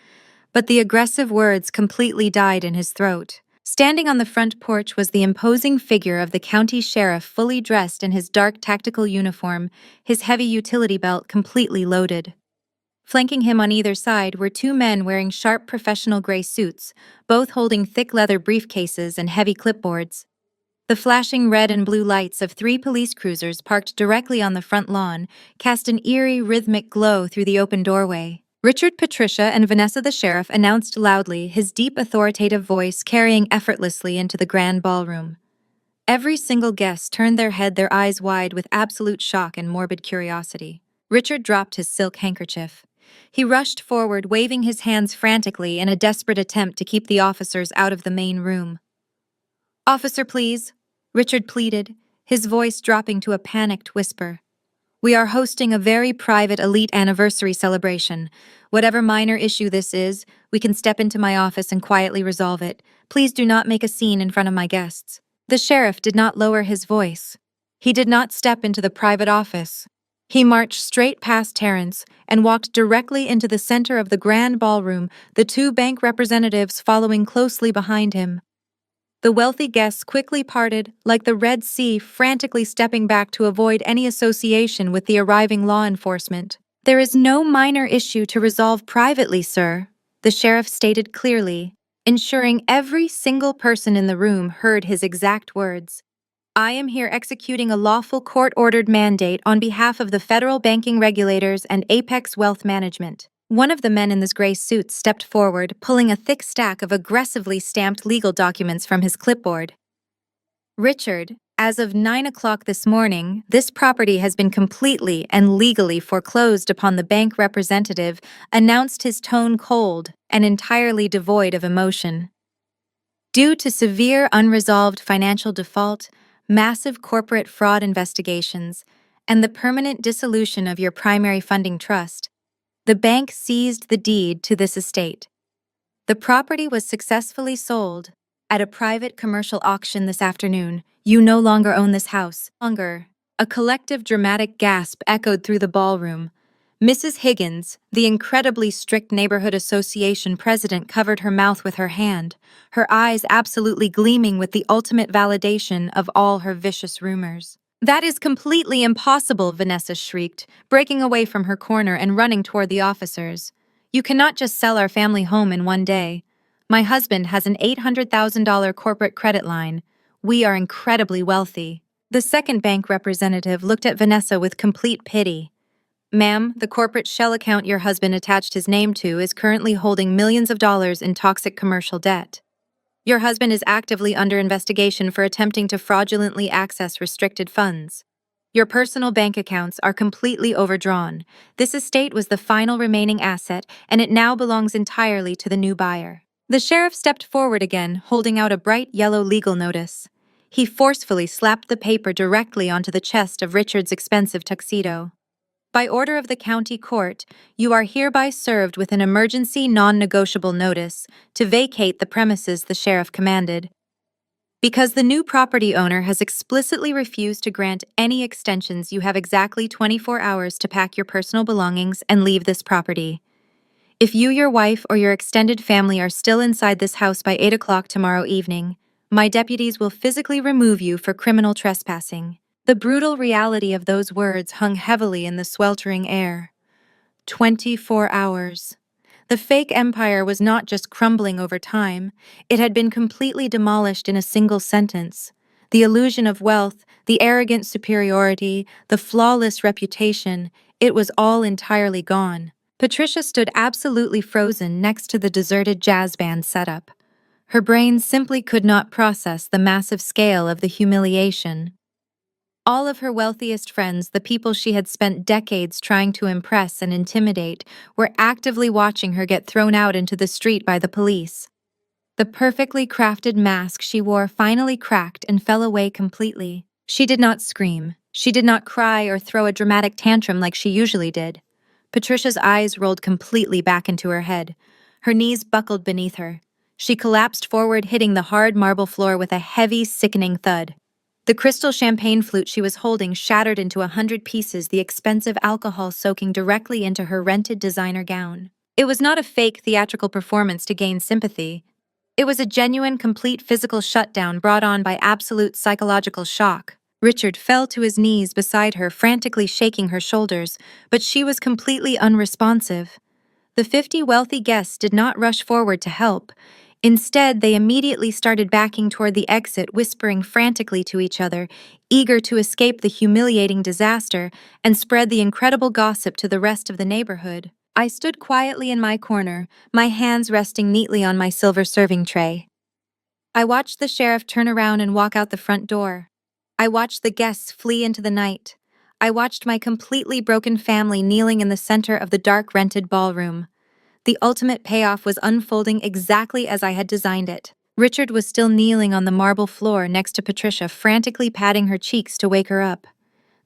But the aggressive words completely died in his throat. Standing on the front porch was the imposing figure of the county sheriff, fully dressed in his dark tactical uniform, his heavy utility belt completely loaded. Flanking him on either side were two men wearing sharp professional gray suits, both holding thick leather briefcases and heavy clipboards. The flashing red and blue lights of 3 police cruisers parked directly on the front lawn cast an eerie, rhythmic glow through the open doorway. Richard, Patricia, and Vanessa the sheriff announced loudly, his deep, authoritative voice carrying effortlessly into the grand ballroom. Every single guest turned their head, their eyes wide with absolute shock and morbid curiosity. Richard dropped his silk handkerchief. He rushed forward, waving his hands frantically in a desperate attempt to keep the officers out of the main room. "Officer, please," Richard pleaded, his voice dropping to a panicked whisper. "We are hosting a very private elite anniversary celebration. Whatever minor issue this is, we can step into my office and quietly resolve it. Please do not make a scene in front of my guests." The sheriff did not lower his voice. He did not step into the private office. He marched straight past Terrence and walked directly into the center of the grand ballroom, the 2 bank representatives following closely behind him. The wealthy guests quickly parted, like the Red Sea, frantically stepping back to avoid any association with the arriving law enforcement. "There is no minor issue to resolve privately, sir," the sheriff stated clearly, ensuring every single person in the room heard his exact words. I am here executing a lawful court-ordered mandate on behalf of the federal banking regulators and Apex Wealth Management. One of the men in this gray suit stepped forward, pulling a thick stack of aggressively stamped legal documents from his clipboard. Richard, as of 9 o'clock this morning, this property has been completely and legally foreclosed upon. The bank representative announced, his tone cold and entirely devoid of emotion. Due to severe unresolved financial default, massive corporate fraud investigations, and the permanent dissolution of your primary funding trust, the bank seized the deed to this estate. The property was successfully sold at a private commercial auction this afternoon. You no longer own this house. Longer. A collective dramatic gasp echoed through the ballroom. Mrs. Higgins, the incredibly strict Neighborhood Association president, covered her mouth with her hand, her eyes absolutely gleaming with the ultimate validation of all her vicious rumors. "That is completely impossible," Vanessa shrieked, breaking away from her corner and running toward the officers. "You cannot just sell our family home in one day. My husband has an $800,000 corporate credit line. We are incredibly wealthy." The second bank representative looked at Vanessa with complete pity. "Ma'am, the corporate shell account your husband attached his name to is currently holding millions of dollars in toxic commercial debt. Your husband is actively under investigation for attempting to fraudulently access restricted funds. Your personal bank accounts are completely overdrawn. This estate was the final remaining asset, and it now belongs entirely to the new buyer." The sheriff stepped forward again, holding out a bright yellow legal notice. He forcefully slapped the paper directly onto the chest of Richard's expensive tuxedo. "By order of the county court, you are hereby served with an emergency non-negotiable notice to vacate the premises," the sheriff commanded. "Because the new property owner has explicitly refused to grant any extensions, you have exactly 24 hours to pack your personal belongings and leave this property. If you, your wife, or your extended family are still inside this house by 8 o'clock tomorrow evening, my deputies will physically remove you for criminal trespassing." The brutal reality of those words hung heavily in the sweltering air. 24 hours. The fake empire was not just crumbling over time, it had been completely demolished in a single sentence. The illusion of wealth, the arrogant superiority, the flawless reputation, it was all entirely gone. Patricia stood absolutely frozen next to the deserted jazz band setup. Her brain simply could not process the massive scale of the humiliation. All of her wealthiest friends, the people she had spent decades trying to impress and intimidate, were actively watching her get thrown out into the street by the police. The perfectly crafted mask she wore finally cracked and fell away completely. She did not scream. She did not cry or throw a dramatic tantrum like she usually did. Patricia's eyes rolled completely back into her head. Her knees buckled beneath her. She collapsed forward, hitting the hard marble floor with a heavy, sickening thud. The crystal champagne flute she was holding shattered into 100 pieces, the expensive alcohol soaking directly into her rented designer gown. It was not a fake theatrical performance to gain sympathy. It was a genuine, complete physical shutdown brought on by absolute psychological shock. Richard fell to his knees beside her, frantically shaking her shoulders, but she was completely unresponsive. The 50 wealthy guests did not rush forward to help. Instead, they immediately started backing toward the exit, whispering frantically to each other, eager to escape the humiliating disaster and spread the incredible gossip to the rest of the neighborhood. I stood quietly in my corner, my hands resting neatly on my silver serving tray. I watched the sheriff turn around and walk out the front door. I watched the guests flee into the night. I watched my completely broken family kneeling in the center of the dark rented ballroom. The ultimate payoff was unfolding exactly as I had designed it. Richard was still kneeling on the marble floor next to Patricia, frantically patting her cheeks to wake her up.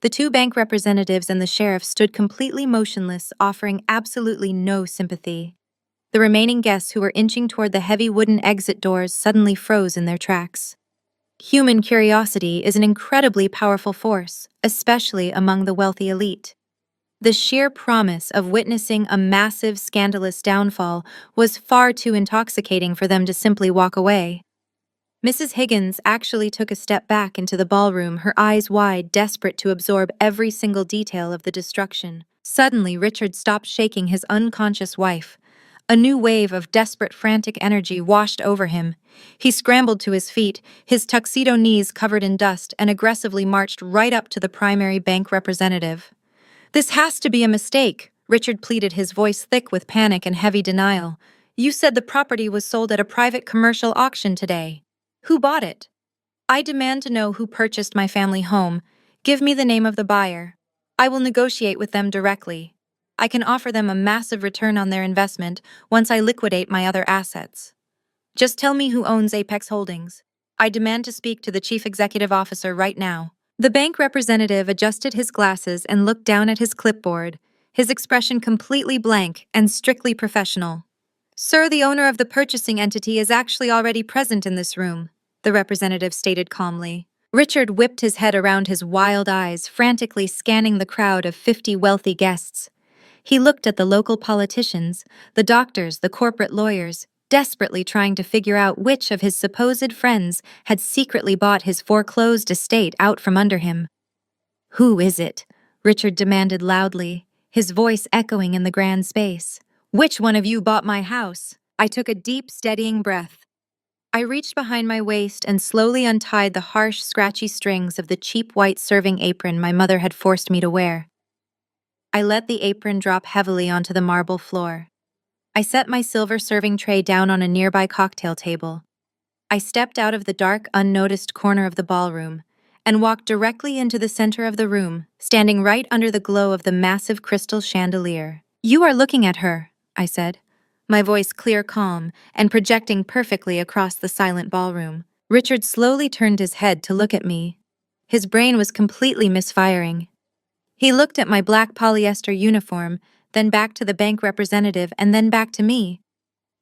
The two bank representatives and the sheriff stood completely motionless, offering absolutely no sympathy. The remaining guests, who were inching toward the heavy wooden exit doors, suddenly froze in their tracks. Human curiosity is an incredibly powerful force, especially among the wealthy elite. The sheer promise of witnessing a massive, scandalous downfall was far too intoxicating for them to simply walk away. Mrs. Higgins actually took a step back into the ballroom, her eyes wide, desperate to absorb every single detail of the destruction. Suddenly, Richard stopped shaking his unconscious wife. A new wave of desperate, frantic energy washed over him. He scrambled to his feet, his tuxedo knees covered in dust, and aggressively marched right up to the primary bank representative. "This has to be a mistake," Richard pleaded, his voice thick with panic and heavy denial. "You said the property was sold at a private commercial auction today. Who bought it?" "I demand to know who purchased my family home. Give me the name of the buyer. I will negotiate with them directly. I can offer them a massive return on their investment once I liquidate my other assets. Just tell me who owns Apex Holdings. I demand to speak to the chief executive officer right now." The bank representative adjusted his glasses and looked down at his clipboard, his expression completely blank and strictly professional. "Sir, the owner of the purchasing entity is actually already present in this room," the representative stated calmly. Richard whipped his head around his wild eyes, frantically scanning the crowd of 50 wealthy guests. He looked at the local politicians, the doctors, the corporate lawyers, desperately trying to figure out which of his supposed friends had secretly bought his foreclosed estate out from under him. "Who is it?" Richard demanded loudly, his voice echoing in the grand space. "Which one of you bought my house?" I took a deep, steadying breath. I reached behind my waist and slowly untied the harsh, scratchy strings of the cheap white serving apron my mother had forced me to wear. I let the apron drop heavily onto the marble floor. I set my silver serving tray down on a nearby cocktail table. I stepped out of the dark, unnoticed corner of the ballroom and walked directly into the center of the room, standing right under the glow of the massive crystal chandelier. "You are looking at her," I said, my voice clear, calm, and projecting perfectly across the silent ballroom. Richard slowly turned his head to look at me. His brain was completely misfiring. He looked at my black polyester uniform, then back to the bank representative, and then back to me.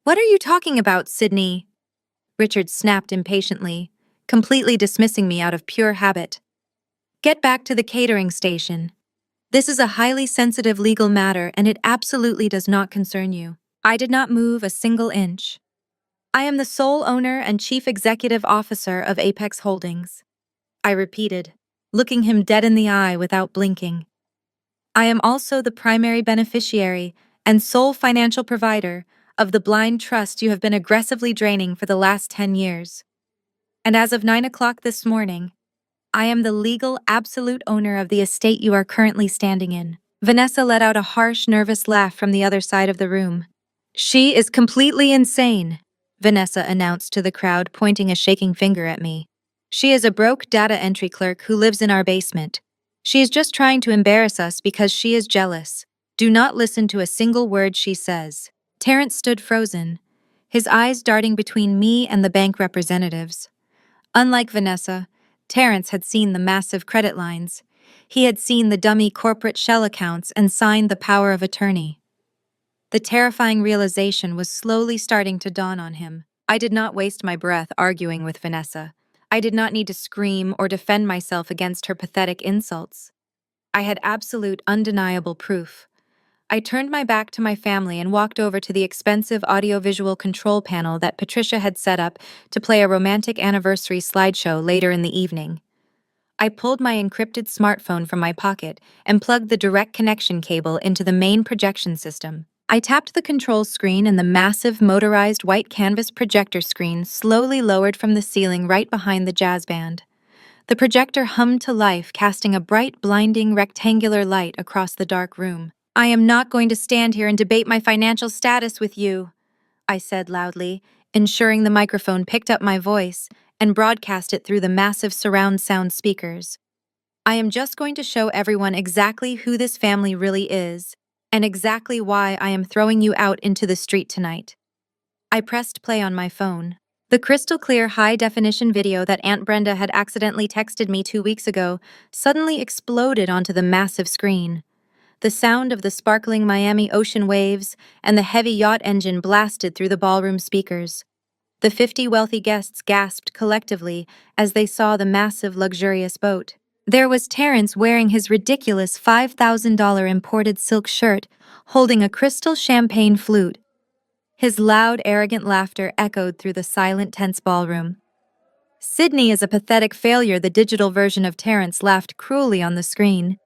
"What are you talking about, Sydney?" Richard snapped impatiently, completely dismissing me out of pure habit. "Get back to the catering station. This is a highly sensitive legal matter and it absolutely does not concern you." I did not move a single inch. "I am the sole owner and chief executive officer of Apex Holdings," I repeated, looking him dead in the eye without blinking. "I am also the primary beneficiary and sole financial provider of the blind trust you have been aggressively draining for the last 10 years. And as of 9 o'clock this morning, I am the legal absolute owner of the estate you are currently standing in." Vanessa let out a harsh, nervous laugh from the other side of the room. "She is completely insane," Vanessa announced to the crowd, pointing a shaking finger at me. "She is a broke data entry clerk who lives in our basement. She is just trying to embarrass us because she is jealous. Do not listen to a single word she says." Terrence stood frozen, his eyes darting between me and the bank representatives. Unlike Vanessa, Terrence had seen the massive credit lines. He had seen the dummy corporate shell accounts and signed the power of attorney. The terrifying realization was slowly starting to dawn on him. I did not waste my breath arguing with Vanessa. I did not need to scream or defend myself against her pathetic insults. I had absolute, undeniable proof. I turned my back to my family and walked over to the expensive audiovisual control panel that Patricia had set up to play a romantic anniversary slideshow later in the evening. I pulled my encrypted smartphone from my pocket and plugged the direct connection cable into the main projection system. I tapped the control screen and the massive motorized white canvas projector screen slowly lowered from the ceiling right behind the jazz band. The projector hummed to life, casting a bright, blinding rectangular light across the dark room. "I am not going to stand here and debate my financial status with you," I said loudly, ensuring the microphone picked up my voice and broadcast it through the massive surround sound speakers. "I am just going to show everyone exactly who this family really is, and exactly why I am throwing you out into the street tonight." I pressed play on my phone. The crystal clear high-definition video that Aunt Brenda had accidentally texted me 2 weeks ago suddenly exploded onto the massive screen. The sound of the sparkling Miami ocean waves and the heavy yacht engine blasted through the ballroom speakers. The 50 wealthy guests gasped collectively as they saw the massive, luxurious boat. There was Terrence wearing his ridiculous $5,000 imported silk shirt, holding a crystal champagne flute. His loud, arrogant laughter echoed through the silent, tense ballroom. "Sydney is a pathetic failure," the digital version of Terrence laughed cruelly on the screen.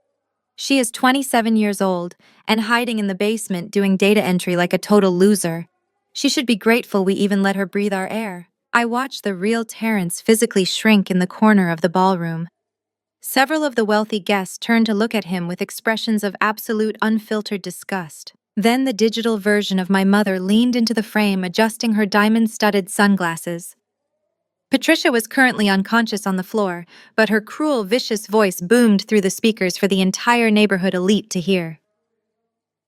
She is 27 years old and hiding in the basement doing data entry like a total loser. She should be grateful we even let her breathe our air. I watched the real Terrence physically shrink in the corner of the ballroom. Several of the wealthy guests turned to look at him with expressions of absolute unfiltered disgust. Then the digital version of my mother leaned into the frame, adjusting her diamond-studded sunglasses. Patricia was currently unconscious on the floor, but her cruel, vicious voice boomed through the speakers for the entire neighborhood elite to hear.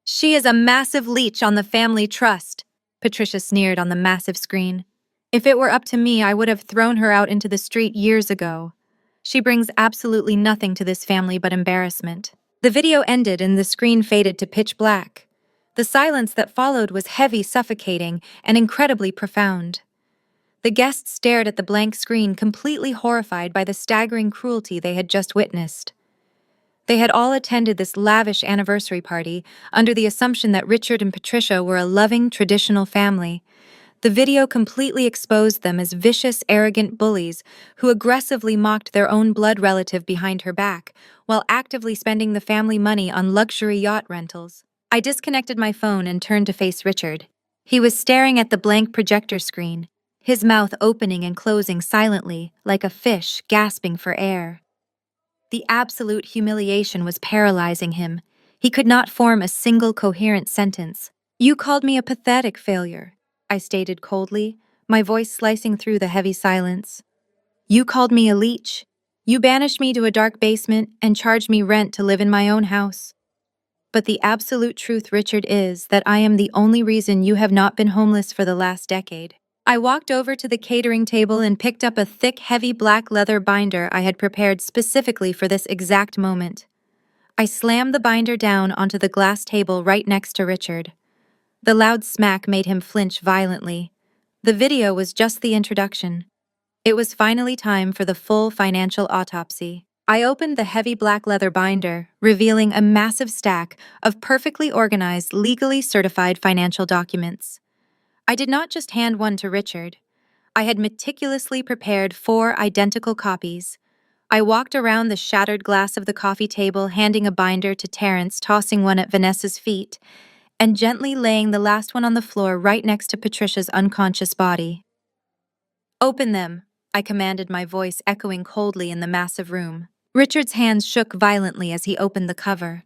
"She is a massive leech on the family trust," Patricia sneered on the massive screen. "If it were up to me, I would have thrown her out into the street years ago. She brings absolutely nothing to this family but embarrassment." The video ended and the screen faded to pitch black. The silence that followed was heavy, suffocating, and incredibly profound. The guests stared at the blank screen, completely horrified by the staggering cruelty they had just witnessed. They had all attended this lavish anniversary party under the assumption that Richard and Patricia were a loving, traditional family. The video completely exposed them as vicious, arrogant bullies who aggressively mocked their own blood relative behind her back, while actively spending the family money on luxury yacht rentals. I disconnected my phone and turned to face Richard. He was staring at the blank projector screen, his mouth opening and closing silently, like a fish gasping for air. The absolute humiliation was paralyzing him. He could not form a single coherent sentence. "You called me a pathetic failure," I stated coldly, my voice slicing through the heavy silence. "You called me a leech. You banished me to a dark basement and charged me rent to live in my own house. But the absolute truth, Richard, is that I am the only reason you have not been homeless for the last decade." I walked over to the catering table and picked up a thick, heavy black leather binder I had prepared specifically for this exact moment. I slammed the binder down onto the glass table right next to Richard. The loud smack made him flinch violently. The video was just the introduction. It was finally time for the full financial autopsy. I opened the heavy black leather binder, revealing a massive stack of perfectly organized, legally certified financial documents. I did not just hand one to Richard. I had meticulously prepared 4 identical copies. I walked around the shattered glass of the coffee table, handing a binder to Terrence, tossing one at Vanessa's feet, and gently laying the last one on the floor right next to Patricia's unconscious body. "Open them," I commanded, my voice echoing coldly in the massive room. Richard's hands shook violently as he opened the cover.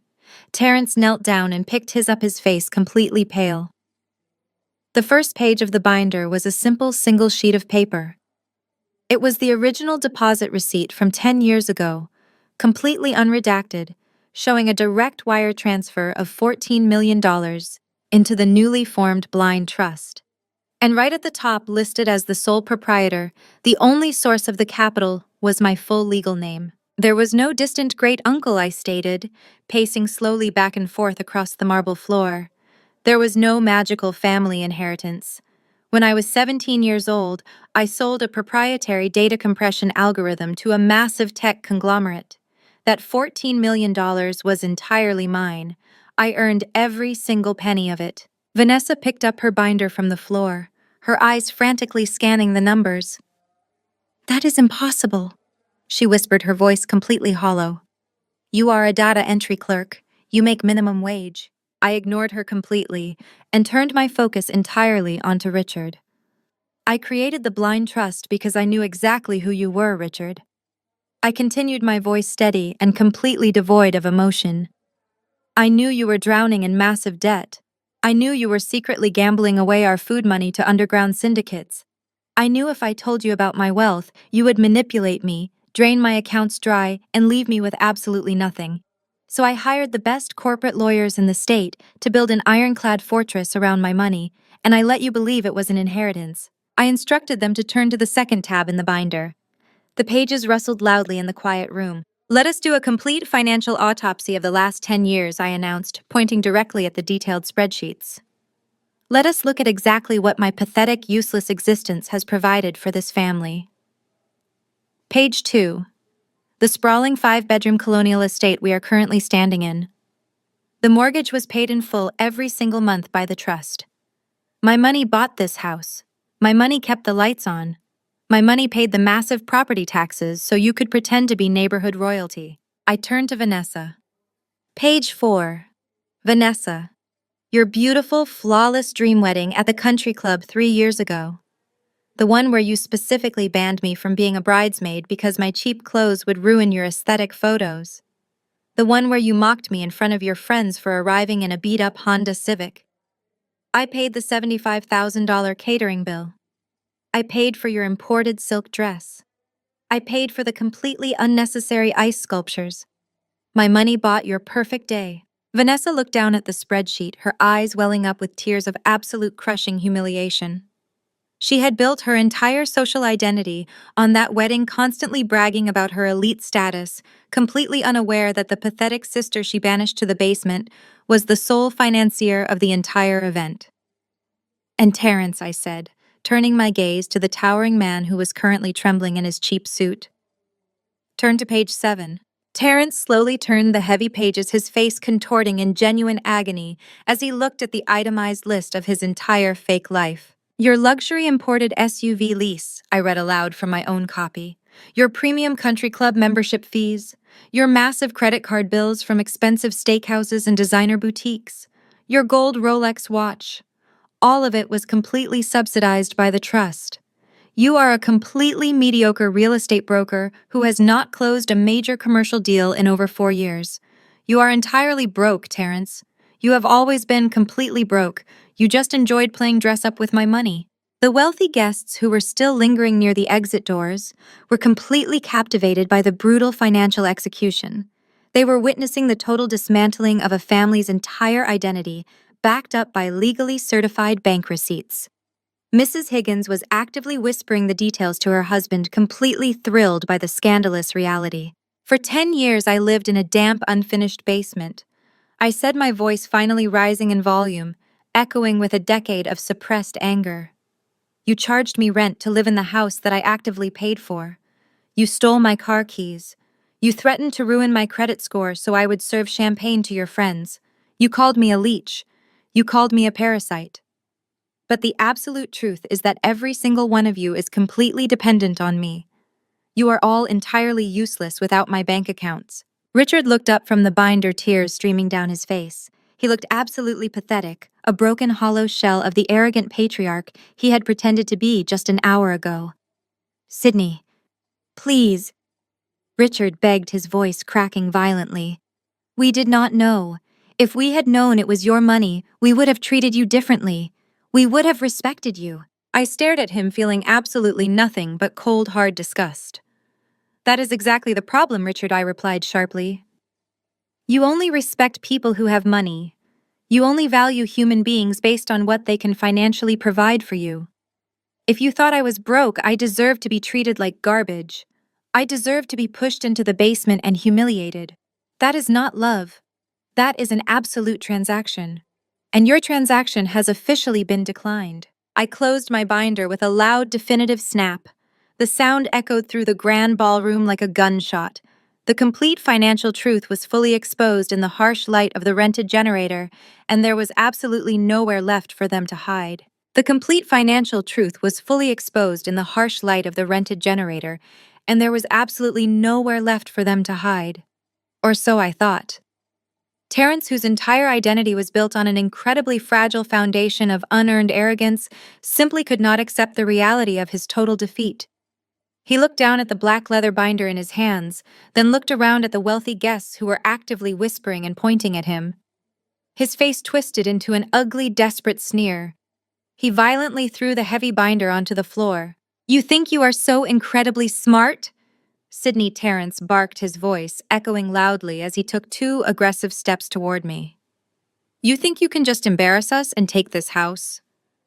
Terrence knelt down and picked his face completely pale. The first page of the binder was a simple single sheet of paper. It was the original deposit receipt from 10 years ago, completely unredacted, showing a direct wire transfer of $14 million into the newly formed blind trust. And right at the top, listed as the sole proprietor, the only source of the capital, was my full legal name. There was no distant great-uncle, I stated, pacing slowly back and forth across the marble floor. There was no magical family inheritance. When I was 17 years old, I sold a proprietary data compression algorithm to a massive tech conglomerate. That $14 million was entirely mine. I earned every single penny of it. Vanessa picked up her binder from the floor, her eyes frantically scanning the numbers. "That is impossible," she whispered, her voice completely hollow. "You are a data entry clerk. You make minimum wage." I ignored her completely and turned my focus entirely onto Richard. "I created the blind trust because I knew exactly who you were, Richard." I continued, my voice steady and completely devoid of emotion. "I knew you were drowning in massive debt. I knew you were secretly gambling away our food money to underground syndicates. I knew if I told you about my wealth, you would manipulate me, drain my accounts dry, and leave me with absolutely nothing. So I hired the best corporate lawyers in the state to build an ironclad fortress around my money, and I let you believe it was an inheritance." I instructed them to turn to the second tab in the binder. The pages rustled loudly in the quiet room. "Let us do a complete financial autopsy of the last 10 years, I announced, pointing directly at the detailed spreadsheets. "Let us look at exactly what my pathetic, useless existence has provided for this family." Page 2. The sprawling 5-bedroom colonial estate we are currently standing in. The mortgage was paid in full every single month by the trust. My money bought this house. My money kept the lights on. My money paid the massive property taxes so you could pretend to be neighborhood royalty. I turned to Vanessa. Page 4. Vanessa. Your beautiful, flawless dream wedding at the country club 3 years ago. The one where you specifically banned me from being a bridesmaid because my cheap clothes would ruin your aesthetic photos. The one where you mocked me in front of your friends for arriving in a beat-up Honda Civic. I paid the $75,000 catering bill. I paid for your imported silk dress. I paid for the completely unnecessary ice sculptures. My money bought your perfect day. Vanessa looked down at the spreadsheet, her eyes welling up with tears of absolute crushing humiliation. She had built her entire social identity on that wedding, constantly bragging about her elite status, completely unaware that the pathetic sister she banished to the basement was the sole financier of the entire event. And Terrence, I said, turning my gaze to the towering man who was currently trembling in his cheap suit. Turn to page 7. Terrence slowly turned the heavy pages, his face contorting in genuine agony as he looked at the itemized list of his entire fake life. Your luxury imported SUV lease, I read aloud from my own copy. Your premium country club membership fees. Your massive credit card bills from expensive steakhouses and designer boutiques. Your gold Rolex watch. All of it was completely subsidized by the trust. You are a completely mediocre real estate broker who has not closed a major commercial deal in over 4 years. You are entirely broke, Terrence. You have always been completely broke. You just enjoyed playing dress up with my money. The wealthy guests who were still lingering near the exit doors were completely captivated by the brutal financial execution. They were witnessing the total dismantling of a family's entire identity, backed up by legally certified bank receipts. Mrs. Higgins was actively whispering the details to her husband, completely thrilled by the scandalous reality. For 10 years, I lived in a damp, unfinished basement. I said, my voice finally rising in volume, echoing with a decade of suppressed anger. You charged me rent to live in the house that I actively paid for. You stole my car keys. You threatened to ruin my credit score so I would serve champagne to your friends. You called me a leech. You called me a parasite. But the absolute truth is that every single one of you is completely dependent on me. You are all entirely useless without my bank accounts. Richard looked up from the binder, tears streaming down his face. He looked absolutely pathetic, a broken, hollow shell of the arrogant patriarch he had pretended to be just an hour ago. Sydney, please. Richard begged, his voice cracking violently. We did not know. If we had known it was your money, we would have treated you differently. We would have respected you. I stared at him, feeling absolutely nothing but cold, hard disgust. That is exactly the problem, Richard, I replied sharply. You only respect people who have money. You only value human beings based on what they can financially provide for you. If you thought I was broke, I deserved to be treated like garbage. I deserved to be pushed into the basement and humiliated. That is not love. That is an absolute transaction. And your transaction has officially been declined. I closed my binder with a loud, definitive snap. The sound echoed through the grand ballroom like a gunshot. The complete financial truth was fully exposed in the harsh light of the rented generator, and there was absolutely nowhere left for them to hide. The complete financial truth was fully exposed in the harsh light of the rented generator, and there was absolutely nowhere left for them to hide. Or so I thought. Terrence, whose entire identity was built on an incredibly fragile foundation of unearned arrogance, simply could not accept the reality of his total defeat. He looked down at the black leather binder in his hands, then looked around at the wealthy guests who were actively whispering and pointing at him. His face twisted into an ugly, desperate sneer. He violently threw the heavy binder onto the floor. You think you are so incredibly smart? Sydney Terrence barked, his voice echoing loudly as he took 2 aggressive steps toward me. You think you can just embarrass us and take this house?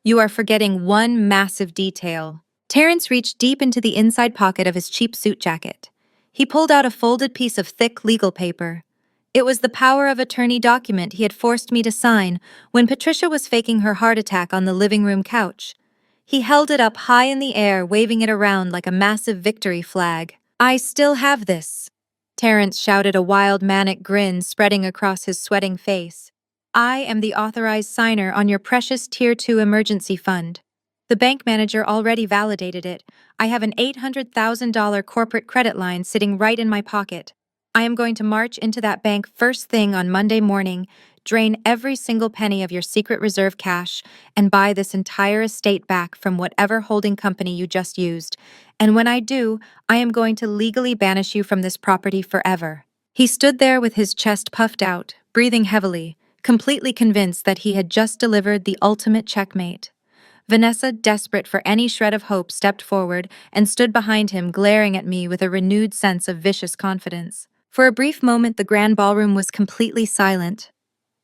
You are forgetting one massive detail. Terrence reached deep into the inside pocket of his cheap suit jacket. He pulled out a folded piece of thick legal paper. It was the power of attorney document he had forced me to sign when Patricia was faking her heart attack on the living room couch. He held it up high in the air, waving it around like a massive victory flag. I still have this, Terrence shouted, a wild, manic grin spreading across his sweating face. I am the authorized signer on your precious Tier 2 emergency fund. The bank manager already validated it. I have an $800,000 corporate credit line sitting right in my pocket. I am going to march into that bank first thing on Monday morning, drain every single penny of your secret reserve cash, and buy this entire estate back from whatever holding company you just used. And when I do, I am going to legally banish you from this property forever." He stood there with his chest puffed out, breathing heavily, completely convinced that he had just delivered the ultimate checkmate. Vanessa, desperate for any shred of hope, stepped forward and stood behind him, glaring at me with a renewed sense of vicious confidence. For a brief moment, the grand ballroom was completely silent.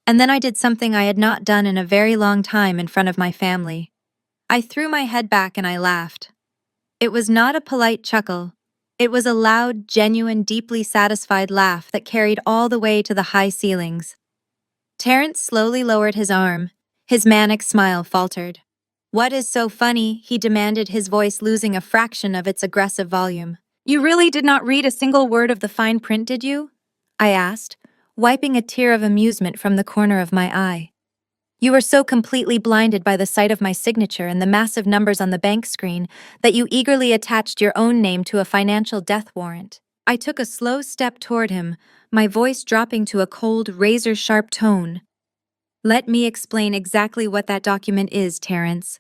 And then I did something I had not done in a very long time in front of my family. I threw my head back and I laughed. It was not a polite chuckle. It was a loud, genuine, deeply satisfied laugh that carried all the way to the high ceilings. Terrence slowly lowered his arm. His manic smile faltered. "What is so funny?" he demanded, his voice losing a fraction of its aggressive volume. "You really did not read a single word of the fine print, did you?" I asked, wiping a tear of amusement from the corner of my eye. "You were so completely blinded by the sight of my signature and the massive numbers on the bank screen that you eagerly attached your own name to a financial death warrant." I took a slow step toward him, my voice dropping to a cold, razor-sharp tone. "Let me explain exactly what that document is, Terrence.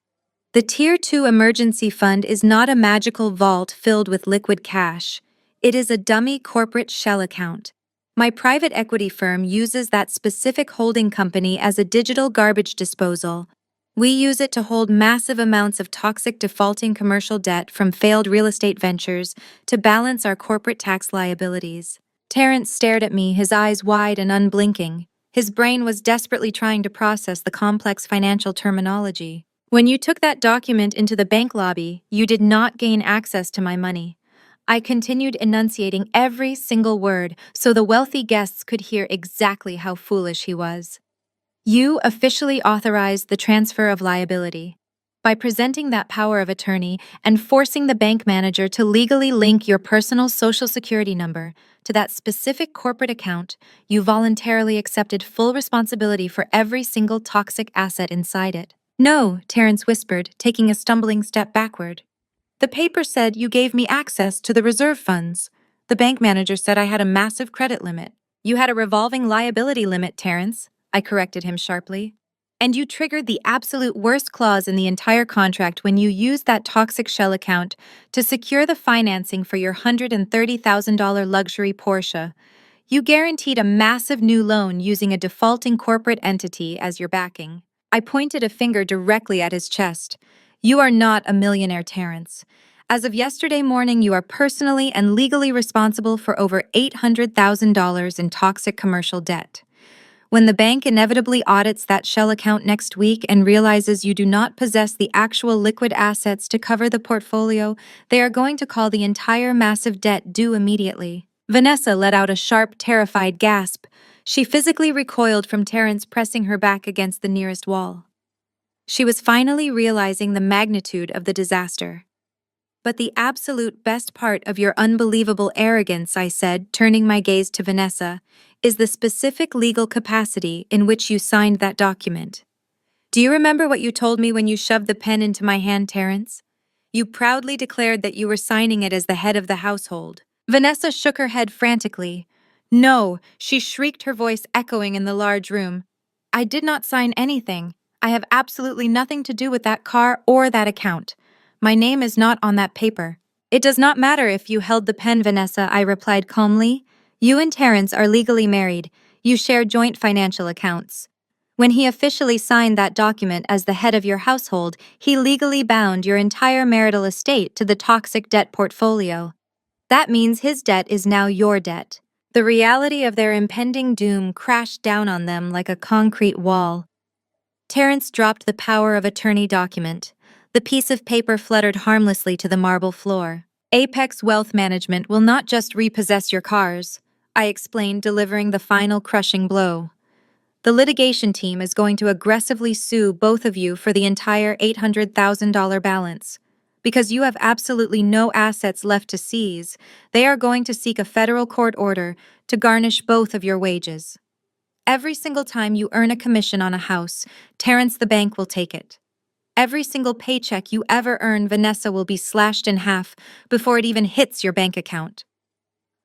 The Tier 2 Emergency Fund is not a magical vault filled with liquid cash. It is a dummy corporate shell account. My private equity firm uses that specific holding company as a digital garbage disposal. We use it to hold massive amounts of toxic defaulting commercial debt from failed real estate ventures to balance our corporate tax liabilities." Terrence stared at me, his eyes wide and unblinking. His brain was desperately trying to process the complex financial terminology. "When you took that document into the bank lobby, you did not gain access to my money." I continued enunciating every single word so the wealthy guests could hear exactly how foolish he was. "You officially authorized the transfer of liability. By presenting that power of attorney and forcing the bank manager to legally link your personal social security number to that specific corporate account, you voluntarily accepted full responsibility for every single toxic asset inside it." "No," Terrence whispered, taking a stumbling step backward. "The paper said you gave me access to the reserve funds. The bank manager said I had a massive credit limit." "You had a revolving liability limit, Terrence," I corrected him sharply. "And you triggered the absolute worst clause in the entire contract when you used that toxic shell account to secure the financing for your $130,000 luxury Porsche. You guaranteed a massive new loan using a defaulting corporate entity as your backing." I pointed a finger directly at his chest. "You are not a millionaire, Terrence. As of yesterday morning, you are personally and legally responsible for over $800,000 in toxic commercial debt. When the bank inevitably audits that shell account next week and realizes you do not possess the actual liquid assets to cover the portfolio, they are going to call the entire massive debt due immediately." Vanessa let out a sharp, terrified gasp. She physically recoiled from Terrence, pressing her back against the nearest wall. She was finally realizing the magnitude of the disaster. "But the absolute best part of your unbelievable arrogance," I said, turning my gaze to Vanessa, "is the specific legal capacity in which you signed that document. Do you remember what you told me when you shoved the pen into my hand, Terrence? You proudly declared that you were signing it as the head of the household." Vanessa shook her head frantically. "No," she shrieked, her voice echoing in the large room. "I did not sign anything. I have absolutely nothing to do with that car or that account. My name is not on that paper." "It does not matter if you held the pen, Vanessa," I replied calmly. "You and Terrence are legally married. You share joint financial accounts. When he officially signed that document as the head of your household, he legally bound your entire marital estate to the toxic debt portfolio. That means his debt is now your debt." The reality of their impending doom crashed down on them like a concrete wall. Terrence dropped the power of attorney document. The piece of paper fluttered harmlessly to the marble floor. "Apex Wealth Management will not just repossess your cars," I explained, delivering the final crushing blow. "The litigation team is going to aggressively sue both of you for the entire $800,000 balance. Because you have absolutely no assets left to seize, they are going to seek a federal court order to garnish both of your wages. Every single time you earn a commission on a house, Terrence the bank will take it. Every single paycheck you ever earn, Vanessa will be slashed in half before it even hits your bank account."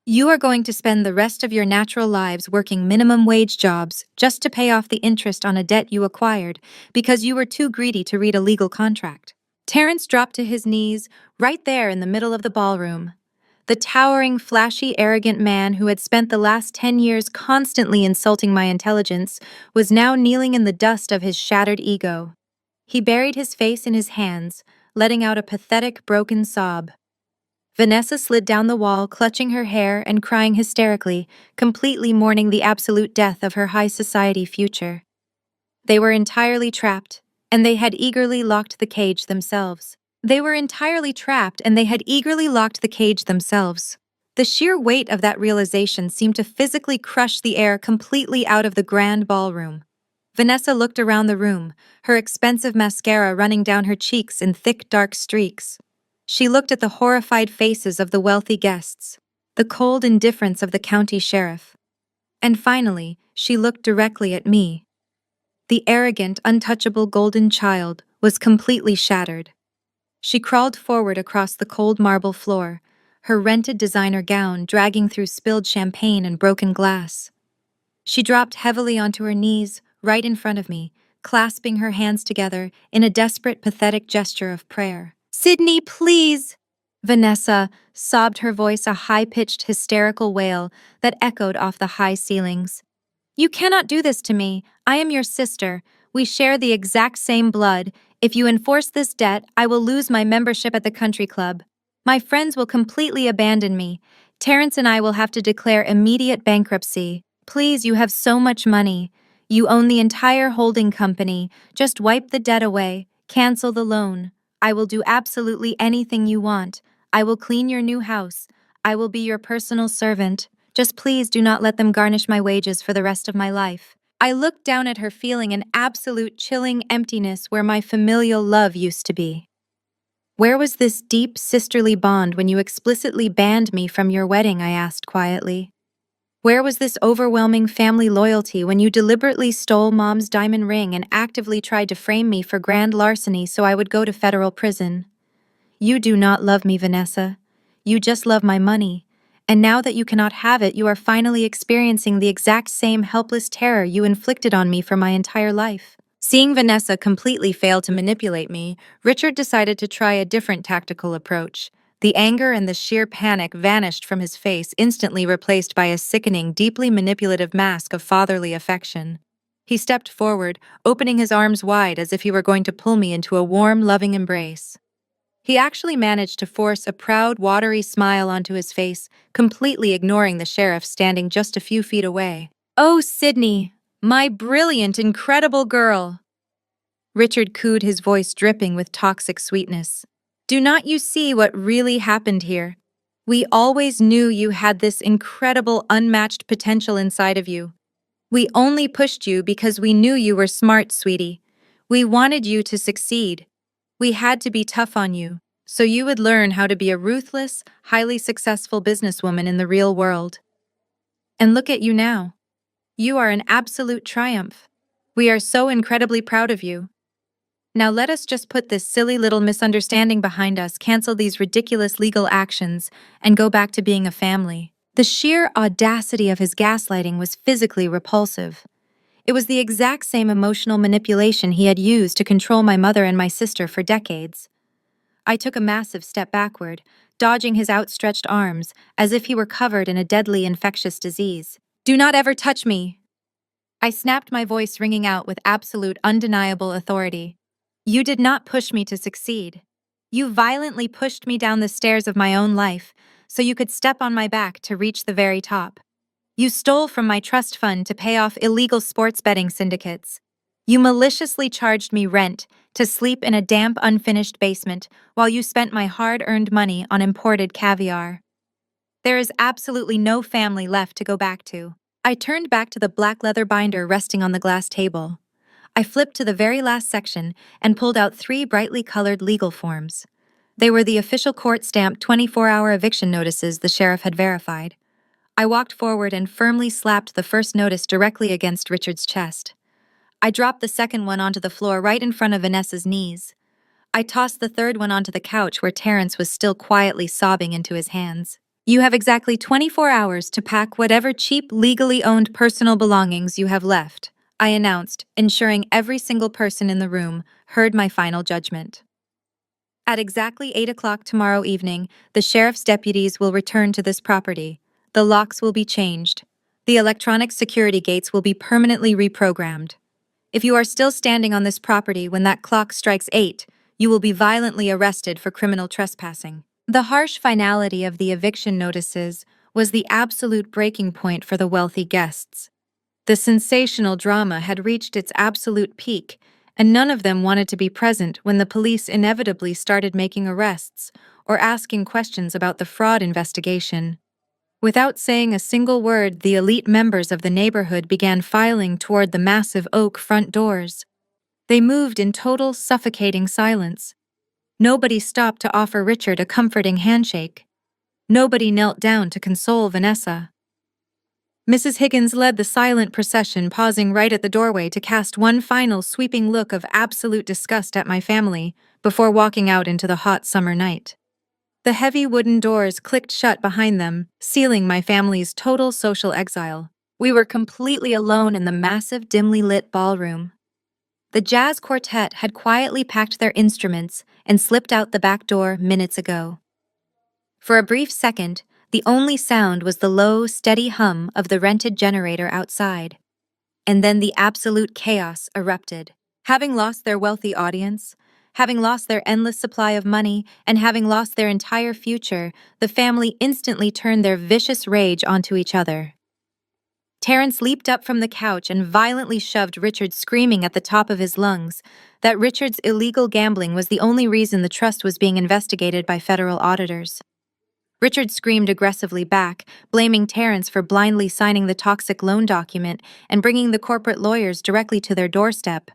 You are going to spend the rest of your natural lives working minimum wage jobs just to pay off the interest on a debt you acquired because you were too greedy to read a legal contract. Terrence dropped to his knees right there in the middle of the ballroom. The towering, flashy, arrogant man who had spent the last 10 years constantly insulting my intelligence was now kneeling in the dust of his shattered ego. He buried his face in his hands, letting out a pathetic, broken sob. Vanessa slid down the wall, clutching her hair and crying hysterically, completely mourning the absolute death of her high society future. They were entirely trapped, and they had eagerly locked the cage themselves. The sheer weight of that realization seemed to physically crush the air completely out of the grand ballroom. Vanessa looked around the room, her expensive mascara running down her cheeks in thick, dark streaks. She looked at the horrified faces of the wealthy guests, the cold indifference of the county sheriff. And finally, she looked directly at me. The arrogant, untouchable golden child was completely shattered. She crawled forward across the cold marble floor, her rented designer gown dragging through spilled champagne and broken glass. She dropped heavily onto her knees, right in front of me, clasping her hands together in a desperate, pathetic gesture of prayer. "Sydney, please!" Vanessa sobbed, her voice a high-pitched, hysterical wail that echoed off the high ceilings. "You cannot do this to me. I am your sister. We share the exact same blood. If you enforce this debt, I will lose my membership at the country club. My friends will completely abandon me. Terrence and I will have to declare immediate bankruptcy. Please, you have so much money. You own the entire holding company. Just wipe the debt away. Cancel the loan. I will do absolutely anything you want. I will clean your new house. I will be your personal servant. Just please do not let them garnish my wages for the rest of my life." I looked down at her, feeling an absolute chilling emptiness where my familial love used to be. "Where was this deep sisterly bond when you explicitly banned me from your wedding?" I asked quietly. "Where was this overwhelming family loyalty when you deliberately stole Mom's diamond ring and actively tried to frame me for grand larceny so I would go to federal prison? You do not love me, Vanessa. You just love my money. And now that you cannot have it, you are finally experiencing the exact same helpless terror you inflicted on me for my entire life." Seeing Vanessa completely fail to manipulate me, Richard decided to try a different tactical approach. The anger and the sheer panic vanished from his face, instantly replaced by a sickening, deeply manipulative mask of fatherly affection. He stepped forward, opening his arms wide as if he were going to pull me into a warm, loving embrace. He actually managed to force a proud, watery smile onto his face, completely ignoring the sheriff standing just a few feet away. "Oh, Sydney, my brilliant, incredible girl!" Richard cooed, his voice dripping with toxic sweetness. "Do not you see what really happened here? We always knew you had this incredible, unmatched potential inside of you. We only pushed you because we knew you were smart, sweetie. We wanted you to succeed. We had to be tough on you, so you would learn how to be a ruthless, highly successful businesswoman in the real world. And look at you now. You are an absolute triumph. We are so incredibly proud of you. Now let us just put this silly little misunderstanding behind us, cancel these ridiculous legal actions, and go back to being a family." The sheer audacity of his gaslighting was physically repulsive. It was the exact same emotional manipulation he had used to control my mother and my sister for decades. I took a massive step backward, dodging his outstretched arms as if he were covered in a deadly infectious disease. "Do not ever touch me!" I snapped, my voice ringing out with absolute, undeniable authority. "You did not push me to succeed. You violently pushed me down the stairs of my own life so you could step on my back to reach the very top. You stole from my trust fund to pay off illegal sports betting syndicates. You maliciously charged me rent to sleep in a damp, unfinished basement while you spent my hard-earned money on imported caviar. There is absolutely no family left to go back to." I turned back to the black leather binder resting on the glass table. I flipped to the very last section and pulled out 3 brightly colored legal forms. They were the official court-stamped 24-hour eviction notices the sheriff had verified. I walked forward and firmly slapped the first notice directly against Richard's chest. I dropped the second one onto the floor right in front of Vanessa's knees. I tossed the third one onto the couch where Terrence was still quietly sobbing into his hands. You have exactly 24 hours to pack whatever cheap, legally owned personal belongings you have left, I announced, ensuring every single person in the room heard my final judgment. At exactly 8 o'clock tomorrow evening, the sheriff's deputies will return to this property. The locks will be changed. The electronic security gates will be permanently reprogrammed. If you are still standing on this property when that clock strikes 8, you will be violently arrested for criminal trespassing. The harsh finality of the eviction notices was the absolute breaking point for the wealthy guests. The sensational drama had reached its absolute peak, and none of them wanted to be present when the police inevitably started making arrests or asking questions about the fraud investigation. Without saying a single word, the elite members of the neighborhood began filing toward the massive oak front doors. They moved in total, suffocating silence. Nobody stopped to offer Richard a comforting handshake. Nobody knelt down to console Vanessa. Mrs. Higgins led the silent procession, pausing right at the doorway to cast one final sweeping look of absolute disgust at my family before walking out into the hot summer night. The heavy wooden doors clicked shut behind them, sealing my family's total social exile. We were completely alone in the massive, dimly lit ballroom. The jazz quartet had quietly packed their instruments and slipped out the back door minutes ago. For a brief second, the only sound was the low, steady hum of the rented generator outside. And then the absolute chaos erupted. Having lost their wealthy audience, having lost their endless supply of money, and having lost their entire future, the family instantly turned their vicious rage onto each other. Terrence leaped up from the couch and violently shoved Richard, screaming at the top of his lungs that Richard's illegal gambling was the only reason the trust was being investigated by federal auditors. Richard screamed aggressively back, blaming Terrence for blindly signing the toxic loan document and bringing the corporate lawyers directly to their doorstep.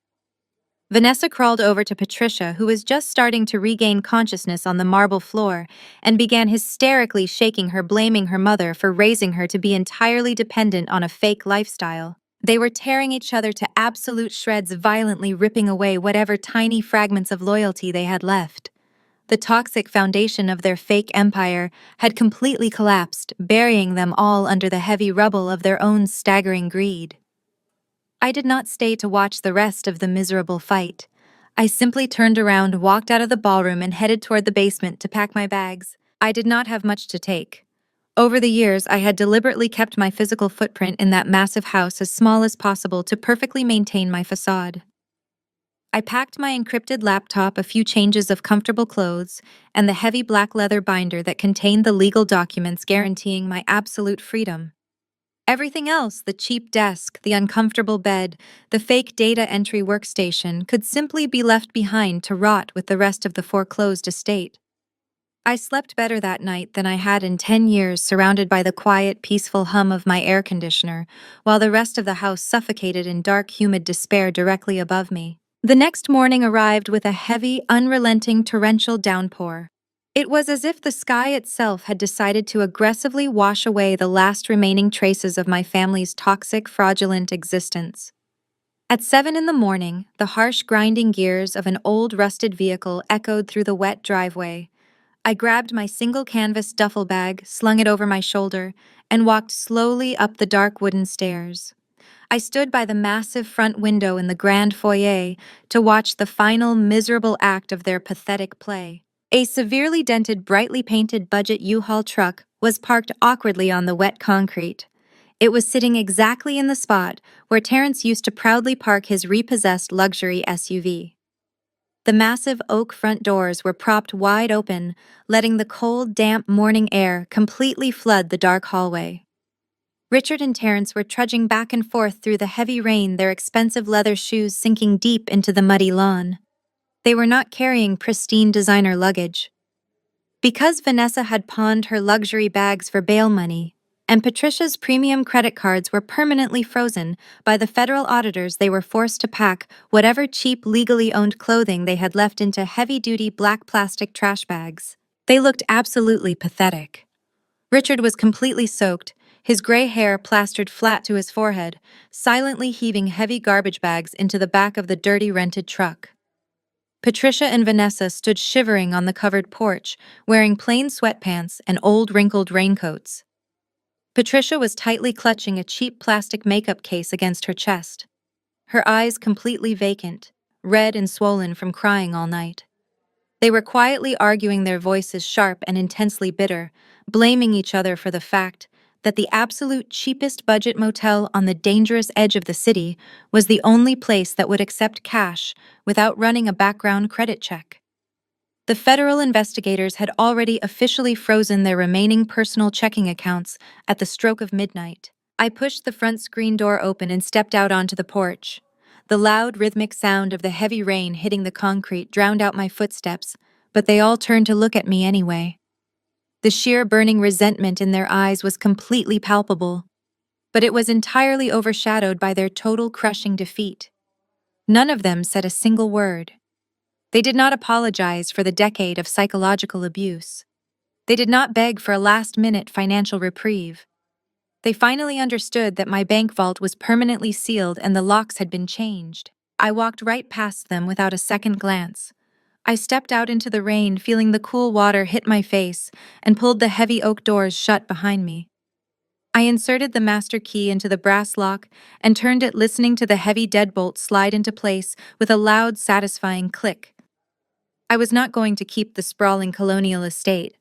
Vanessa crawled over to Patricia, who was just starting to regain consciousness on the marble floor, and began hysterically shaking her, blaming her mother for raising her to be entirely dependent on a fake lifestyle. They were tearing each other to absolute shreds, violently ripping away whatever tiny fragments of loyalty they had left. The toxic foundation of their fake empire had completely collapsed, burying them all under the heavy rubble of their own staggering greed. I did not stay to watch the rest of the miserable fight. I simply turned around, walked out of the ballroom, and headed toward the basement to pack my bags. I did not have much to take. Over the years, I had deliberately kept my physical footprint in that massive house as small as possible to perfectly maintain my facade. I packed my encrypted laptop, a few changes of comfortable clothes, and the heavy black leather binder that contained the legal documents guaranteeing my absolute freedom. Everything else, the cheap desk, the uncomfortable bed, the fake data entry workstation, could simply be left behind to rot with the rest of the foreclosed estate. I slept better that night than I had in 10 years, surrounded by the quiet, peaceful hum of my air conditioner, while the rest of the house suffocated in dark, humid despair directly above me. The next morning arrived with a heavy, unrelenting torrential downpour. It was as if the sky itself had decided to aggressively wash away the last remaining traces of my family's toxic, fraudulent existence. At 7 in the morning, the harsh grinding gears of an old rusted vehicle echoed through the wet driveway. I grabbed my single canvas duffel bag, slung it over my shoulder, and walked slowly up the dark wooden stairs. I stood by the massive front window in the grand foyer to watch the final miserable act of their pathetic play. A severely dented, brightly painted budget U-Haul truck was parked awkwardly on the wet concrete. It was sitting exactly in the spot where Terrence used to proudly park his repossessed luxury SUV. The massive oak front doors were propped wide open, letting the cold, damp morning air completely flood the dark hallway. Richard and Terrence were trudging back and forth through the heavy rain, their expensive leather shoes sinking deep into the muddy lawn. They were not carrying pristine designer luggage. Because Vanessa had pawned her luxury bags for bail money, and Patricia's premium credit cards were permanently frozen by the federal auditors, they were forced to pack whatever cheap, legally owned clothing they had left into heavy-duty black plastic trash bags. They looked absolutely pathetic. Richard was completely soaked, his gray hair plastered flat to his forehead, silently heaving heavy garbage bags into the back of the dirty rented truck. Patricia and Vanessa stood shivering on the covered porch, wearing plain sweatpants and old wrinkled raincoats. Patricia was tightly clutching a cheap plastic makeup case against her chest, her eyes completely vacant, red and swollen from crying all night. They were quietly arguing, their voices sharp and intensely bitter, blaming each other for the fact that the absolute cheapest budget motel on the dangerous edge of the city was the only place that would accept cash without running a background credit check. The federal investigators had already officially frozen their remaining personal checking accounts at the stroke of midnight. I pushed the front screen door open and stepped out onto the porch. The loud, rhythmic sound of the heavy rain hitting the concrete drowned out my footsteps, but they all turned to look at me anyway. The sheer burning resentment in their eyes was completely palpable, but it was entirely overshadowed by their total crushing defeat. None of them said a single word. They did not apologize for the decade of psychological abuse. They did not beg for a last-minute financial reprieve. They finally understood that my bank vault was permanently sealed and the locks had been changed. I walked right past them without a second glance. I stepped out into the rain, feeling the cool water hit my face, and pulled the heavy oak doors shut behind me. I inserted the master key into the brass lock and turned it, listening to the heavy deadbolt slide into place with a loud, satisfying click. I was not going to keep the sprawling colonial estate.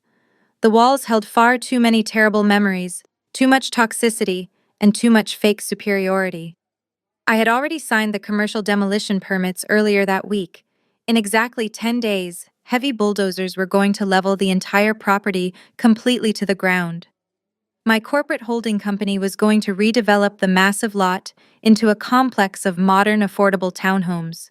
The walls held far too many terrible memories, too much toxicity, and too much fake superiority. I had already signed the commercial demolition permits earlier that week. In exactly 10 days, heavy bulldozers were going to level the entire property completely to the ground. My corporate holding company was going to redevelop the massive lot into a complex of modern, affordable townhomes.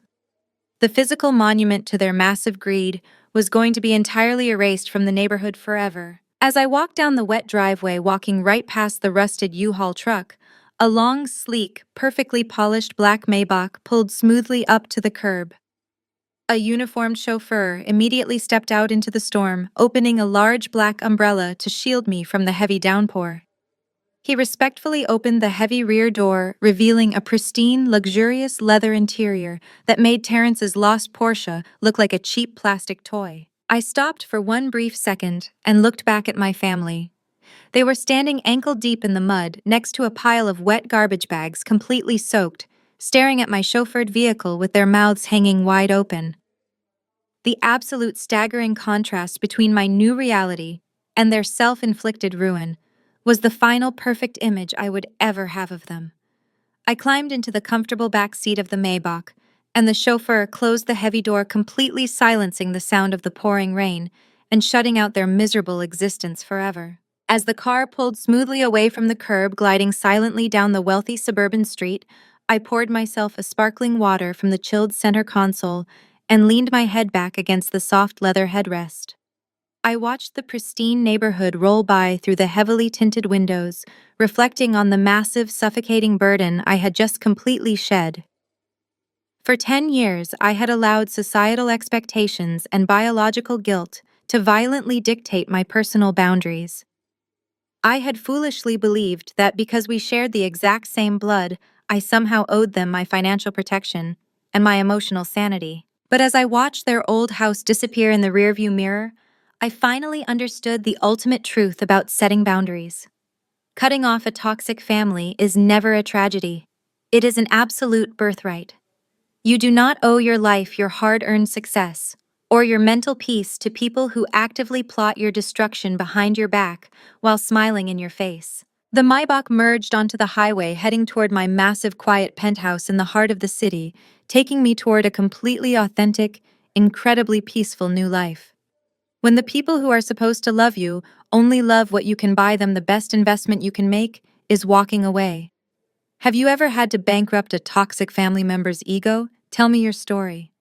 The physical monument to their massive greed was going to be entirely erased from the neighborhood forever. As I walked down the wet driveway, walking right past the rusted U-Haul truck, a long, sleek, perfectly polished black Maybach pulled smoothly up to the curb. A uniformed chauffeur immediately stepped out into the storm, opening a large black umbrella to shield me from the heavy downpour. He respectfully opened the heavy rear door, revealing a pristine, luxurious leather interior that made Terrence's lost Porsche look like a cheap plastic toy. I stopped for one brief second and looked back at my family. They were standing ankle-deep in the mud next to a pile of wet garbage bags completely soaked, staring at my chauffeured vehicle with their mouths hanging wide open. The absolute staggering contrast between my new reality and their self-inflicted ruin was the final perfect image I would ever have of them. I climbed into the comfortable back seat of the Maybach, and the chauffeur closed the heavy door, completely silencing the sound of the pouring rain and shutting out their miserable existence forever. As the car pulled smoothly away from the curb, gliding silently down the wealthy suburban street, I poured myself a sparkling water from the chilled center console and leaned my head back against the soft leather headrest. I watched the pristine neighborhood roll by through the heavily tinted windows, reflecting on the massive, suffocating burden I had just completely shed. For 10 years, I had allowed societal expectations and biological guilt to violently dictate my personal boundaries. I had foolishly believed that because we shared the exact same blood, I somehow owed them my financial protection and my emotional sanity. But as I watched their old house disappear in the rearview mirror, I finally understood the ultimate truth about setting boundaries. Cutting off a toxic family is never a tragedy. It is an absolute birthright. You do not owe your life, your hard-earned success, or your mental peace to people who actively plot your destruction behind your back while smiling in your face. The Maybach merged onto the highway, heading toward my massive, quiet penthouse in the heart of the city, taking me toward a completely authentic, incredibly peaceful new life. When the people who are supposed to love you only love what you can buy them, the best investment you can make is walking away. Have you ever had to bankrupt a toxic family member's ego? Tell me your story.